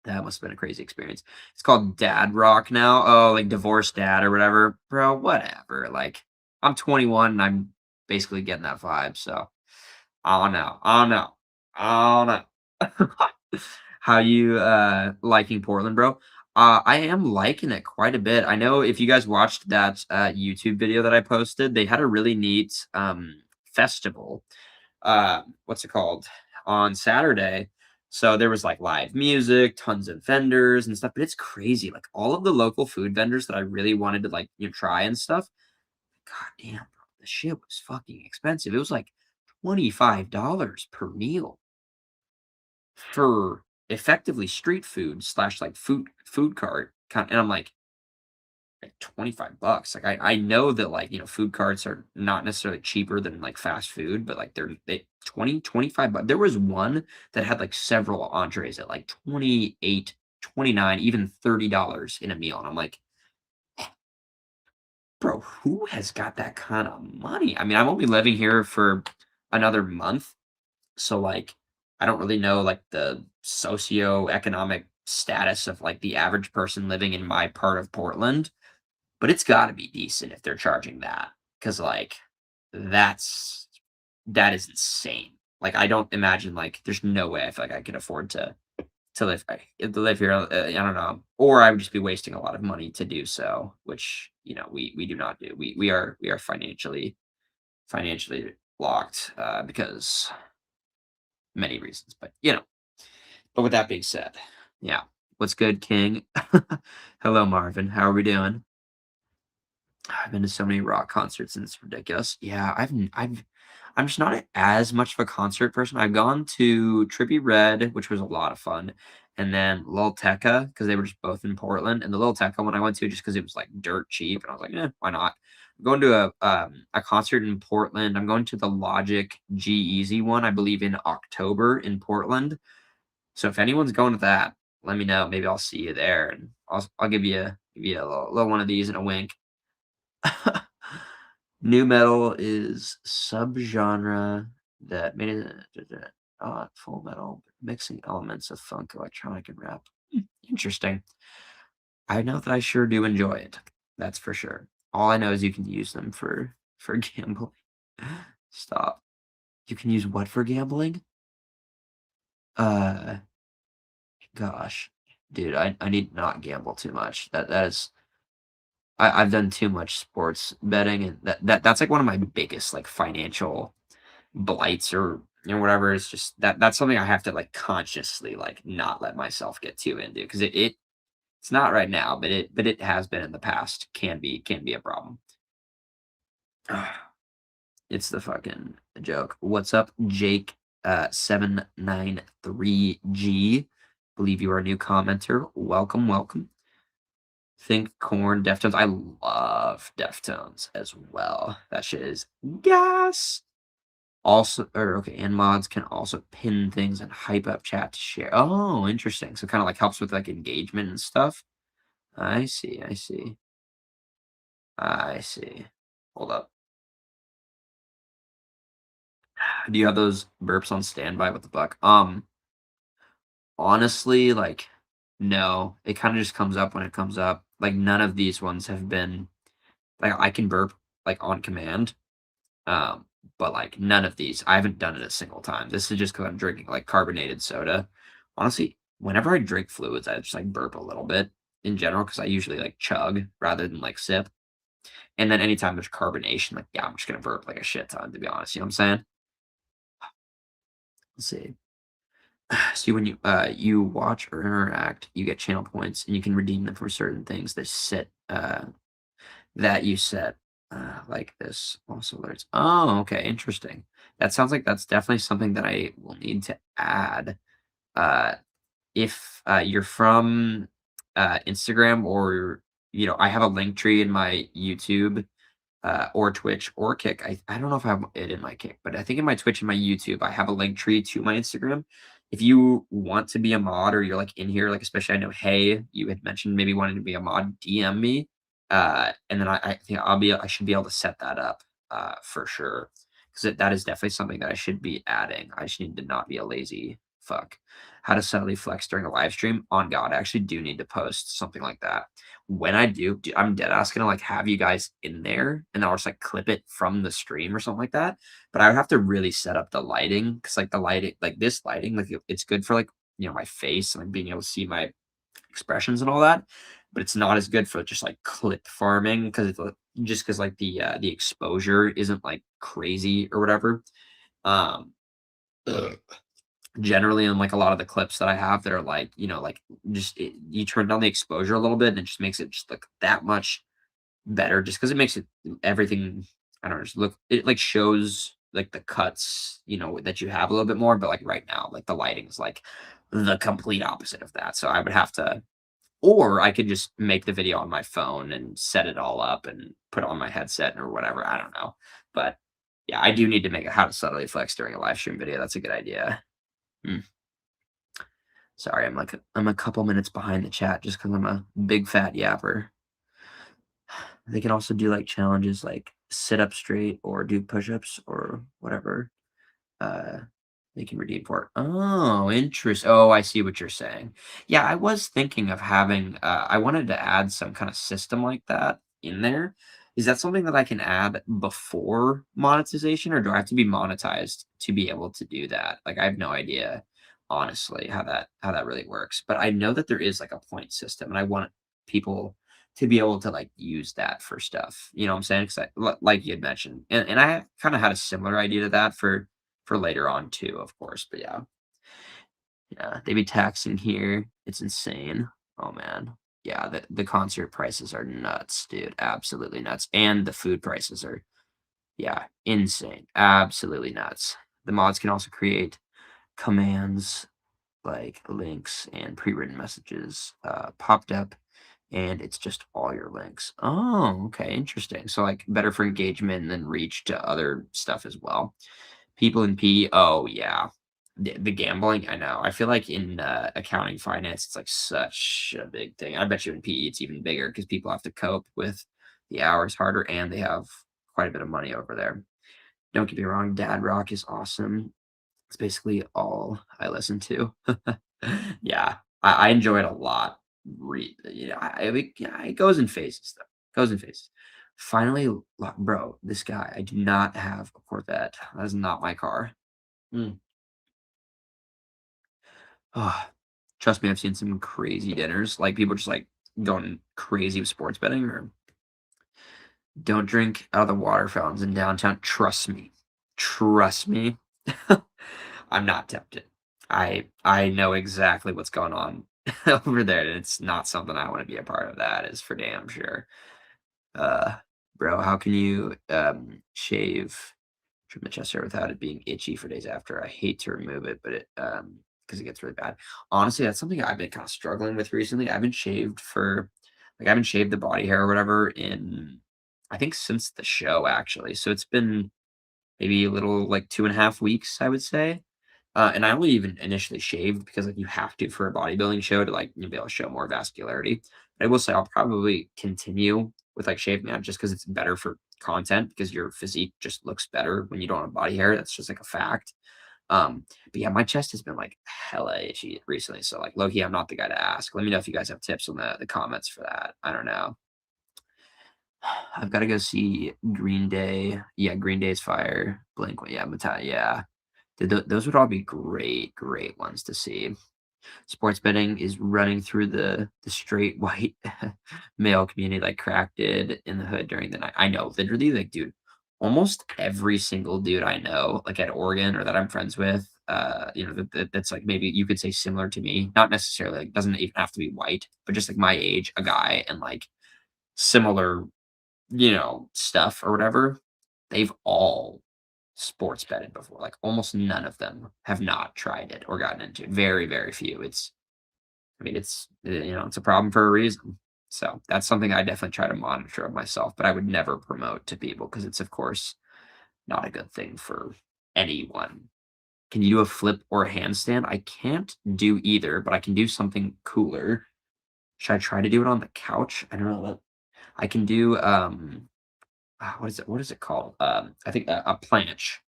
that must have been a crazy experience. It's called Dad Rock now. Oh, like divorced dad or whatever. Bro, whatever. Like I'm 21 and I'm basically getting that vibe. So I don't know. I don't know. I don't know. How you liking Portland, bro? I am liking it quite a bit. I know if you guys watched that YouTube video that I posted, they had a really neat festival. What's it called? On Saturday. So there was like live music, tons of vendors and stuff, but it's crazy. Like all of the local food vendors that I really wanted to like try and stuff. God damn, bro, the shit was fucking expensive. It was like $25 per meal for effectively street food slash like food cart kind. And I'm like 25 bucks. Like I know that like, food carts are not necessarily cheaper than like fast food, but like they 25 bucks. There was one that had like several entrees at like 28, 29, even $30 in a meal. And I'm like, bro, who has got that kind of money? I mean, I'm only living here for another month. So like I don't really know like the socioeconomic status of like the average person living in my part of Portland, but it's gotta be decent if they're charging that, because like, that's that is insane. Like, I don't imagine, like there's no way I feel like I could afford to live here, I don't know, or I would just be wasting a lot of money to do so, which, we do not do. We are financially locked, because many reasons, but with that being said, yeah. What's good, King? Hello, Marvin. How are we doing? I've been to so many rock concerts and it's ridiculous. Yeah, I'm just not as much of a concert person. I've gone to Trippie Redd, which was a lot of fun, and then Lil Tecca because they were just both in Portland. And the Lil Tecca one I went to just because it was like dirt cheap, and I was like, why not? I'm going to a concert in Portland. I'm going to the Logic G Easy one, I believe, in October in Portland. So if anyone's going to that, let me know. Maybe I'll see you there, and I'll give you a little one of these and a wink. New metal is subgenre that made it full metal, mixing elements of funk, electronic, and rap. Interesting. I know that I sure do enjoy it. That's for sure. All I know is you can use them for gambling. Stop. You can use what for gambling? Uh, gosh, dude, I need to not gamble too much. That is I've done too much sports betting, and that's like one of my biggest like financial blights or whatever. It's just that's something I have to like consciously like not let myself get too into because it's It's not right now, but it has been in the past. Can be a problem. It's the fucking joke. What's up, Jake? 793G. Believe you are a new commenter. Welcome, welcome. Think Corn, Deftones. I love Deftones as well. That shit is gas. Also, or okay, and mods can also pin things and hype up chat to share. Oh, interesting. So kind of like helps with like engagement and stuff. I see, I see. I see. Hold up. Do you have those burps on standby? What the fuck? Honestly, like, no. It kind of just comes up when it comes up. Like, none of these ones have been like I can burp like on command. Um, but like none of these, I haven't done it a single time. This is just because I'm drinking like carbonated soda. Honestly, whenever I drink fluids, I just like burp a little bit in general because I usually like chug rather than like sip. And then anytime there's carbonation, like yeah, I'm just gonna burp like a shit ton, to be honest. You know what I'm saying? Let's see. See when you watch or interact, you get channel points and you can redeem them for certain things that you set like this also alerts. Oh, okay, interesting. That sounds like that's definitely something that I will need to add. Uh, if you're from Instagram or I have a link tree in my YouTube or Twitch or Kick. I don't know if I have it in my Kick, but I think in my Twitch and my YouTube, I have a link tree to my Instagram. If you want to be a mod or you're like in here, like especially I know, hey, you had mentioned maybe wanting to be a mod, DM me. And then I think I should be able to set that up for sure. Because that is definitely something that I should be adding. I just need to not be a lazy fuck. How to subtly flex during a live stream? On God, I actually do need to post something like that. When I do, I'm dead ass gonna like have you guys in there and I'll just like clip it from the stream or something like that. But I would have to really set up the lighting because like the lighting, like this lighting, like it's good for like my face and like being able to see my expressions and all that. But it's not as good for just like clip farming because it's just because like the exposure isn't like crazy or whatever. Um, ugh. Generally, in like a lot of the clips that I have that are like like you turn down the exposure a little bit and it just makes it just like that much better just because it makes it everything. I don't know, just look, it like shows like the cuts that you have a little bit more, but like right now like the lighting is like the complete opposite of that. So I would have to, or I could just make the video on my phone and set it all up and put it on my headset or whatever. I don't know. But yeah, I do need to make a how to subtly flex during a live stream video. That's a good idea. Hmm. Sorry, I'm a couple minutes behind the chat just because I'm a big fat yapper. They can also do like challenges like sit up straight or do push-ups or whatever. Uh, they can redeem for it. Oh, interest. Oh, I see what you're saying. Yeah, I was thinking of having. I wanted to add some kind of system like that in there. Is that something that I can add before monetization, or do I have to be monetized to be able to do that? Like, I have no idea, honestly, how that really works. But I know that there is like a point system, and I want people to be able to like use that for stuff. You know what I'm saying? Because like you had mentioned, and I kind of had a similar idea to that for later on too, of course. But yeah, yeah, they be taxing here. It's insane. Oh man. Yeah, the concert prices are nuts, dude. Absolutely nuts. And the food prices are, yeah, insane. Absolutely nuts. The mods can also create commands like links and pre-written messages popped up, and it's just all your links. Oh, okay, interesting. So like better for engagement and then reach to other stuff as well. People in P, oh yeah. The gambling, I know. I feel like in accounting finance, it's like such a big thing. I bet you in PE it's even bigger because people have to cope with the hours harder and they have quite a bit of money over there. Don't get me wrong, Dad Rock is awesome. It's basically all I listen to. Yeah, I enjoy it a lot. Yeah, it goes in phases though. Goes in phases. Finally, bro, this guy, I do not have a Corvette. That is not my car. Mm. Oh, trust me, I've seen some crazy dinners. Like people just like going crazy with sports betting or don't drink out of the water fountains in downtown. Trust me. Trust me. I'm not tempted. I know exactly what's going on. over there, and it's not something I wanna be a part of, that is for damn sure. Uh, Bro, how can you, trim the chest hair without it being itchy for days after? I hate to remove it, but because it gets really bad. Honestly, that's something I've been kinda struggling with recently. I haven't shaved the body hair or whatever in I think since the show, actually. So it's been maybe a little, like, 2.5 weeks, I would say. And I only even initially shaved because, like, you have to for a bodybuilding show to, like, you know, be able to show more vascularity. I will say I'll probably continue with, like, shaving that just because it's better for content because your physique just looks better when you don't have body hair. That's just, like, a fact. But yeah, my chest has been, like, hella itchy recently, so, like, low key, I'm not the guy to ask. Let me know if you guys have tips on the comments for that. I don't know. I've gotta go see Green Day. Yeah, Green Day's fire. Blink, yeah, Metallica, yeah. Those would all be great, great ones to see. Sports betting is running through the straight white male community like crack did in the hood during the night. I know, literally, like, dude, almost every single dude I know, like at Oregon or that I'm friends with, you know, that's like maybe you could say similar to me, not necessarily like doesn't even have to be white, but just like my age, a guy, and like similar, you know, stuff or whatever. They've all sports betted before. Like almost none of them have not tried it or gotten into it. Very, very few. I mean, you know, it's a problem for a reason. So that's something I definitely try to monitor of myself, but I would never promote to people because it's, of course, not a good thing for anyone. Can you do a flip or a handstand? I can't do either, but I can do something cooler. Should I try to do it on the couch? I don't know. I can do what is it called? I think a planche.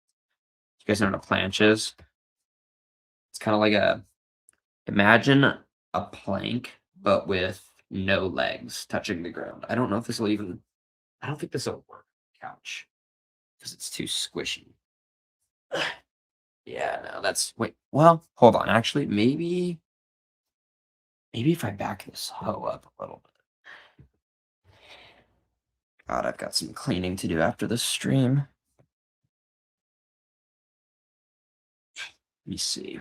You guys know what a planche is? It's kind of like a imagine a plank, but with no legs touching the ground. I don't think this will work on the couch because it's too squishy. Yeah, no, well, hold on. Actually, maybe if I back this hoe up a little bit. God, I've got some cleaning to do after this stream. Let me see.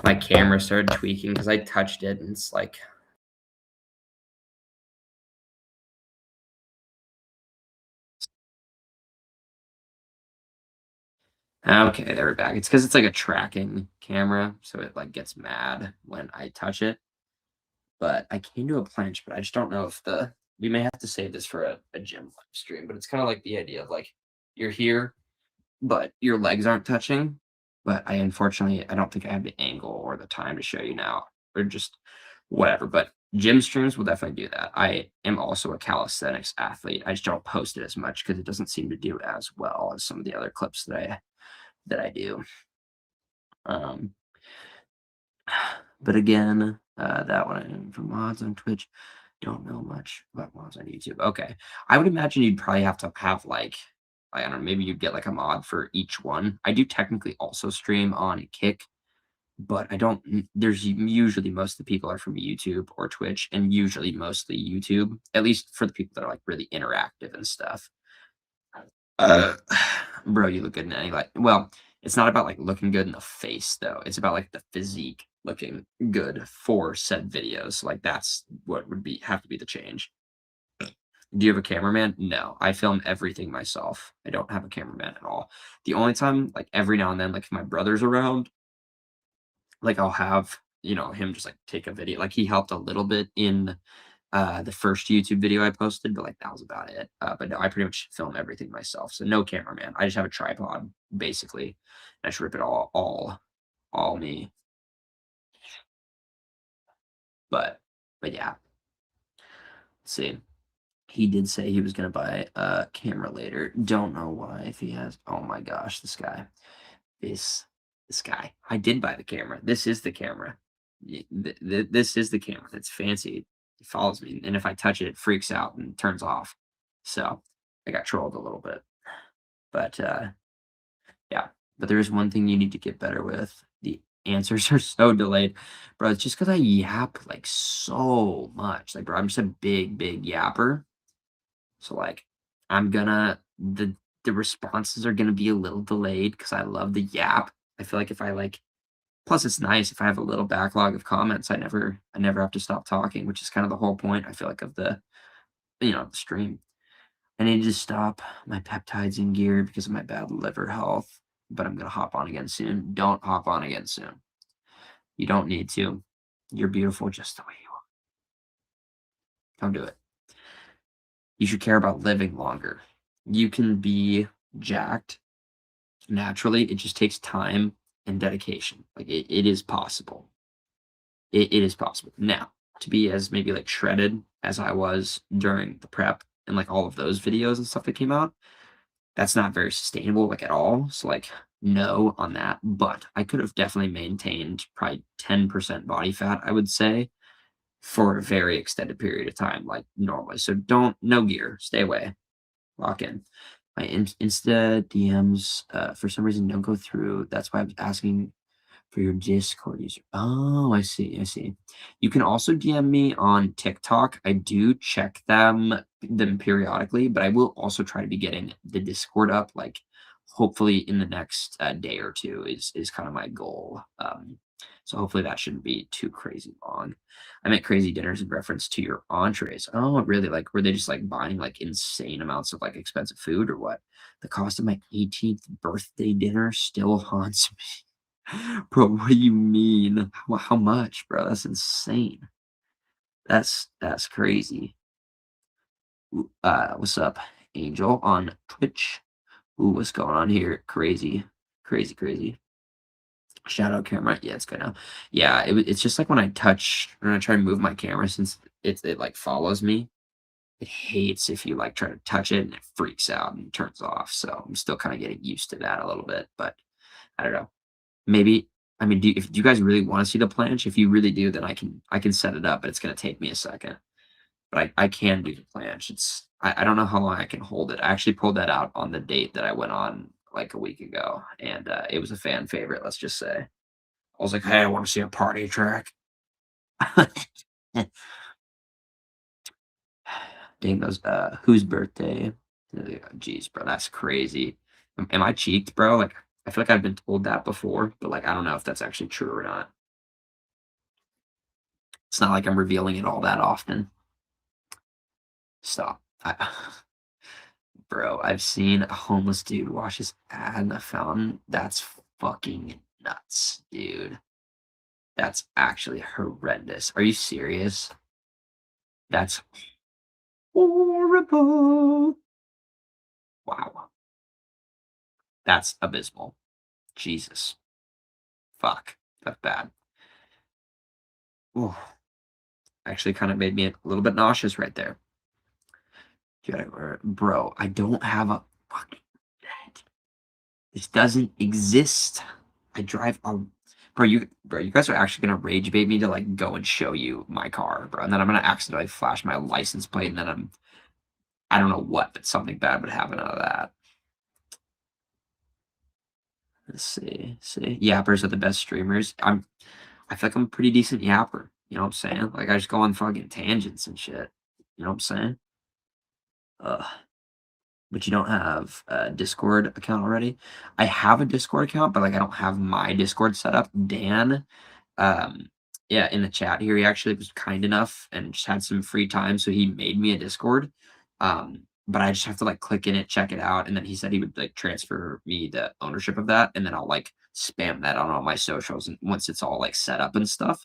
My camera started tweaking because I touched it and it's like okay, there we're back. It's because it's like a tracking camera, so it like gets mad when I touch it. But I can do a planche, but I just don't know if we may have to save this for a gym live stream. But it's kind of like the idea of like you're here, but your legs aren't touching. But I don't think I have the angle or the time to show you now, or just whatever. But gym streams will definitely do that. I am also a calisthenics athlete. I just don't post it as much because it doesn't seem to do as well as some of the other clips that I do. Um, but again, that one for mods on Twitch. Don't know much about mods on YouTube. Okay. I would imagine you'd probably have to have like, I don't know, maybe you'd get like a mod for each one. I do technically also stream on Kick, but I don't, usually most of the people are from YouTube or Twitch, and usually mostly YouTube, at least for the people that are like really interactive and stuff. Uh, Bro, you look good in any light. Well, it's not about like looking good in the face though. It's about like the physique looking good for said videos. Like that's what would have to be the change. Do you have a cameraman? No, I film everything myself. I don't have a cameraman at all. The only time, like every now and then, like if my brother's around, like I'll have, you know, him just like take a video. Like he helped a little bit in the first YouTube video I posted, but like that was about it. But no, I pretty much film everything myself. So no cameraman. I just have a tripod basically. And I just rip it all me. But yeah. Let's see. He did say he was gonna buy a camera later. Don't know why if he has. Oh my gosh, this guy. This this guy. I did buy the camera. This is the camera. This is the camera. It's fancy. It follows me, and if I touch it, it freaks out and turns off. So I got trolled a little bit. But yeah. But there is one thing you need to get better with. The answers are so delayed. Bro, it's just because I yap like so much. Like, bro, I'm just a big, big yapper. So like I'm gonna the responses are gonna be a little delayed because I love the yap. I feel like if I like plus it's nice if I have a little backlog of comments, I never have to stop talking, which is kind of the whole point, I feel like, of the, the stream. I need to stop my peptides in gear because of my bad liver health, but I'm gonna hop on again soon. Don't hop on again soon. You don't need to. You're beautiful just the way you are. Don't do it. You should care about living longer. You can be jacked naturally. It just takes time and dedication. Like it is possible. It is possible. Now, to be as maybe like shredded as I was during the prep and like all of those videos and stuff that came out, that's not very sustainable like at all. So like no on that. But I could have definitely maintained probably 10% body fat, I would say, for a very extended period of time, like normally. So don't no gear. Stay away. Lock in. My Insta DMs, for some reason, don't go through. That's why I was asking for your Discord user. Oh, I see. I see. You can also DM me on TikTok. I do check them periodically, but I will also try to be getting the Discord up, like hopefully in the next day or two is kind of my goal. So hopefully that shouldn't be too crazy long. I meant crazy dinners in reference to your entrees. Oh, really? Like, were they just like buying like insane amounts of like expensive food or what? The cost of my 18th birthday dinner still haunts me. Bro, what do you mean? How much, bro? That's insane. That's crazy. What's up, Angel on Twitch? Ooh, what's going on here? Crazy, crazy, crazy. Shout out camera. Yeah, it's good now. Yeah, it's just like when I try to move my camera since it like follows me. It hates if you like try to touch it and it freaks out and turns off. So I'm still kind of getting used to that a little bit, but I don't know. Maybe I mean, do you guys really want to see the planche? If you really do, then I can set it up, but it's gonna take me a second. But I can do the planche. I don't know how long I can hold it. I actually pulled that out on the date that I went on like a week ago, and it was a fan favorite. Let's just say I was like, hey, I want to see a party track. Dang those. Whose birthday? Jeez, bro, that's crazy. Am I cheeked, bro? Like I feel like I've been told that before, but like I don't know if that's actually true or not. It's not like I'm revealing it all that often. Stop. Bro, I've seen a homeless dude wash his ass in a fountain. That's fucking nuts, dude. That's actually horrendous. Are you serious? That's horrible. Wow. That's abysmal. Jesus. Fuck. That's bad. Ooh. Actually kind of made me a little bit nauseous right there. Bro, I don't have a fucking bed. This doesn't exist. I drive a bro, you guys are actually gonna rage bait me to like go and show you my car, bro. And then I'm gonna accidentally flash my license plate, and then I don't know what, but something bad would happen out of that. Let's see. See. Yappers are the best streamers. I feel like I'm a pretty decent yapper. You know what I'm saying? Like I just go on fucking tangents and shit. You know what I'm saying? Ugh. But you don't have a Discord account already? I have a Discord account, but like I don't have my Discord set up. Dan, um, yeah, in the chat here, he actually was kind enough and just had some free time, so he made me a Discord. But I just have to like click in it, check it out, and then he said he would like transfer me the ownership of that, and then I'll like spam that on all my socials, and once it's all like set up and stuff.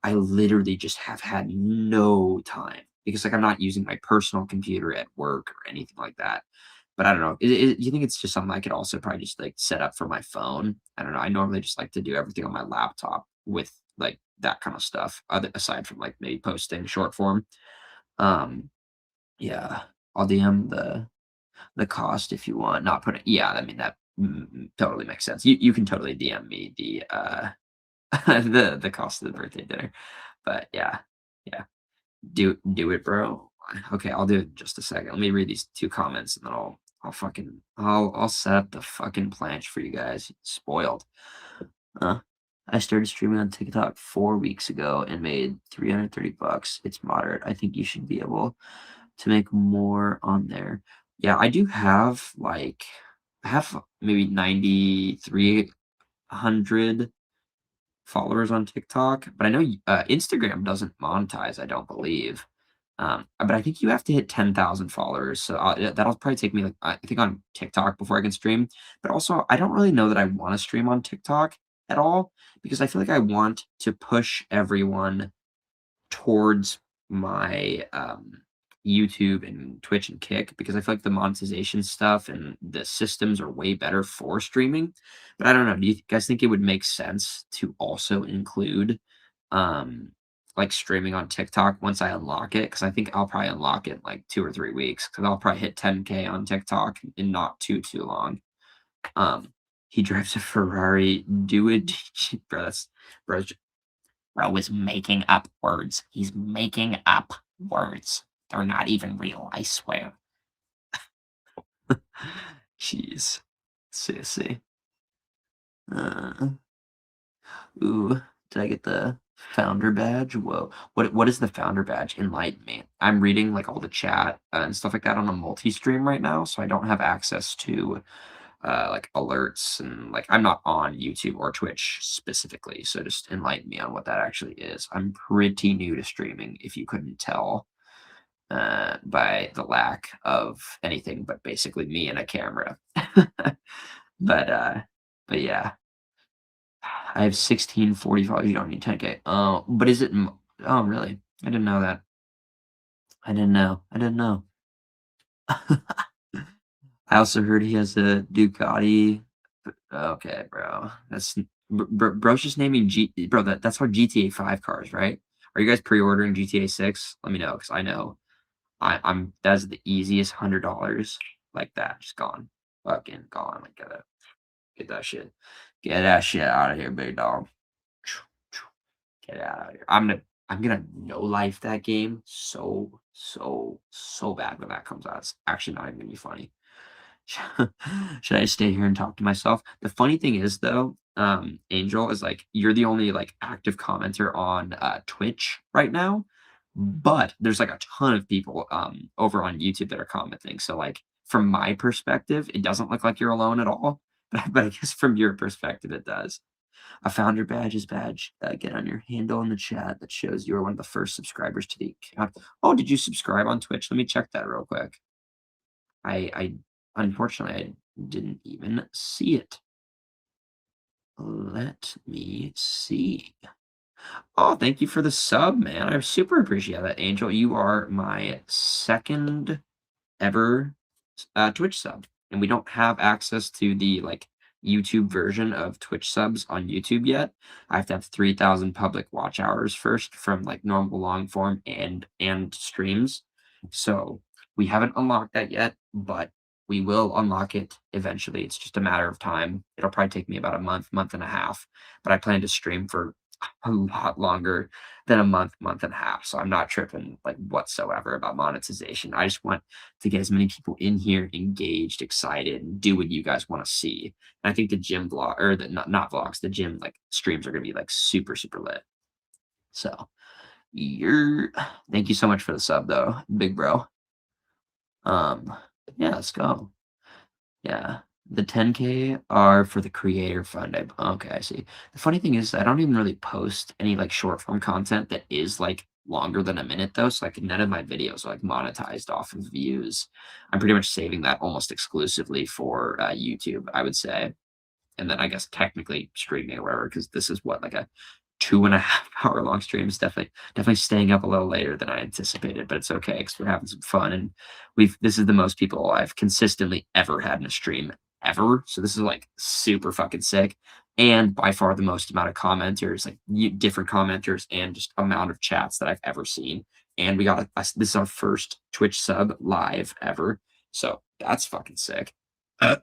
I literally just have had no time because like I'm not using my personal computer at work or anything like that. But I don't know. You think it's just something I could also probably just like set up for my phone? I don't know. I normally just like to do everything on my laptop with like that kind of stuff, other aside from like maybe posting short form. Um, yeah, I'll DM the cost if you want. Not put it. Yeah, I mean that totally makes sense. You can totally DM me the the cost of the birthday dinner. But yeah, yeah, do it, bro. Okay, I'll do it in just a second. Let me read these two comments and then I'll set up the fucking planche for you guys. Spoiled. I started streaming on TikTok 4 weeks ago and made 330 bucks. It's moderate. I think you should be able to make more on there. Yeah, I do have like I have maybe 9,300 followers on TikTok, but I know Instagram doesn't monetize, I don't believe. But I think you have to hit 10,000 followers, so that'll probably take me, like, I think on TikTok before I can stream. But also, I don't really know that I want to stream on TikTok at all because I feel like I want to push everyone towards my, YouTube and Twitch and Kick because I feel like the monetization stuff and the systems are way better for streaming. But I don't know, do you guys think it would make sense to also include, um, like, streaming on TikTok once I unlock it? Because I think I'll probably unlock it in, like, 2 or 3 weeks because 'cause I'll probably hit 10K on TikTok in not too long. Um, he drives a Ferrari. Do it. Bro, that's bro, Bro is making up words. He's making up words. They're not even real, I swear. Jeez. Seriously. Uh, ooh, did I get the founder badge? Whoa. What is the founder badge? Enlighten me. I'm reading like all the chat and stuff like that on a multi-stream right now, so I don't have access to like alerts and like I'm not on YouTube or Twitch specifically, so just enlighten me on what that actually is. I'm pretty new to streaming, if you couldn't tell. By the lack of anything but basically me and a camera. But, uh, but yeah, I have 1645. You don't need 10K. Oh, but is it? Oh, really? I didn't know that. I didn't know. I didn't know. I also heard he has a Ducati. Okay, bro. Bro's just naming bro. That's how GTA 5 cars, right? Are you guys pre-ordering GTA 6? Let me know because I know I'm that's the easiest $100 like that, just gone. Fucking gone. Like, get that shit. Get that shit out of here, big dog. Get it out of here. I'm gonna no life that game so bad when that comes out. It's actually not even gonna be funny. Should I stay here and talk to myself? The funny thing is though, Angel, is like you're the only like active commenter on Twitch right now, but there's like a ton of people over on YouTube that are commenting. So like from my perspective, it doesn't look like you're alone at all. But I guess from your perspective, it does. A founder badge is badge. Get on your handle in the chat that shows you are one of the first subscribers to the account. Oh, did you subscribe on Twitch? Let me check that real quick. I unfortunately I didn't even see it. Let me see. Oh, thank you for the sub, man. I super appreciate that, Angel. You are my second ever Twitch sub, and we don't have access to the like YouTube version of Twitch subs on YouTube yet. I have to have 3,000 public watch hours first from like normal long form and streams. So we haven't unlocked that yet, but we will unlock it eventually. It's just a matter of time. It'll probably take me about a month and a half, but I plan to stream for a lot longer than a month and a half. So I'm not tripping like whatsoever about monetization. I just want to get as many people in here engaged, excited, and do what you guys want to see. And I think the gym vlog or the not vlogs, the gym like streams are gonna be like super lit. So you're thank you so much for the sub though, big bro. Um yeah, let's go. Yeah. The 10K are for the creator fund. Okay, I see. The funny thing is I don't even really post any like short form content that is like longer than a minute though. So like none of my videos are like monetized off of views. I'm pretty much saving that almost exclusively for YouTube, I would say. And then I guess technically streaming or whatever, because this is what like a 2.5 hour long stream is definitely staying up a little later than I anticipated, but it's okay because we're having some fun and this is the most people I've consistently ever had in a stream ever. So this is like super fucking sick. And by far the most amount of commenters, like different commenters and just amount of chats that I've ever seen. And we got this is our first Twitch sub live ever. So that's fucking sick. Oh,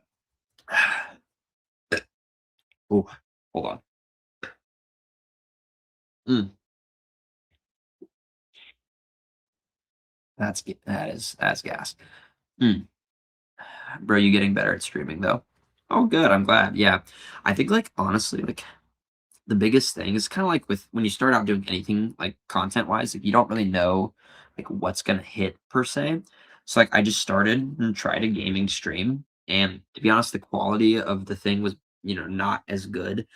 hold on. Mm, that's gas. Mm. Bro, you getting better at streaming though? Oh, good. I'm glad. Yeah. I think like honestly, like the biggest thing is kind of like with when you start out doing anything like content wise, like you don't really know like what's gonna hit per se. So like I just started and tried a gaming stream And to be honest, the quality of the thing was, not as good.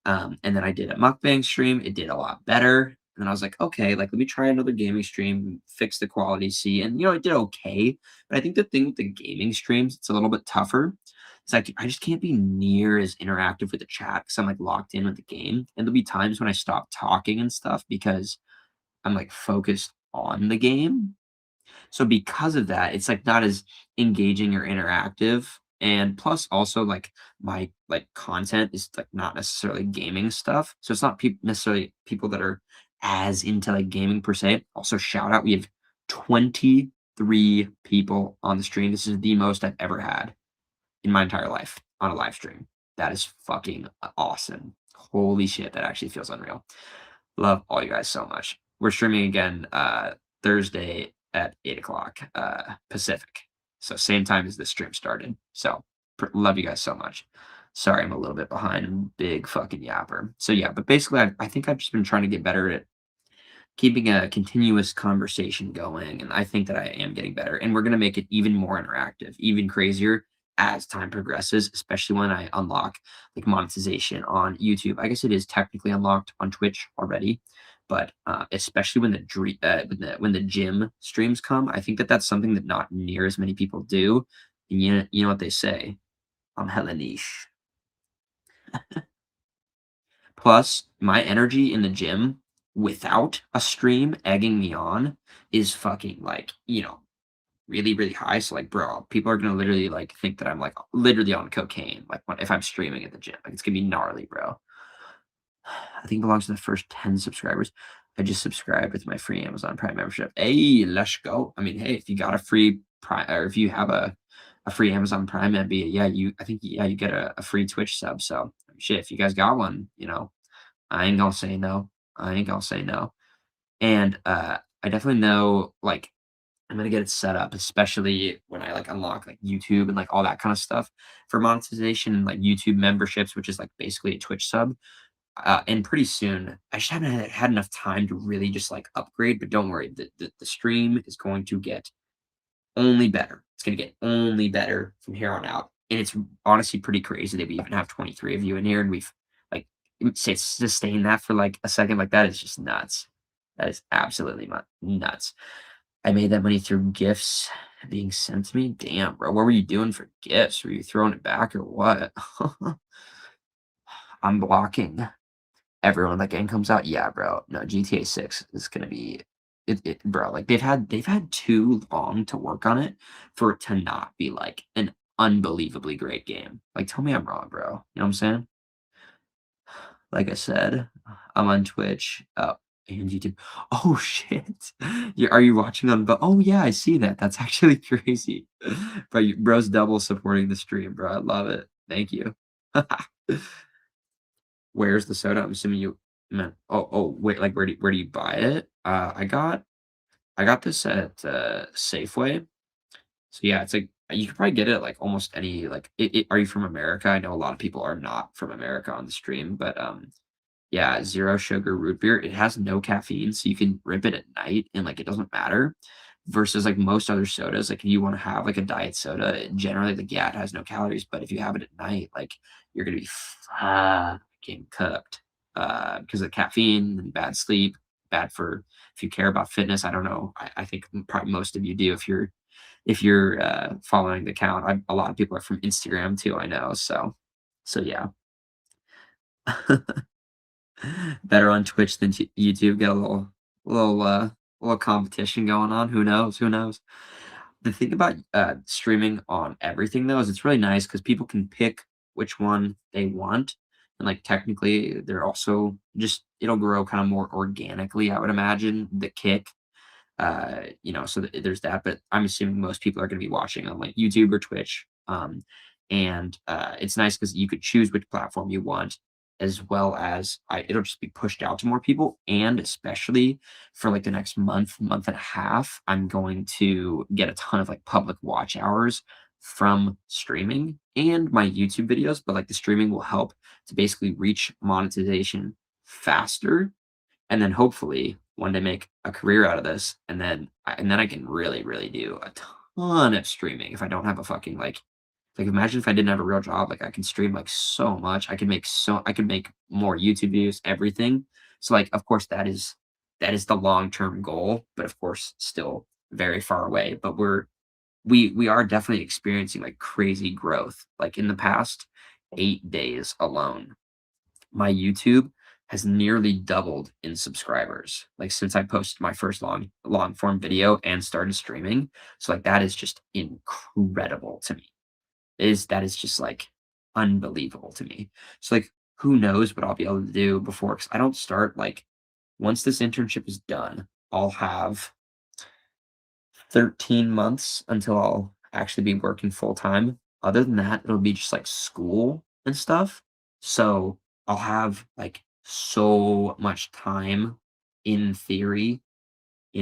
And then I did a mukbang stream. It did a lot better. And then I was like, okay, like let me try another gaming stream, fix the quality, see. And it did okay. But I think the thing with the gaming streams, it's a little bit tougher. It's like I just can't be near as interactive with the chat because I'm like locked in with the game. And there'll be times when I stop talking and stuff because I'm like focused on the game. So because of that, it's, like, not as engaging or interactive, and plus also, like, my, like, content is, like, not necessarily gaming stuff, so it's not necessarily people that are as into, like, gaming per se. Also, shout out, we have 23 people on the stream. This is the most I've ever had in my entire life on a live stream. That is fucking awesome. Holy shit, that actually feels unreal. Love all you guys so much. We're streaming again Thursday at 8 o'clock Pacific. So same time as this stream started. So love you guys so much. Sorry, I'm a little bit behind. I'm a big fucking yapper. So yeah, but basically, I think I've just been trying to get better at keeping a continuous conversation going, and I think that I am getting better, and we're gonna make it even more interactive, even crazier as time progresses, especially when I unlock, like, monetization on YouTube. I guess it is technically unlocked on Twitch already, but, especially when when the gym streams come, I think that that's something that not near as many people do, and you know what they say, "I'm hella niche." Plus, my energy in the gym without a stream egging me on is fucking like, really, really high. So like, bro, people are gonna literally like think that I'm like literally on cocaine, like if I'm streaming at the gym. Like it's gonna be gnarly, bro. I think it belongs to the first 10 subscribers. I just subscribed with my free Amazon Prime membership. Hey, let's go. I mean, hey, if you got a free Prime or if you have a free Amazon Prime, that'd be yeah, I think yeah, you get a free Twitch sub. So shit, if you guys got one, I ain't gonna say no. I ain't gonna say no. And, I definitely know, like, I'm gonna get it set up, especially when I, like, unlock, like, YouTube and, like, all that kinda stuff for monetization and, like, YouTube memberships, which is, like, basically a Twitch sub. And pretty soon, I just haven't had enough time to really just, like, upgrade, but don't worry, the stream is going to get only better. It's gonna get only better from here on out, and it's honestly pretty crazy that we even have 23 of you in here, and we've, like, sustained that for, like, a second like that is just nuts. That is absolutely nuts. I made that money through gifts being sent to me? Damn, bro, what were you doing for gifts? Were you throwing it back or what? I'm blocking everyone that game comes out. Yeah, bro. No, GTA 6 is gonna be bro, like, they've had too long to work on it for it to not be, like, an unbelievably great game. Like, tell me I'm wrong, bro. You know what I'm saying? Like I said, I'm on Twitch, and YouTube. Oh, shit. Are you watching on oh, yeah, I see that. That's actually crazy. Bro, bro's double supporting the stream, bro. I love it. Thank you. Where's the soda? I'm assuming you meant wait, like, where do you buy it? I got this at, Safeway. So, yeah, it's like you could probably get it at, like, almost any, like are you from America? I know a lot of people are not from America on the stream, but, yeah, zero sugar root beer. It has no caffeine, so you can rip it at night and, like, it doesn't matter. Versus, like, most other sodas, like, if you wanna have, like, a diet soda, generally, like, yeah, it has no calories, but if you have it at night, like, you're gonna be fucking cooked, because of caffeine and bad sleep, bad for if you care about fitness. I don't know. I think probably most of you do if you're following the account. A lot of people are from Instagram too, I know, so yeah. Better on Twitch than YouTube. Get little, uh, little competition going on. Who knows? Who knows? The thing about, streaming on everything, though, is it's really nice because people can pick which one they want, and, like, technically, they're also just it'll grow kinda more organically, I would imagine, the kick. So there's that, but I'm assuming most people are gonna be watching on, like, YouTube or Twitch, and, it's nice because you could choose which platform you want, as well as it'll just be pushed out to more people, and especially for, like, the next month, month and a half, I'm going to get a ton of, like, public watch hours from streaming and my YouTube videos, but, like, the streaming will help to basically reach monetization faster and then hopefully one day make a career out of this, and then I can really, really do a ton of streaming if I don't have a fucking, like, Like, imagine if I didn't have a real job, like, I could stream, like, so much. I could make more YouTube videos, everything. So, like, of course, that is the long-term goal, but, of course, still very far away. But we are definitely experiencing, like, crazy growth. Like, in the past 8 days alone, my YouTube has nearly doubled in subscribers, like, since I posted my first long form video and started streaming. So, like, that is just incredible to me. That is just, like, unbelievable to me. So, like, who knows what I'll be able to do before? Because I don't start, like, once this internship is done, I'll have 13 months until I'll actually be working full time. Other than that, it'll be just, like, school and stuff. So, I'll have, like, so much time in theory I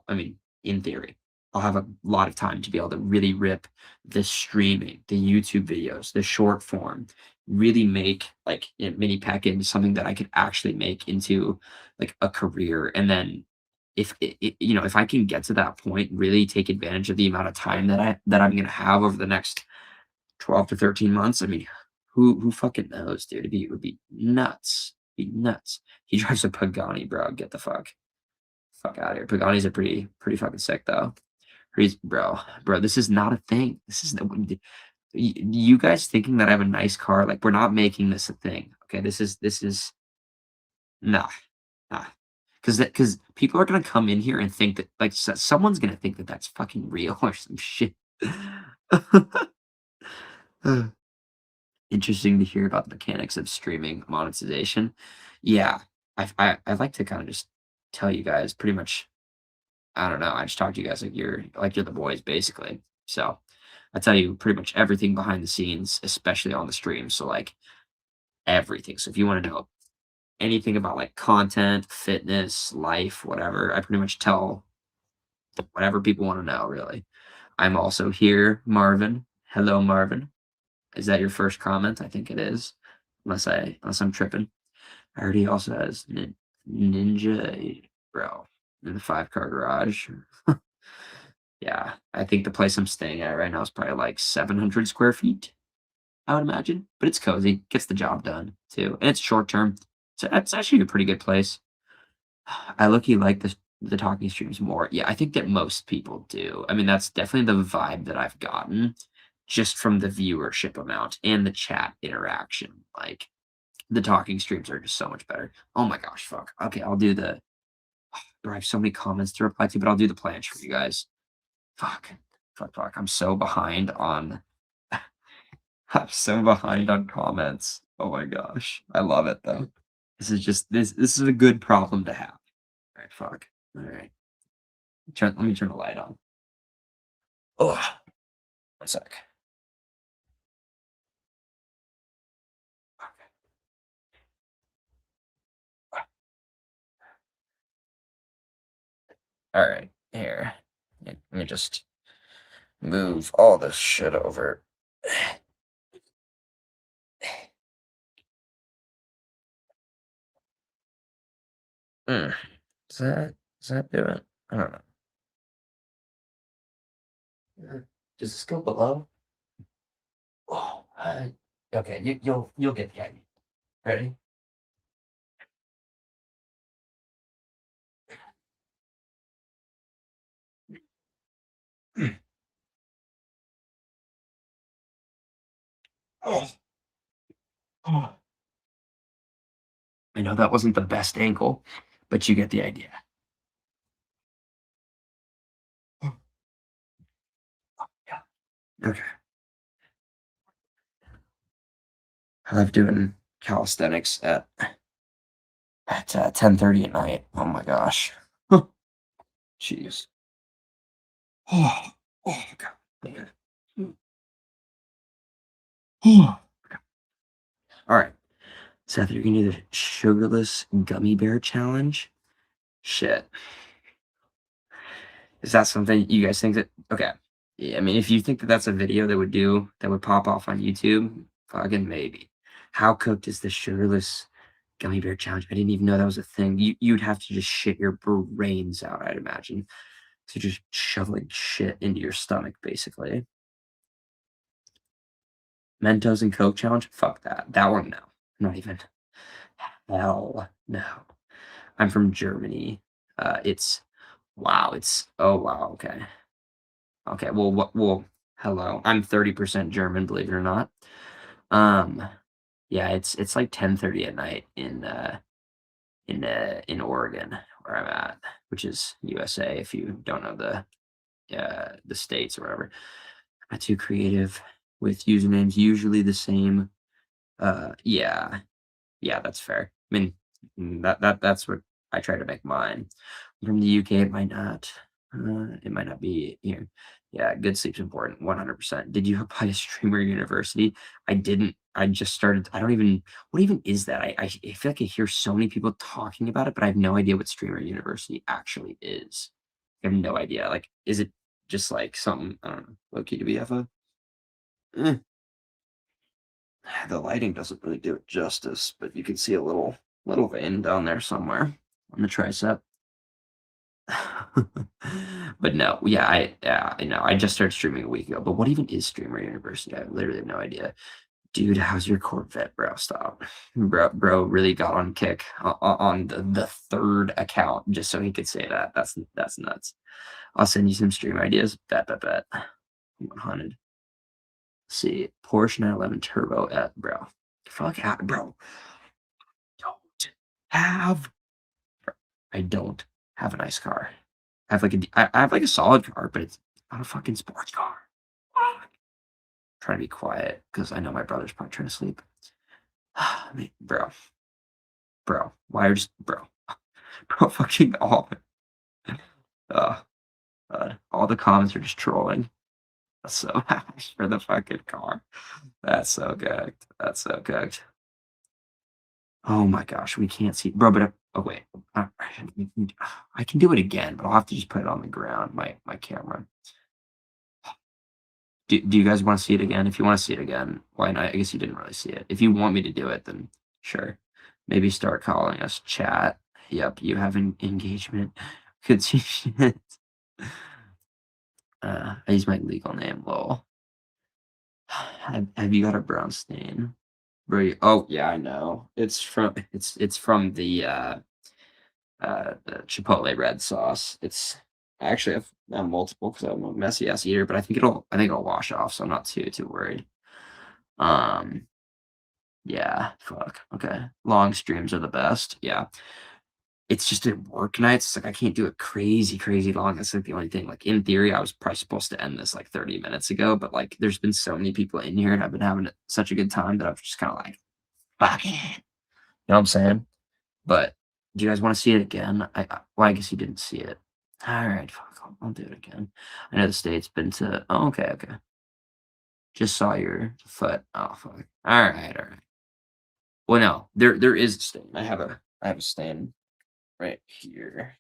mean, in theory, I'll have a lot of time to be able to really rip the streaming, the YouTube videos, the short form, really make, like, mini pack into something that I could actually make into, like, a career. And then if I can get to that point, really take advantage of the amount of time that I'm gonna have over the next 12 to 13 months, I mean, who fucking knows, dude? It would be nuts. Be nuts. He drives a Pagani, bro. Get the fuck out of here. Pagani's are pretty fucking sick though. He's bro, this is not a thing. This is you guys thinking that I have a nice car, like, we're not making this a thing. Okay, this is nah, nah. Because people are gonna come in here and think that, like, someone's gonna think that that's fucking real or some shit. Interesting to hear about the mechanics of streaming monetization. Yeah, I'd like to kind of just tell you guys pretty much. I don't know. I just talk to you guys like you're the boys, basically. So I tell you pretty much everything behind the scenes, especially on the stream. So, like, everything. So if you want to know anything about, like, content, fitness, life, whatever, I pretty much tell whatever people want to know. Really. I'm also here, Marvin. Hello, Marvin. Is that your first comment? I think it is, unless I'm tripping. I heard he also has Ninja, bro, in the 5-car garage. Yeah, I think the place I'm staying at right now is probably like 700 square feet, I would imagine. But it's cozy, gets the job done too, and it's short term. So it's actually a pretty good place. I look-y like the talking streams more. Yeah, I think that most people do. I mean, that's definitely the vibe that I've gotten just from the viewership amount and the chat interaction. Like, the talking streams are just so much better. Oh my gosh, fuck. Okay, I'll do the. I have so many comments to reply to, but I'll do the planche for you guys. Fuck. Fuck. I'm so behind on. I'm so behind on comments. Oh my gosh. I love it though. This is a good problem to have. Alright, fuck. Alright. Let me turn the light on. Oh, one sec. Alright, here. Let me just move all this shit over. Mm. Does that do it? I don't know. Does this go below? Oh, okay. You'll get the idea. Ready? Oh, oh. I know that wasn't the best angle, but you get the idea. Oh, yeah. Okay. I love doing calisthenics at 10:30 at night. Oh my gosh. Jeez. Oh, oh god. Oh. All right. Seth, you're gonna do the sugarless gummy bear challenge. Shit. Is that something you guys think that? Okay. Yeah, I mean, if you think that that's a video that would pop off on YouTube, fucking maybe. How cooked is the sugarless gummy bear challenge? I didn't even know that was a thing. You'd have to just shit your brains out, I'd imagine. So just shoveling shit into your stomach, basically. Mentos and Coke challenge? Fuck that. That one, no. Not even. Hell no. I'm from Germany. It's wow. It's oh wow. Okay. Okay. Well, what? Well, hello. I'm 30% German, believe it or not. Um, yeah. It's like 10:30 at night in Oregon where I'm at, which is USA. If you don't know the states or whatever. Not too creative with usernames, usually the same. Yeah. Yeah, that's fair. I mean, that's what I try to make mine. From the UK, it might not be here. Yeah, good sleep's important, 100%. Did you apply to Streamer University? I didn't. I just started. I don't even. What even is that? I feel like I hear so many people talking about it, but I have no idea what Streamer University actually is. I have no idea. Like, is it just like something? I don't know. Low key to be FA? Eh, the lighting doesn't really do it justice, but you can see a little vein down there somewhere on the tricep. But no, yeah, I know. I just started streaming a week ago. But what even is Streamer University? I literally have no idea. Dude, how's your Corvette, bro? Stop. Bro really got on kick on the third account just so he could say that. That's nuts. I'll send you some stream ideas. Bet. 100. See, Porsche 911 Turbo at bro. Fuck out, bro. Don't have I don't have a nice car. I have like a solid car, but it's not a fucking sports car. Fuck. Trying to be quiet because I know my brother's probably trying to sleep. I mean, bro, why are just bro, fucking uh, all the comments are just trolling. That's so happy for the fucking car. That's so good. That's so good. Oh my gosh, we can't see, bro. But oh wait, I can do it again, but I'll have to just put it on the ground. My camera. Do you guys want to see it again? If you want to see it again, why not? I guess you didn't really see it. If you want me to do it, then sure. Maybe start calling us chat. Yep, you have an engagement. Could see shit. I use my legal name, lol. Have you got a brown stain? Bro, oh yeah, I know. It's from the Chipotle red sauce. It's I actually have multiple because I'm a messy ass eater, but I think it'll wash off, so I'm not too worried. Um, yeah, fuck. Okay. Long streams are the best. Yeah. It's just at work nights. It's like I can't do it crazy long. That's like the only thing. Like in theory, I was probably supposed to end this like 30 minutes ago, but like there's been so many people in here and I've been having such a good time that I'm just kind of like, fuck it. You know what I'm saying? But do you guys want to see it again? Well, I guess you didn't see it. All right, fuck. I'll do it again. I know the state's been to. Oh, okay. Just saw your foot. Oh, fuck. All right. Well, no, there is a stain. I have a stain right here.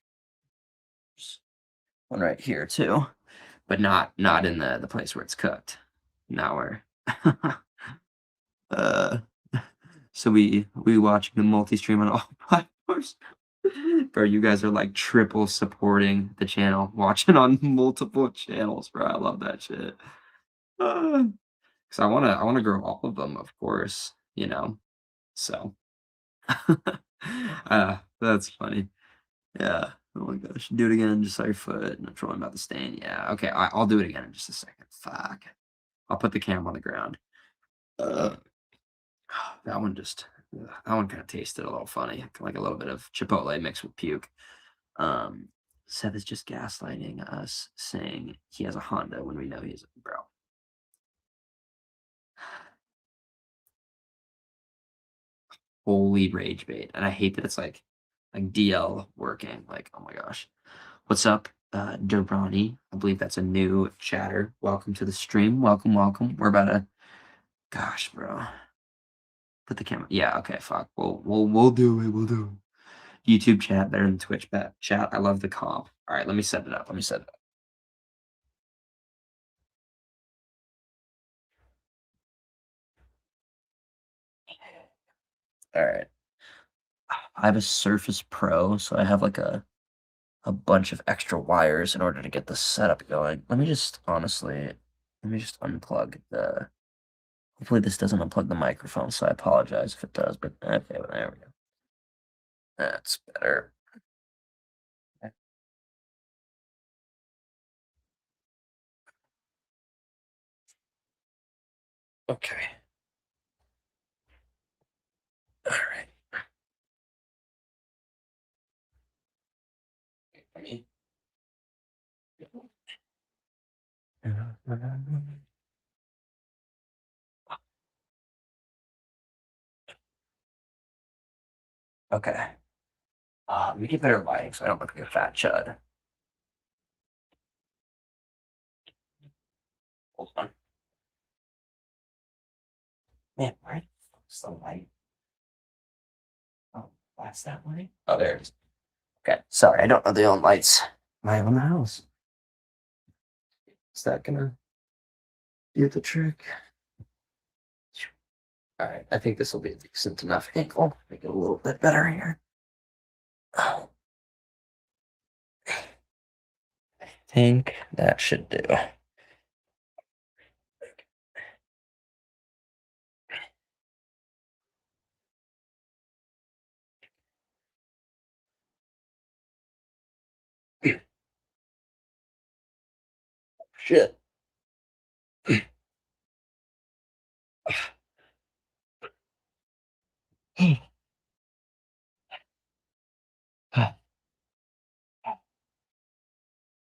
There's one right here too, but not in the place where it's cooked. Not where. uh, so we watching the multi stream on all platforms. Bro, you guys are like triple supporting the channel, watching on multiple channels, bro. I love that shit. Because I wanna grow all of them, of course, you know. So that's funny. Yeah. Oh my gosh. Do it again, just saw your foot. No trolling about the stain. Yeah. Okay, I'll do it again in just a second. Fuck. I'll put the camera on the ground. Uh, that one just that one kind of tasted a little funny, like a little bit of Chipotle mixed with puke. Um, Seth is just gaslighting us, saying he has a Honda when we know he's bro. Holy rage bait, and I hate that it's like DL working. Like, oh my gosh, what's up, Durrani? I believe that's a new chatter. Welcome to the stream. Welcome. We're about to. Gosh, bro. Put the camera. Yeah. Okay. Fuck. We'll do it. We'll do it. YouTube chat better than Twitch chat. I love the comp. All right. Let me set it up. All right. I have a Surface Pro, so I have like a bunch of extra wires in order to get the setup going. Let me just unplug Hopefully this doesn't unplug the microphone, so I apologize if it does, but okay, well, there we go. That's better. Okay. All right. Let me. Okay. Let me get better lighting so I don't look like a fat chud. Hold on. Man, where the fuck's the light? Oh, that's that light? Oh, there it is. Okay. Sorry, I don't know the own lights. My own house. Is that gonna do the trick? All right. I think this will be a decent enough angle. Make it a little bit better here. I think that should do. Shit.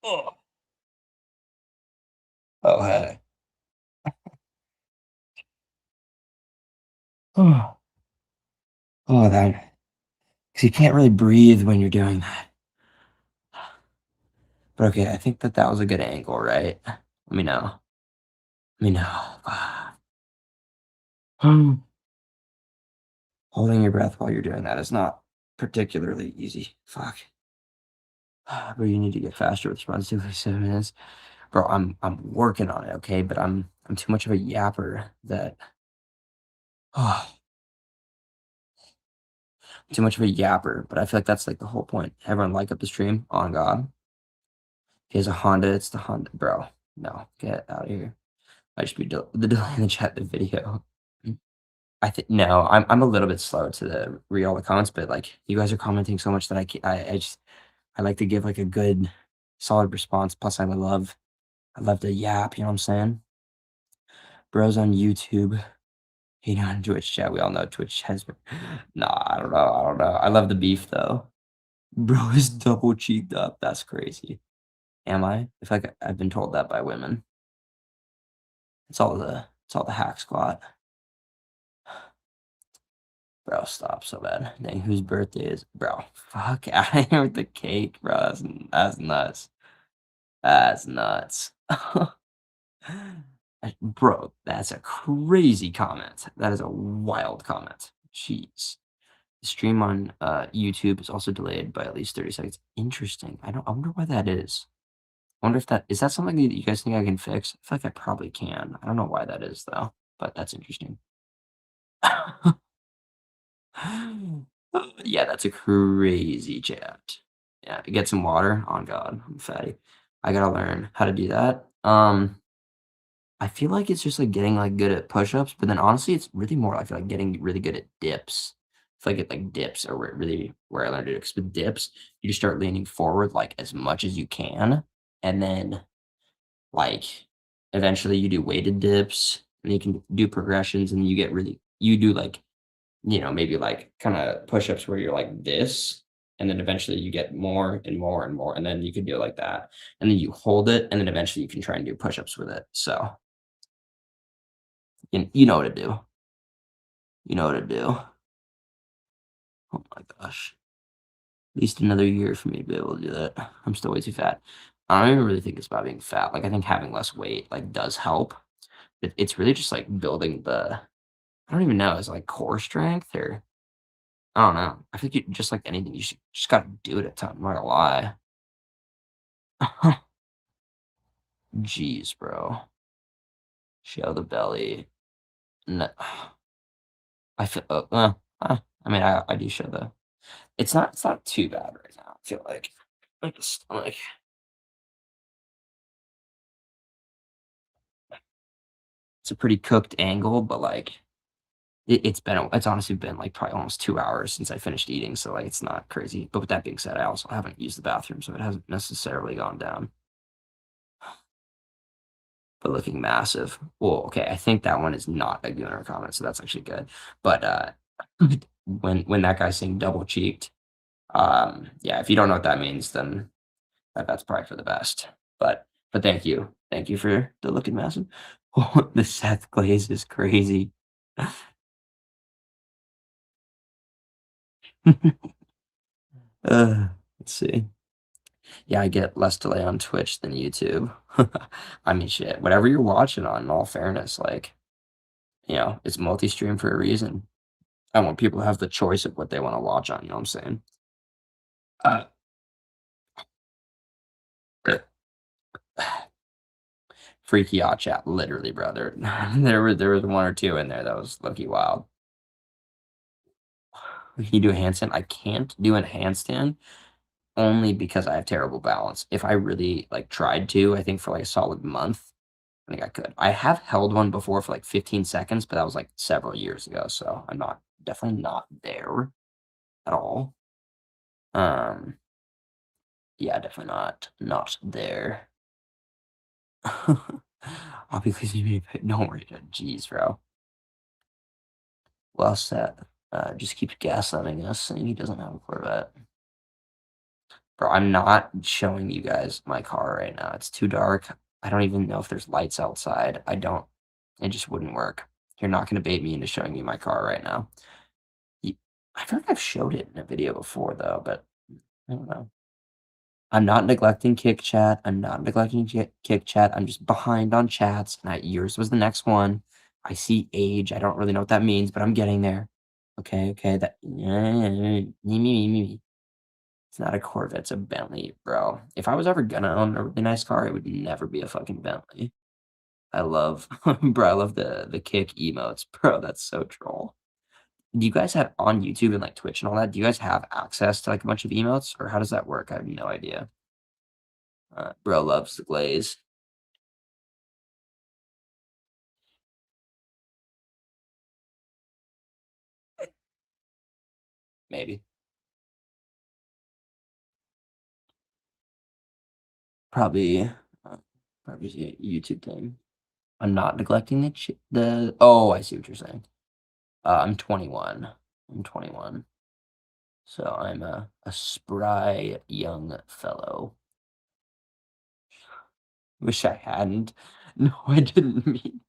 Oh, oh, hey. Oh, oh, that. Because you can't really breathe when you're doing that. But okay, I think that that was a good angle, right? Let me know. Let me know. Holding your breath while you're doing that is not particularly easy. Fuck. But you need to get faster with responsibility 7 minutes. Bro, I'm working on it, okay? But I'm too much of a yapper that oh, too much of a yapper, but I feel like that's like the whole point. Everyone like up the stream on God. He has a Honda, it's the Honda, bro. No, get out of here. I should be the delay in the chat the video. I think no, I'm a little bit slow to read all the comments, but like you guys are commenting so much that I just I like to give like a good solid response. Plus I love to yap, you know what I'm saying? Bros on YouTube, hating on Twitch chat. We all know Twitch has been nah, I don't know. I don't know. I love the beef though. Bro is double cheeked up. That's crazy. Am I? I feel like I've been told that by women. It's all the hack squat. Bro, stop so bad. Dang, whose birthday is bro? Fuck out of here with the cake, bro. That's nuts. That's nuts. Bro, that's a crazy comment. That is a wild comment. Jeez. The stream on YouTube is also delayed by at least 30 seconds. Interesting. I wonder why that is. I wonder if that is that something that you guys think I can fix? I feel like I probably can. I don't know why that is though, but that's interesting. Yeah, that's a crazy chat. Yeah, get some water. On God, I'm fatty. I gotta learn how to do that. I feel like it's just like getting like good at push-ups, but then honestly, it's really more I feel like getting really good at dips. I feel like it like dips are really where I learned it. Because with dips, you just start leaning forward like as much as you can, and then like eventually you do weighted dips, and you can do progressions, and you get really you do like maybe like kind of push-ups where you're like this, and then eventually you get more and more and more, and then you can do it like that, and then you hold it, and then eventually you can try and do push-ups with it. So you know what to do. You know what to do. Oh my gosh. At least another year for me to be able to do that. I'm still way too fat. I don't even really think it's about being fat. Like I think having less weight like does help. It's really just like building the I don't even know, is it like core strength or I don't know. I think you just like anything, you should just gotta do it a ton, I'm not gonna lie. Jeez, bro. Show the belly. No, I feel I mean I do show the it's not too bad right now, I feel like the stomach. It's a pretty cooked angle, but, like, it's honestly been, like, probably almost 2 hours since I finished eating, so, like, it's not crazy. But with that being said, I also haven't used the bathroom, so it hasn't necessarily gone down. But looking massive. Well, okay, I think that one is not a Gooner comment, so that's actually good. But, when that guy's saying double cheeked, yeah, if you don't know what that means, then that's probably for the best. But thank you. Thank you for the looking massive. Oh, the Seth glaze is crazy. Let's see. Yeah, I get less delay on Twitch than YouTube. I mean, shit, whatever you're watching on, in all fairness, like, it's multi-stream for a reason. I want people to have the choice of what they wanna watch on, you know what I'm saying? Uh, Freaky Yacht Chat, literally, brother. There was 1 or 2 in there that was low-key wild. Can you do a handstand? I can't do a handstand only because I have terrible balance. If I really, like, tried to, I think for, like, a solid month, I think I could. I have held one before for, like, 15 seconds, but that was, like, several years ago, so I'm not definitely not there at all. Um, yeah, definitely not there. Obviously, don't worry. Jeez, bro. Well said. Just keeps gaslighting us, saying he doesn't have a Corvette. Bro, I'm not showing you guys my car right now. It's too dark. I don't even know if there's lights outside. I don't. It just wouldn't work. You're not gonna bait me into showing you my car right now. You, I feel like I've showed it in a video before though, but I don't know. I'm not neglecting Kick Chat. I'm not neglecting Kick Chat. I'm just behind on chats. And yours was the next one. I see age. I don't really know what that means, but I'm getting there. Okay, okay. That me. It's not a Corvette. It's a Bentley, bro. If I was ever gonna own a really nice car, it would never be a fucking Bentley. I love, bro. I love the kick emotes, bro. That's so troll. Do you guys have on YouTube and like Twitch and all that? Do you guys have access to like a bunch of emotes, or how does that work? I have no idea. Bro loves the glaze. Maybe. Probably. Probably a YouTube thing. I'm not neglecting the. Oh, I see what you're saying. I'm 21. I'm 21. So I'm a spry young fellow. Wish I hadn't. No, I didn't mean.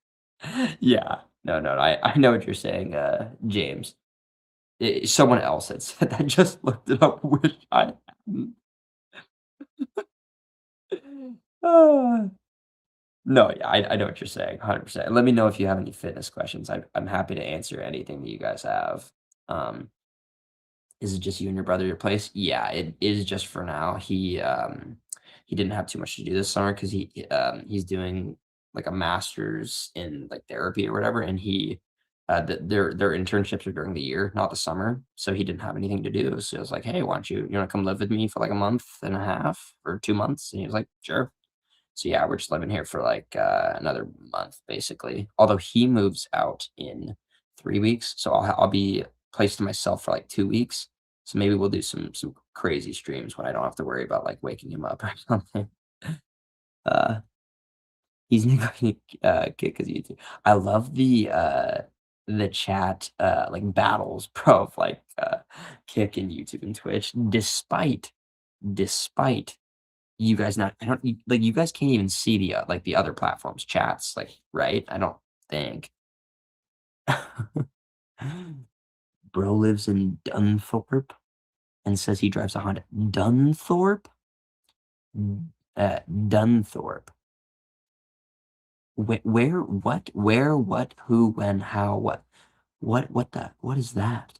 Yeah. No, no, I know what you're saying, James. Someone else had said that. Just looked it up. Wish I hadn't. Ah. No, yeah, I know what you're saying, 100%. Let me know if you have any fitness questions. I'm happy to answer anything that you guys have. Um, is it just you and your brother at your place? Yeah, it is just for now. He didn't have too much to do this summer because he's doing like a master's in like therapy or whatever, and their internships are during the year, not the summer. So he didn't have anything to do. So I was like, hey, why don't you want to come live with me for like a month and a half or 2 months? And he was like, sure. So yeah, we're just living here for like another month basically. Although he moves out in 3 weeks, so I'll be placed to myself for like 2 weeks. So maybe we'll do some crazy streams when I don't have to worry about like waking him up or something. Uh, he's neglecting Kick because YouTube. I love the chat like battles, bro, of like Kick and YouTube and Twitch, despite you guys not I don't like, you guys can't even see like, the other platforms' chats, like, right? I don't think. Bro lives in Dunthorpe and says he drives a Honda. Dunthorpe? Dunthorpe. Where, what, where, what, who, when, how, what is that?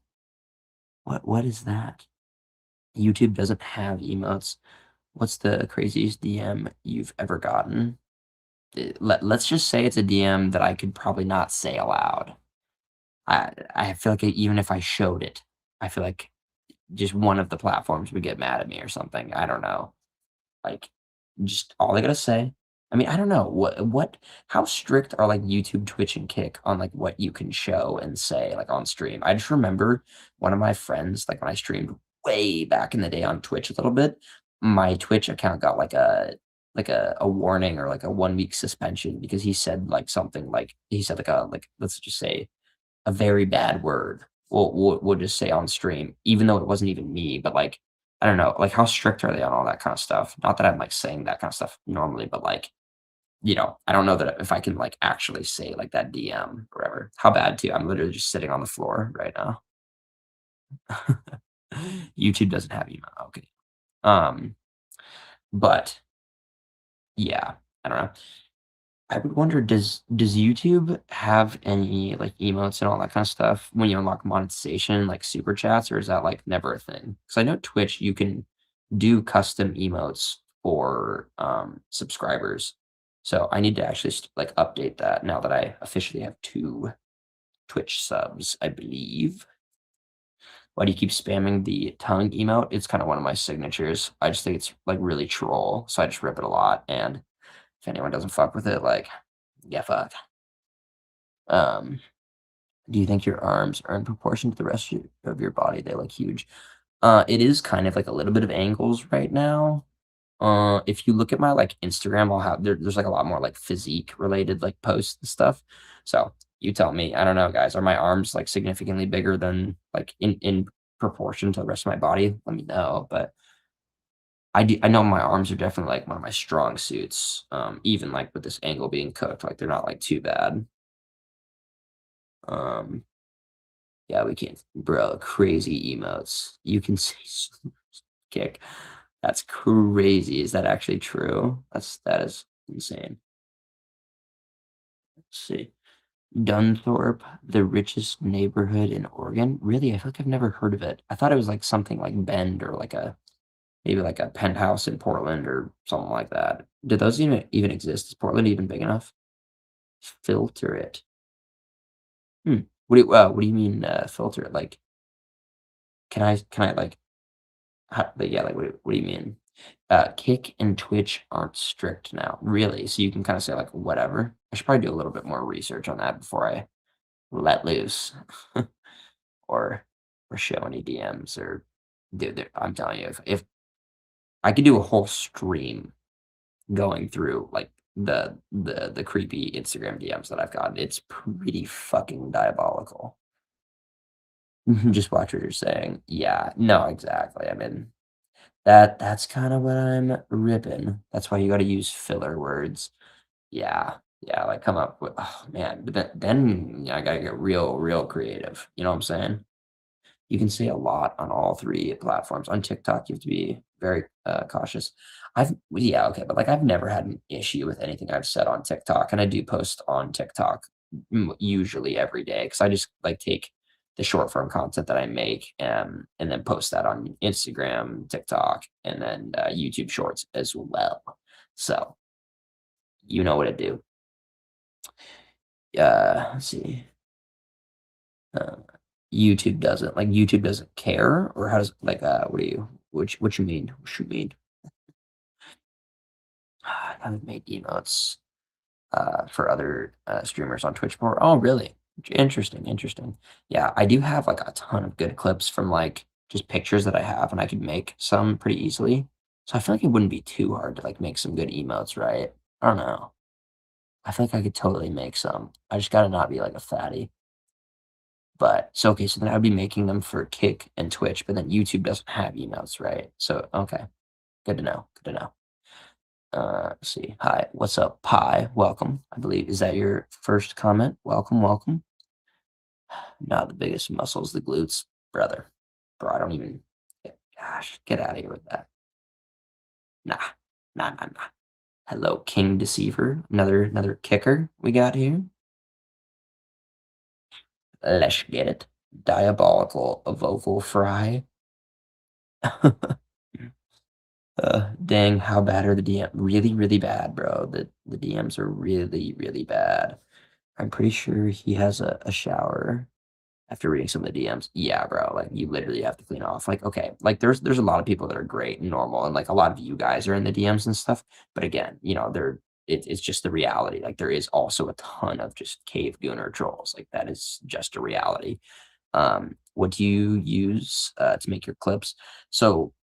What is that? YouTube doesn't have emotes. What's the craziest DM you've ever gotten? Let's just say it's a DM that I could probably not say aloud. I feel like even if I showed it, I feel like just one of the platforms would get mad at me or something. I don't know. Like, just all I gotta say, I mean, I don't know how strict are like YouTube, Twitch, and Kick on like what you can show and say like on stream. I just remember one of my friends, like when I streamed way back in the day on Twitch a little bit, my Twitch account got like a warning or like a 1 week suspension because he said like something like he said like let's just say a very bad word. We'll just say on stream, even though it wasn't even me, but like I don't know, like how strict are they on all that kind of stuff? Not that I'm like saying that kind of stuff normally, but like I don't know that if I can, like, actually say, like, that DM or whatever. How bad too? I'm literally just sitting on the floor right now. YouTube doesn't have email, okay. Um, but, yeah, I don't know. I would wonder, does YouTube have any, like, emotes and all that kinda stuff when you unlock monetization, like super chats, or is that, like, never a thing? Because I know Twitch, you can do custom emotes for, subscribers. So I need to actually like, update that now that I officially have 2 Twitch subs, I believe. Why do you keep spamming the tongue emote? It's kinda one of my signatures. I just think it's, like, really troll, so I just rip it a lot, and if anyone doesn't fuck with it, like, yeah, fuck. Um, do you think your arms are in proportion to the rest of your body? They look huge. It is kind of like a little bit of angles right now. If you look at my, like, Instagram, I'll have there's, like, a lot more, like, physique related, like, posts and stuff. So, you tell me. I don't know, guys. Are my arms, like, significantly bigger than, like, in proportion to the rest of my body? Let me know, but I know my arms are definitely, like, one of my strong suits, even, like, with this angle being cooked, like, they're not, like, too bad. Um, yeah, we can't bro, crazy emotes. You can say kick. That's crazy. Is that actually true? That is insane. Let's see. Dunthorpe, the richest neighborhood in Oregon? Really? I feel like I've never heard of it. I thought it was like something like Bend or like a maybe like a penthouse in Portland or something like that. Do those even exist? Is Portland even big enough? Filter it. Hmm. What do you mean filter it? Like can I like yeah, like what do you mean? Kick and Twitch aren't strict now. Really? So you can kind of say like whatever. I should probably do a little bit more research on that before I let loose or show any DMs or dude, I'm telling you, if I could do a whole stream going through like the creepy Instagram DMs that I've gotten, it's pretty fucking diabolical. Just watch what you're saying. Yeah, no, exactly. I mean, that's kind of what I'm ripping. That's why you got to use filler words. Yeah, yeah, like come up with, oh man, but then yeah, I gotta get real creative. You know what I'm saying? You can say a lot on all 3 platforms. On TikTok, you have to be very, cautious. Yeah, okay, but, like, I've never had an issue with anything I've said on TikTok, and I do post on TikTok usually every day because I just, like, take the short form content that I make, and then post that on Instagram, TikTok, and then, YouTube Shorts as well. So, you know what to do. Let's see. Uh, YouTube doesn't care, or how does like, what do you what you mean? What you mean? I haven't made emotes, for other, streamers on Twitch before. Oh, really? Interesting, interesting. Yeah, I do have, like, a ton of good clips from, like, just pictures that I have, and I could make some pretty easily. So I feel like it wouldn't be too hard to, like, make some good emotes, right? I don't know. I feel like I could totally make some. I just gotta not be, like, a fatty. But so okay, so then I'd be making them for Kick and Twitch, but then YouTube doesn't have emails, right? So okay, good to know. Good to know. Let's see. Hi, what's up, Pi? Welcome. I believe is that your first comment? Welcome, welcome. Not the biggest muscles, the glutes, brother. Bro, I don't even. Gosh, get out of here with that. Nah, nah. Hello, King Deceiver. Another kicker we got here. Let's get it. Diabolical vocal fry. Dang, how bad are the DM? Really, really bad, bro. The DMs are really, really bad. I'm pretty sure he has a shower after reading some of the DMs. Yeah, bro. Like you literally have to clean off. Like, okay, like there's a lot of people that are great and normal, and like a lot of you guys are in the DMs and stuff. But again, they're it's just the reality. Like there is also a ton of just cave gooner trolls. Like that is just a reality. What do you use to make your clips? So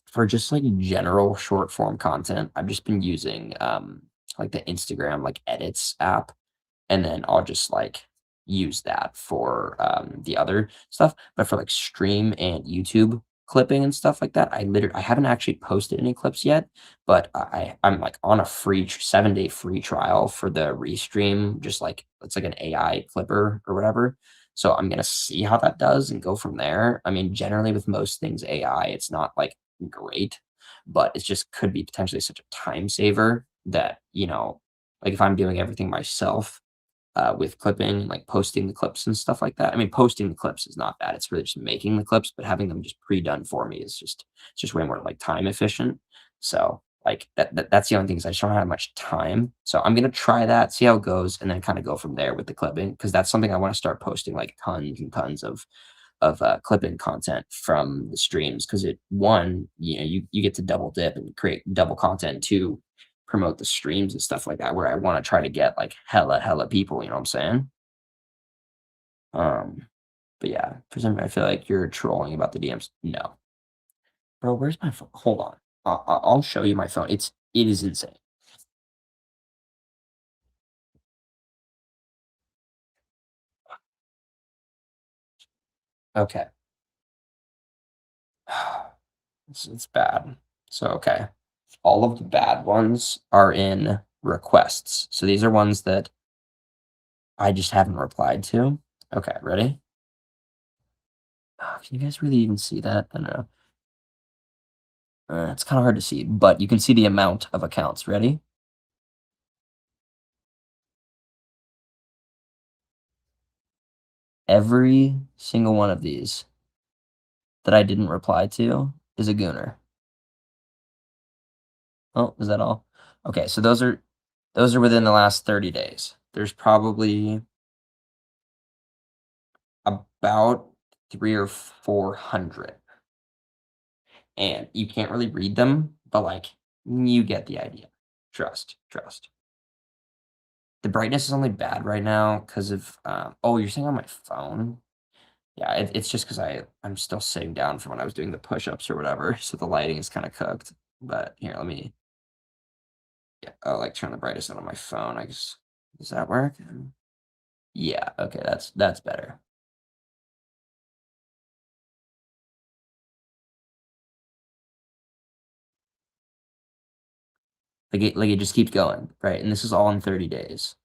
for just like general short form content, I've just been using like the Instagram like edits app, and then I'll just like use that for the other stuff. But for like stream and YouTube clipping and stuff like that, I haven't actually posted any clips yet, but I'm like on a free 7-day free trial for the Restream, just like it's like an AI clipper or whatever. So I'm gonna see how that does and go from there. I mean, generally with most things AI, it's not like great, but it just could be potentially such a time saver that, like if I'm doing everything myself, with clipping, like posting the clips and stuff like that. I mean, posting the clips is not bad. It's really just making the clips, but having them just pre-done for me is just way more like time efficient. So like that's the only thing is I just don't have much time. So I'm gonna try that, see how it goes, and then kind of go from there with the clipping because that's something I want to start posting like tons and tons of clipping content from the streams because you get to double dip and create double content to promote the streams and stuff like that where I want to try to get like hella people, you know what I'm saying? Um, but yeah, for some reason I feel like you're trolling about the DMs. No. Bro, where's my phone? Hold on. I'll show you my phone. It is insane. Okay. It's bad. So okay. All of the bad ones are in requests. So these are ones that I just haven't replied to. Okay, ready? Can you guys really even see that? I don't know. It's kind of hard to see, but you can see the amount of accounts. Ready? Every single one of these that I didn't reply to is a gooner. Oh, is that all? Okay, so those are within the last 30 days. There's probably about 3 or 400. And you can't really read them, but like you get the idea. Trust. The brightness is only bad right now because of oh, you're saying on my phone? Yeah, it's just because I'm still sitting down from when I was doing the push-ups or whatever, so the lighting is kind of cooked. But here, let me yeah, I'll like turn the brightest on my phone. I guess does that work? Yeah, okay, that's better. Like it just keeps going, right? And this is all in 30 days.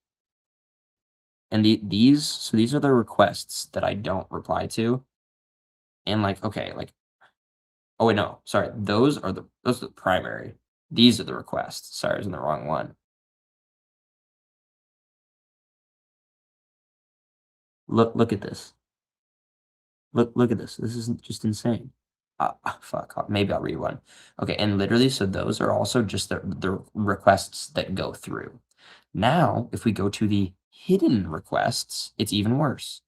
And these are the requests that I don't reply to. And like, okay, like oh wait, no, sorry. Those are the primary. These are the requests. Sorry, I was in the wrong one. Look at this. Look at this. This is just insane. Fuck. Maybe I'll read one. Okay, and literally, so those are also just the requests that go through. Now, if we go to the hidden requests, it's even worse.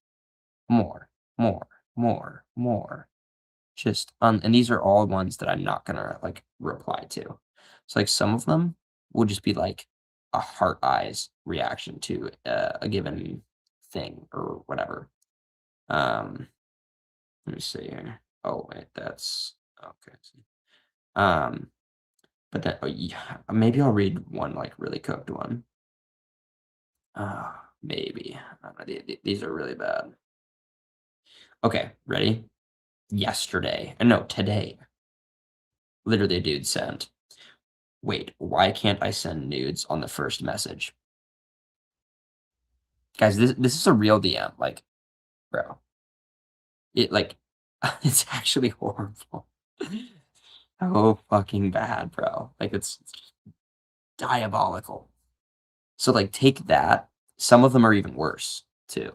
More, more, more. Just and these are all ones that I'm not gonna like reply to. So like some of them will just be like a heart eyes reaction to a given thing or whatever. Um, let me see here. Oh wait, that's okay. Um, but then oh, yeah, maybe I'll read one like really cooked one. Maybe I don't know, these are really bad. Okay, ready? Yesterday, no, today. Literally, a dude sent. Wait, why can't I send nudes on the first message? Guys, this is a real DM. Like, bro, it like it's actually horrible. So fucking bad, bro. Like it's just diabolical. So like take that. Some of them are even worse too.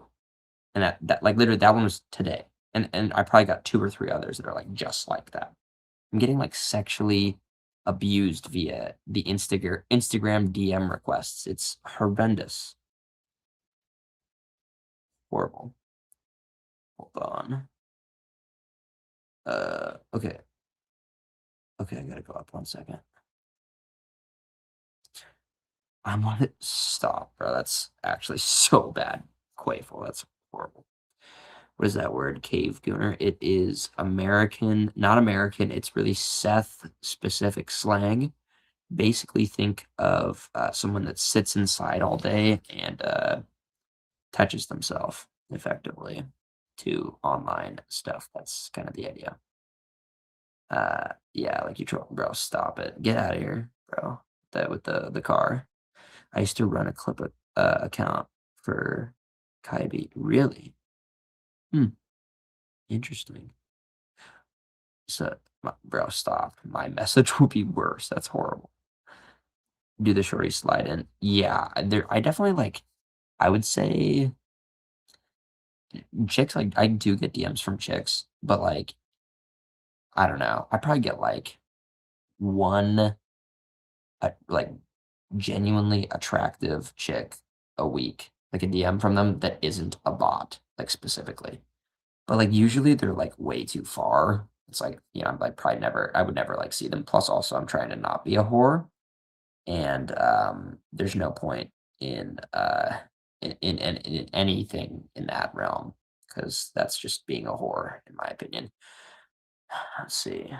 And that like literally that one was today. And I probably got 2 or 3 others that are like just like that. I'm getting like sexually abused via the Instagram DM requests. It's horrendous. Horrible. Hold on. Okay. Okay, I gotta go up 1 second. I'm on it. Stop, bro. That's actually so bad. Quayful. That's horrible. What is that word? Cave gooner. It is American, not American. It's really Seth specific slang. Basically, think of someone that sits inside all day and touches themselves effectively to online stuff. That's kind of the idea. Yeah, like you troll, bro. Stop it. Get out of here, bro. That with the car. I used to run a clip account for Kybe. Really? Hmm. Interesting. So, bro, stop. My message will be worse. That's horrible. Do the shorty slide in? Yeah, there. I definitely like. I would say chicks. Like, I do get DMs from chicks, but like, I don't know. I probably get like one, like genuinely attractive chick a week, like a DM from them that isn't a bot, like specifically. But like usually they're like way too far. It's like, I'm like probably never I would never like see them. Plus also I'm trying to not be a whore. And there's no point in in anything in that realm because that's just being a whore, in my opinion. Let's see.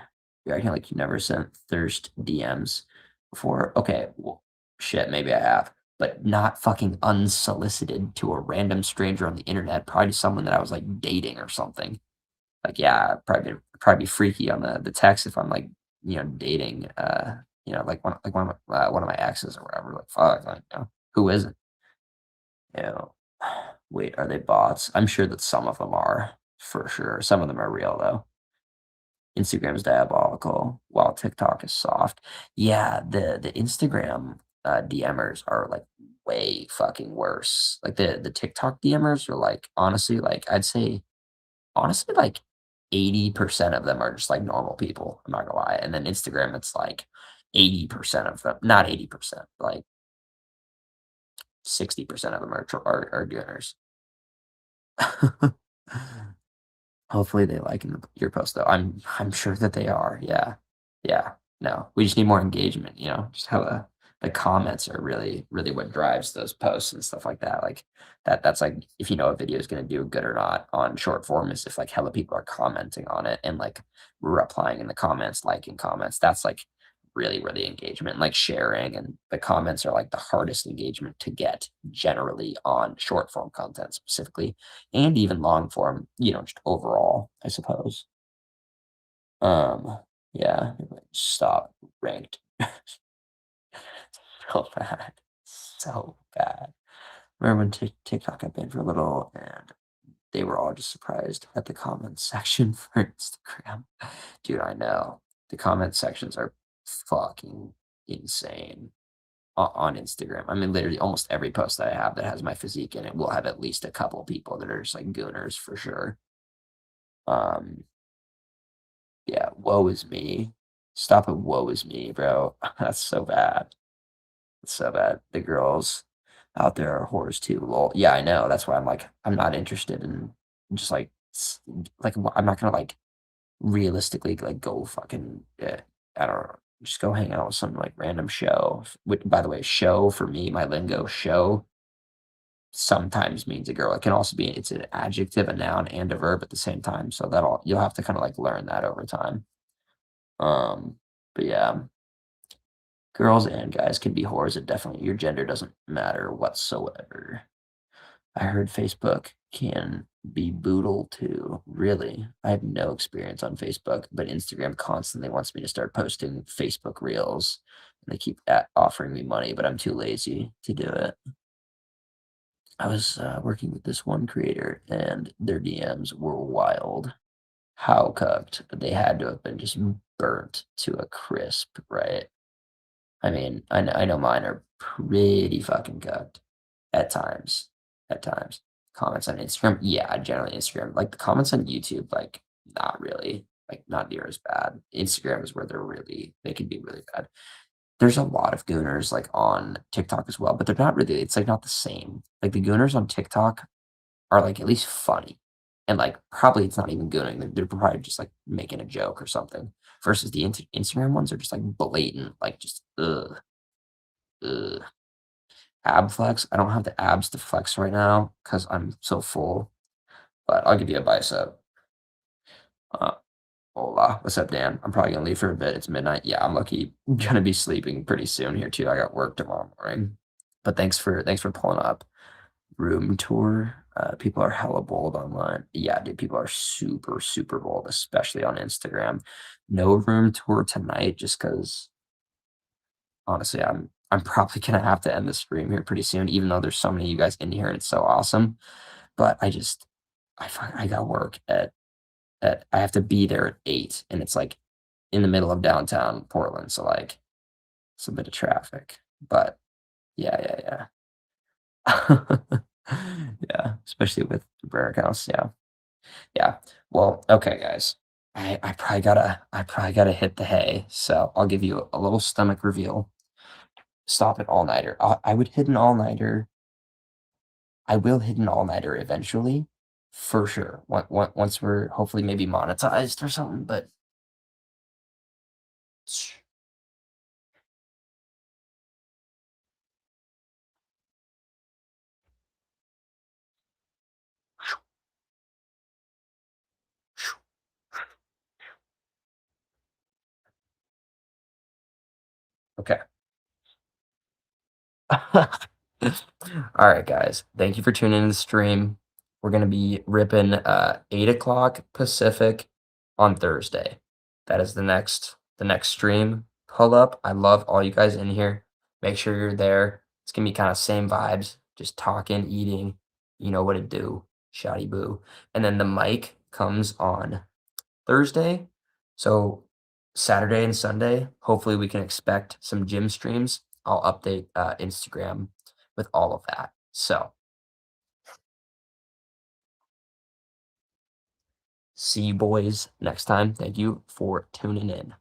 You're acting like you never sent thirst DMs before. Okay, well, shit, maybe I have, but not fucking unsolicited to a random stranger on the internet. Probably someone that I was like dating or something. Like, yeah, probably be freaky on the text if I'm like, dating, like one of my exes or whatever. Like, fuck, like, who isn't? You know, wait, are they bots? I'm sure that some of them are for sure. Some of them are real though. Instagram is diabolical, while TikTok is soft. Yeah, the Instagram DMers are like way fucking worse. Like the TikTok DMers are like honestly, like I'd say honestly, like 80% of them are just like normal people. I'm not gonna lie. And then Instagram, it's like 80% of them, not 80%, like 60% of them are doers. Hopefully they like your post though. I'm sure that they are. Yeah. Yeah. No. We just need more engagement, just how the comments are really, really what drives those posts and stuff like that. Like that's like if you know a video is gonna do good or not on short form is if like hella people are commenting on it and like replying in the comments, liking comments. That's like really, really engagement, like sharing and the comments are like the hardest engagement to get generally on short form content specifically and even long form, just overall, I suppose. Yeah, stop ranked so bad, so bad. Remember when TikTok had been for a little, and they were all just surprised at the comments section for Instagram. Dude, I know the comment sections are fucking insane on Instagram. I mean, literally almost every post that I have that has my physique in it will have at least a couple people that are just like gooners for sure. Um, Yeah, woe is me. Stop it, woe is me, bro. That's so bad. It's so bad. The girls out there are whores too. Lol. Yeah, I know. That's why I'm like, I'm not interested in just like, I'm not gonna like realistically like go fucking, I don't know, just go hang out with some like random show. Which, by the way, show for me, my lingo, show sometimes means a girl. It can also be, it's an adjective, a noun, and a verb at the same time. So that'll, you'll have to kind of like learn that over time. Um, but yeah, girls and guys can be whores. It definitely your gender doesn't matter whatsoever. I heard Facebook can be boodle too. Really? I have no experience on Facebook, but Instagram constantly wants me to start posting Facebook reels. And they keep offering me money, but I'm too lazy to do it. I was working with this one creator, and their DMs were wild. How cooked? They had to have been just burnt to a crisp, right? I mean, I know mine are pretty fucking cooked at times. At times. Comments on Instagram, yeah, generally Instagram. Like the comments on YouTube, like not really, like not near as bad. Instagram is where they can be really bad. There's a lot of gooners like on TikTok as well, but they're not really. It's like not the same. Like the gooners on TikTok are like at least funny, and like probably it's not even gooning. They're probably just like making a joke or something. Versus the Instagram ones are just like blatant, like just ugh. Ugh. ab flex. I don't have the abs to flex right now because I'm so full, but I'll give you a bicep. Uh, Hola, what's up, Dan? I'm probably gonna leave for a bit. It's midnight. Yeah, I'm lucky. Gonna be sleeping pretty soon here too. I got work tomorrow morning. But thanks for pulling up. Room tour. People are hella bold online. Yeah, dude, people are super, super bold, especially on Instagram. No room tour tonight, just because honestly, I'm probably gonna have to end the stream here pretty soon, even though there's so many of you guys in here and it's so awesome. But I got work at I have to be there at 8 and it's like in the middle of downtown Portland, so like it's a bit of traffic. But yeah, yeah. Yeah, especially with the Brer House. Yeah. Yeah. Well, okay, guys. I probably gotta hit the hay. So I'll give you a little stomach reveal. Stop it all-nighter. I would hit an all-nighter. I will hit an all-nighter eventually, for sure. Once we're hopefully maybe monetized or something, but okay. All right, guys. Thank you for tuning in to the stream. We're gonna be ripping 8 o'clock Pacific on Thursday. That is the next stream. Pull up. I love all you guys in here. Make sure you're there. It's gonna be kind of same vibes, just talking, eating. You know what to do. Shotty boo. And then the mic comes on Thursday. So Saturday and Sunday, hopefully we can expect some gym streams. I'll update Instagram with all of that. So see you boys next time. Thank you for tuning in.